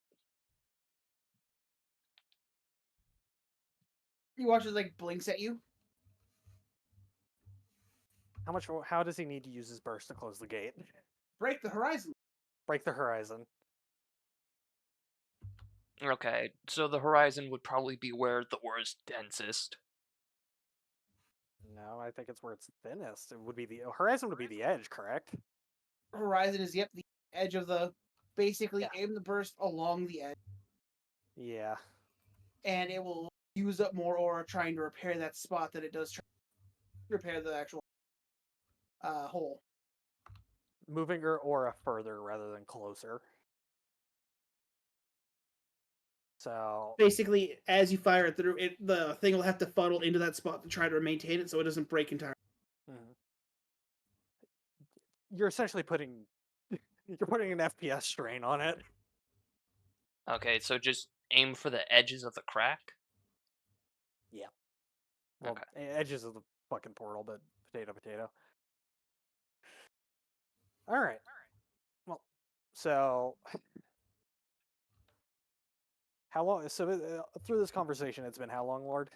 He watches like blinks at you. How does he need to use his burst to close the gate? Break the horizon. Break the horizon. Okay, so the horizon would probably be where the aura is densest. No, I think it's where it's thinnest. It would be the horizon would be the edge, correct? Horizon is the edge of the. Basically, Yeah. aim the burst along the edge, Yeah. and it will use up more aura trying to repair that spot that it does repair the actual hole. Moving your aura further rather than closer. So Basically, as you fire it through, the thing will have to funnel into that spot to try to maintain it so it doesn't break entirely. mhm. You're essentially putting an FPS strain on it. Okay, so just aim for the edges of the crack. Well, Okay. edges of the fucking portal, but potato. All right. Well, so how long? So through this conversation, it's been how long, Lord?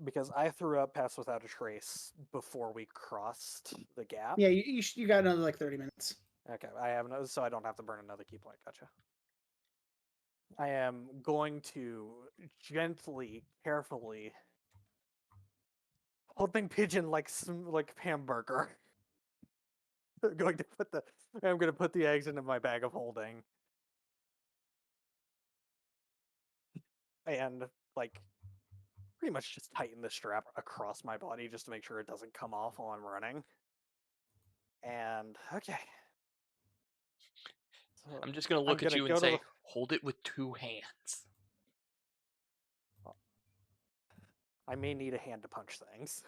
Because I threw up Pass Without a Trace before we crossed the gap. Yeah, you got another like 30 minutes. Okay, I have no, so I don't have to burn another key point. Gotcha. I am going to gently, carefully, holding pigeon like hamburger. I'm going to put the eggs into my bag of holding, and like pretty much just tighten the strap across my body just to make sure it doesn't come off while I'm running. And okay, so I'm just gonna I'm look at gonna you and go to say, hold it with 2 hands. I may need a hand to punch things.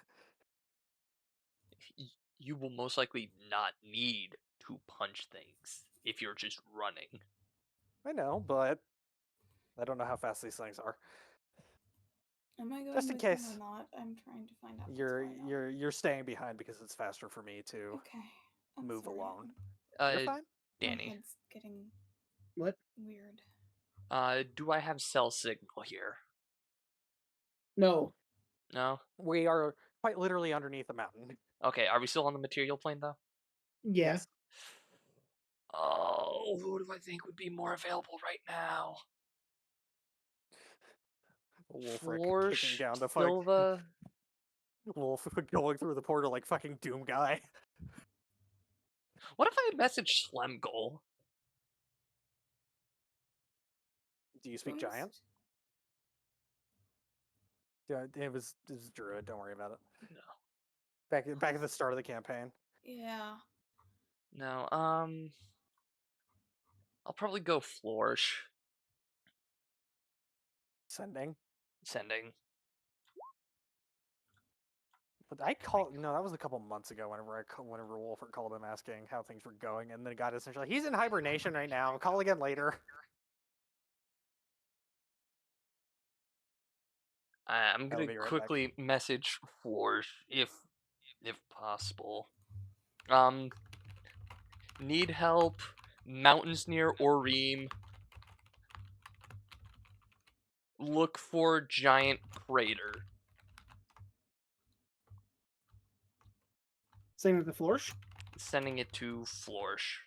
You will most likely not need to punch things if you're just running. I know, but I don't know how fast these things are. Am I going Just in with him case. or not? I'm trying to find out. what's going on. You're staying behind because it's faster for me to Okay. I'm move sorry, alone. Uh, You're fine. My Danny, head's getting What? weird. do I have cell signal here? No. No? We are quite literally underneath the mountain. Okay, are we still on the material plane though? Yeah. Yes. Oh, who do I think would be more available right now? Wolfric kicking Florsh, down the fuck. Silva. Wolf going through the portal like fucking Doom guy. What if I message Slemgol? Do you speak giant? Ghost? Yeah, it was Druid. Don't worry about it. No. Back at the start of the campaign. Yeah. No, I'll probably go Florsh. Sending. Sending. But no, that was a couple months ago. Whenever Wolfric called him asking how things were going, and then got essentially he's in hibernation right now. Call again later. I'm I'll gonna be right back. quickly message Florsh if possible. Need help. Mountains near Oreem. Look for giant crater. Same with the flourish. Sending it to Florsh.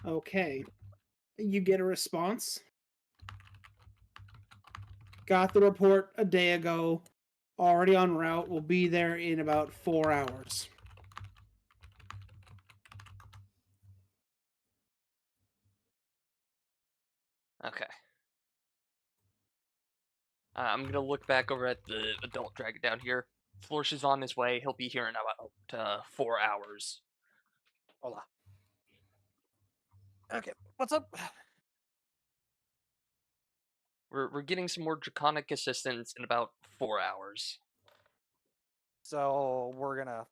Okay. You get a response. Got the report a day ago. Already en route. Will be there in about 4 hours. Okay. I'm gonna look back over at the adult dragon down here. Florsh is on his way. He'll be here in about 4 hours. Hola. Okay, what's up? We're getting some more draconic assistance in about 4 hours. So we're gonna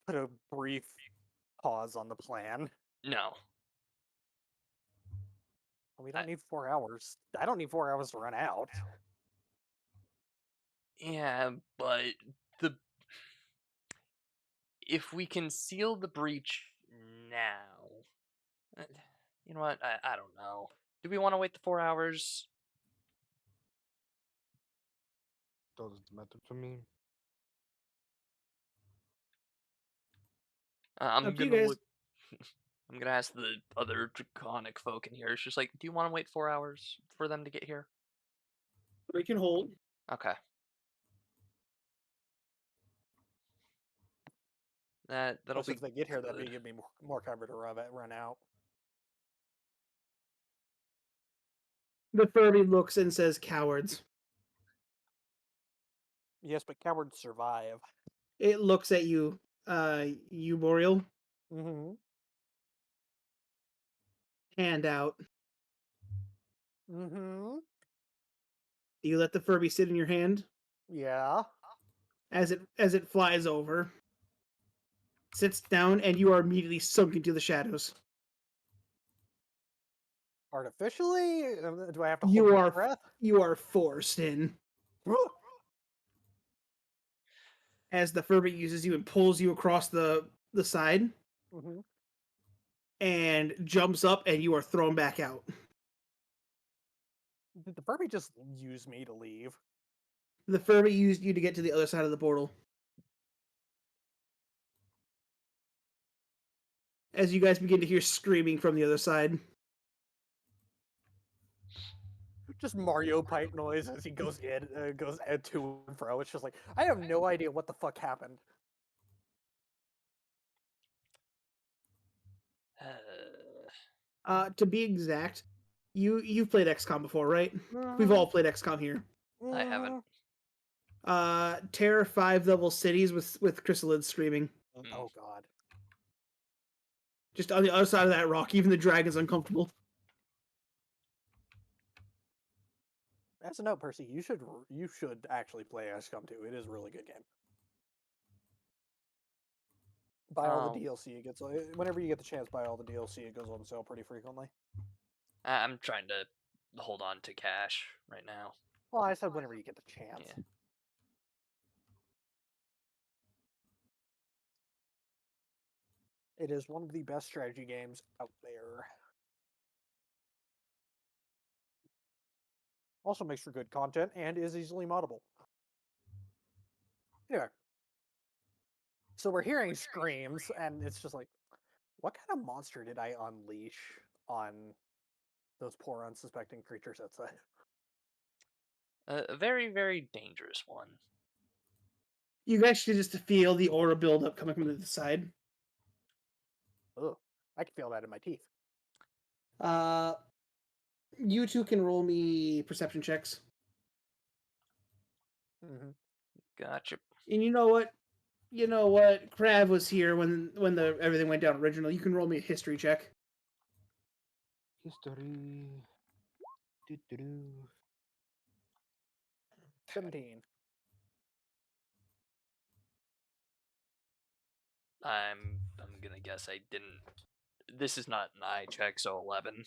put a brief pause on the plan. No. We don't need 4 hours. I don't need 4 hours to run out. Yeah, but the if we can seal the breach now, you know what? I don't know. Do we want to wait the 4 hours? Doesn't matter to me. I'm Up to you gonna guys. look. I'm gonna ask the other draconic folk in here. It's just like, do you want to wait 4 hours for them to get here? We can hold. Okay. That'll Plus, be if they get here, that'd good. give me more cover to run out. The Furby looks and says, "Cowards." Yes, but cowards survive. It looks at you, Boreal, Mm-hmm. hand out. Mm-hmm. You let the Furby sit in your hand Yeah. as it flies over, sits down, and you are immediately sunk into the shadows. Artificially? Do I have to You hold my are breath? you are forced in as the Furby uses you and pulls you across the side Mm-hmm. and jumps up, and you are thrown back out. Did the Furby just use me to leave? The Furby used you to get to the other side of the portal. As you guys begin to hear screaming from the other side. Just Mario pipe noise as he goes to and fro. It's just like, I have no idea what the fuck happened. To be exact, you've played XCOM before, right? We've all played XCOM here. I haven't. Terror 5 level cities with chrysalids screaming. Oh god. Just on the other side of that rock, even the dragon's uncomfortable. As a note, Percy, you should actually play XCOM 2. It is a really good game. Buy all the DLC. It gets whenever you get the chance. Buy all the DLC. It goes on sale pretty frequently. I'm trying to hold on to cash right now. Well, I said whenever you get the chance. Yeah. It is one of the best strategy games out there. Also makes for good content and is easily moddable. Anyway. So we're hearing screams, and it's just like, what kind of monster did I unleash on those poor unsuspecting creatures outside? A very, very dangerous one. You guys should just feel the aura buildup coming from the side. Ugh, I can feel that in my teeth. You two can roll me perception checks. Mm-hmm. Gotcha. And you know what? Krav was here when the everything went down original. You can roll me a history check. History. Do-do-do. 17. I'm gonna guess I didn't. This is not an eye check, so 11.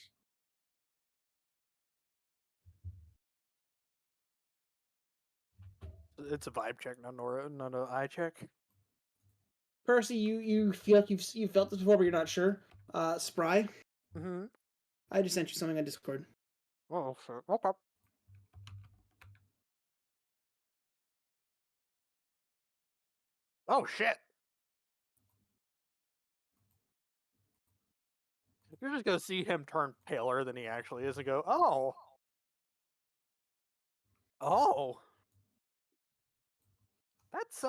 It's a vibe check, not an eye check. Percy, you feel like you've felt this before, but you're not sure. Spry, Mm-hmm. I just sent you something on Discord. Oh, sure. Okay. Oh, shit. You're just gonna see him turn paler than he actually is and go, oh. Oh. That's,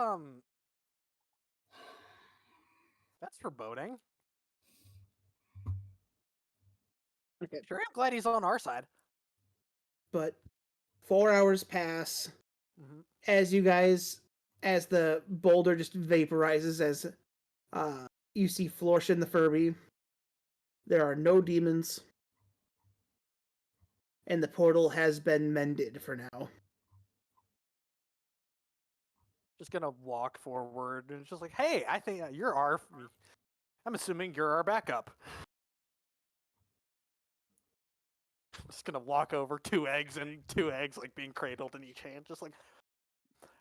that's foreboding. Okay, Sure, I'm glad he's on our side. but 4 hours pass Mm-hmm. as the boulder just vaporizes as you see Florsh and the Furby. There are no demons, and the portal has been mended for now. Just gonna walk forward and it's just like, hey, I think you're our. I'm assuming you're our backup. Just gonna walk over, two eggs like being cradled in each hand, just like,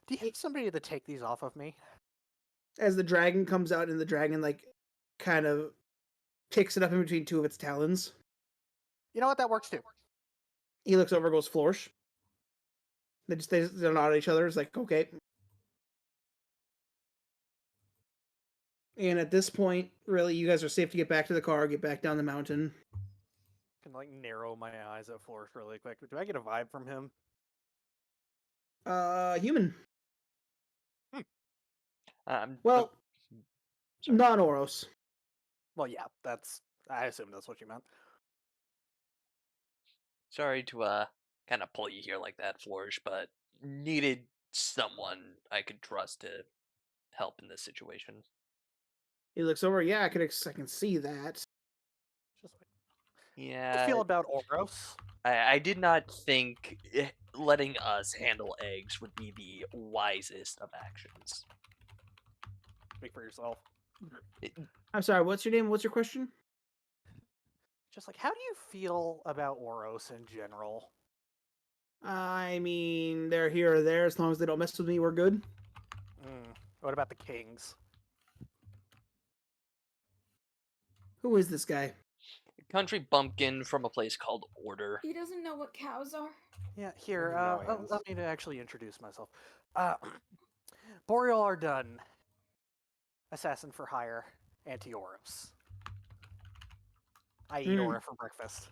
do you have somebody to take these off of me? As the dragon comes out, and the dragon kind of picks it up in between two of its talons. You know what? That works too. He looks over, goes Florsh. They nod at each other. It's like, okay. And at this point, really, you guys are safe to get back to the car, get back down the mountain. Can like narrow my eyes at Florence really quick. Do I get a vibe from him? Human. Um, Well, sorry. non-Oros. Well, yeah, I assume that's what you meant. Sorry to kind of pull you here like that, Flourish, but needed someone I could trust to help in this situation. He looks over. Yeah, I can see that. Just like, how do you Yeah, feel about Oros? I did not think letting us handle eggs would be the wisest of actions. Speak for yourself. I'm sorry. What's your name? What's your question? Just like, how do you feel about Oros in general? I mean, they're here or there. As long as they don't mess with me, we're good. What about the kings? Who is this guy? Country bumpkin from a place called Order. He doesn't know what cows are. Yeah, here, No allow hands. me to actually introduce myself. Boreal are done. Assassin for hire, Anti-Oros. I eat Aura for breakfast.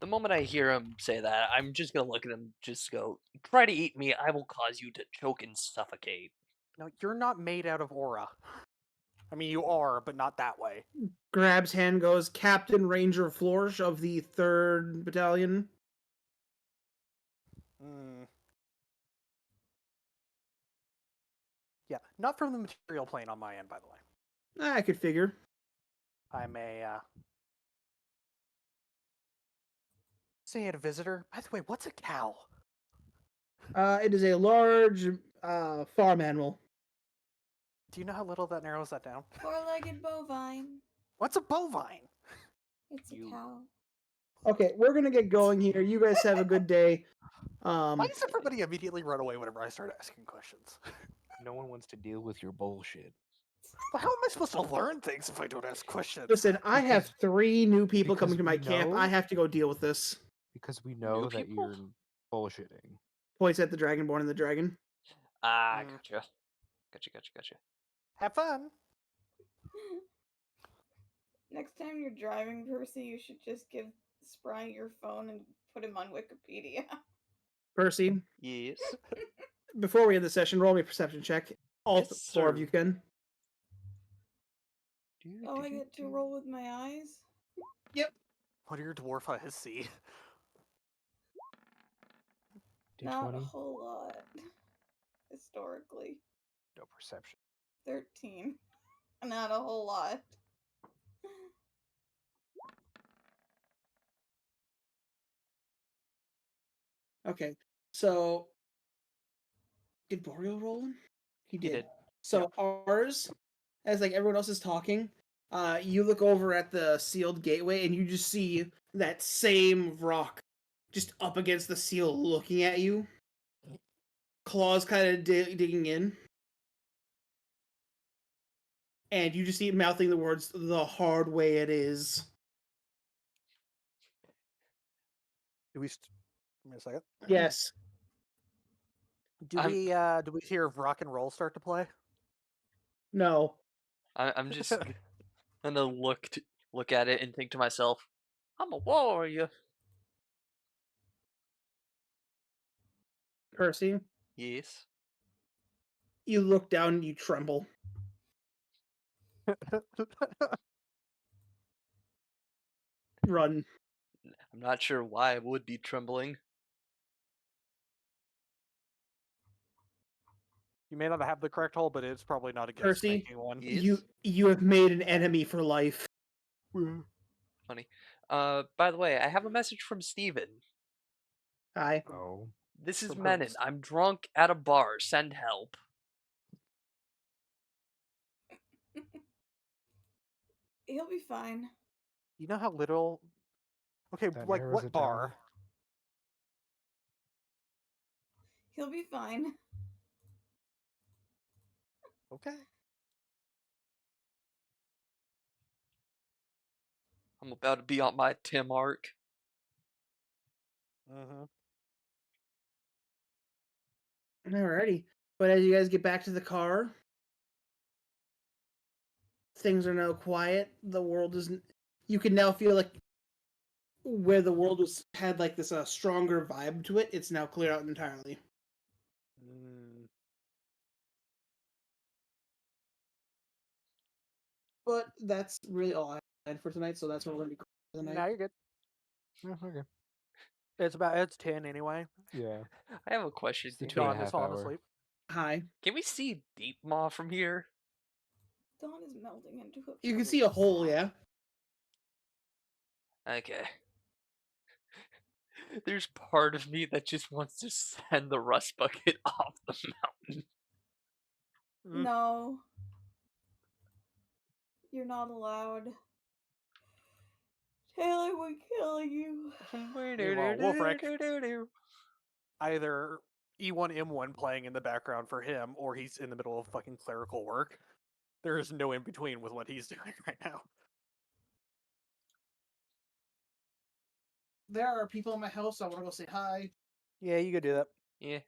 The moment I hear him say that, I'm just gonna look at him, just go, try to eat me, I will cause you to choke and suffocate. No, you're not made out of aura. I mean, you are, but not that way. Grabs hand, goes Captain Ranger Flourish of the 3rd Battalion. Yeah, not from the material plane on my end, by the way. I could figure. I'm a, say a visitor. By the way, what's a cow? It is a large farm animal. Do you know how little that narrows that down? Four-legged bovine. What's a bovine? It's a You- cow. Okay, we're gonna get going here. You guys have a good day. Why does everybody immediately run away whenever I start asking questions? No one wants to deal with your bullshit. Well, how am I supposed to learn things if I don't ask questions? Listen, I have Because- 3 new people because coming to my we camp. know- I have to go deal with this. Because we know that people? you're bullshitting. Points at the Dragonborn and the dragon. Ah, Mm. gotcha. Have fun. Next time you're driving, Percy, you should just give Spry your phone and put him on Wikipedia. Percy, Yes. before we end the session, roll me a perception check. All Yes, 4 of sir. you can. Oh, I get to roll with my eyes? What do your dwarf eyes see? Not a D20, whole lot. Historically. no perception. 13. Not a whole lot. Okay, so did Boreal roll one? He did. did. So ours, as like everyone else is talking, you look over at the sealed gateway and you just see that same rock just up against the seal looking at you. Claws kind of digging in. And you just see it mouthing the words, the hard way it is. Do we? Give me a second. Yes. Do I'm- we hear rock and roll start to play? No. I'm just gonna look at it and think to myself, I'm a warrior. Percy, Yes. you look down and you tremble. Run. I'm not sure why I would be trembling. You may not have the correct hole, but it's probably not against Percy, making one. Yes. You have made an enemy for life. Funny. By the way, I have a message from Steven. Hi. Oh. This is From Menon. Hertz. I'm drunk at a bar. Send help. He'll be fine. You know how little? Okay, That like narrows what it down. bar? He'll be fine. Okay. I'm about to be on my Tim arc. Mm-hmm. Alrighty. But as you guys get back to the car, things are now quiet. The world isn't. You can now feel like where the world was had like this stronger vibe to it. It's now cleared out entirely. But that's really all I had for tonight. So that's what we're going to be for the night. Now you're good. Oh, okay. It's 10 anyway. Yeah. I have a question. It's the here. 2.5 Dawn is falling hour. asleep. Hi. Can we see Deep Maw from here? Dawn is melting into a. You can see a hole, yeah. Okay. There's part of me that just wants to send the rust bucket off the mountain. Mm. No. You're not allowed. Taylor would kill you. Meanwhile, Wolfric either E1 M1 playing in the background for him, or he's in the middle of fucking clerical work. There is no in between with what he's doing right now. There are people in my house. I want to go say hi. Yeah, you could do that.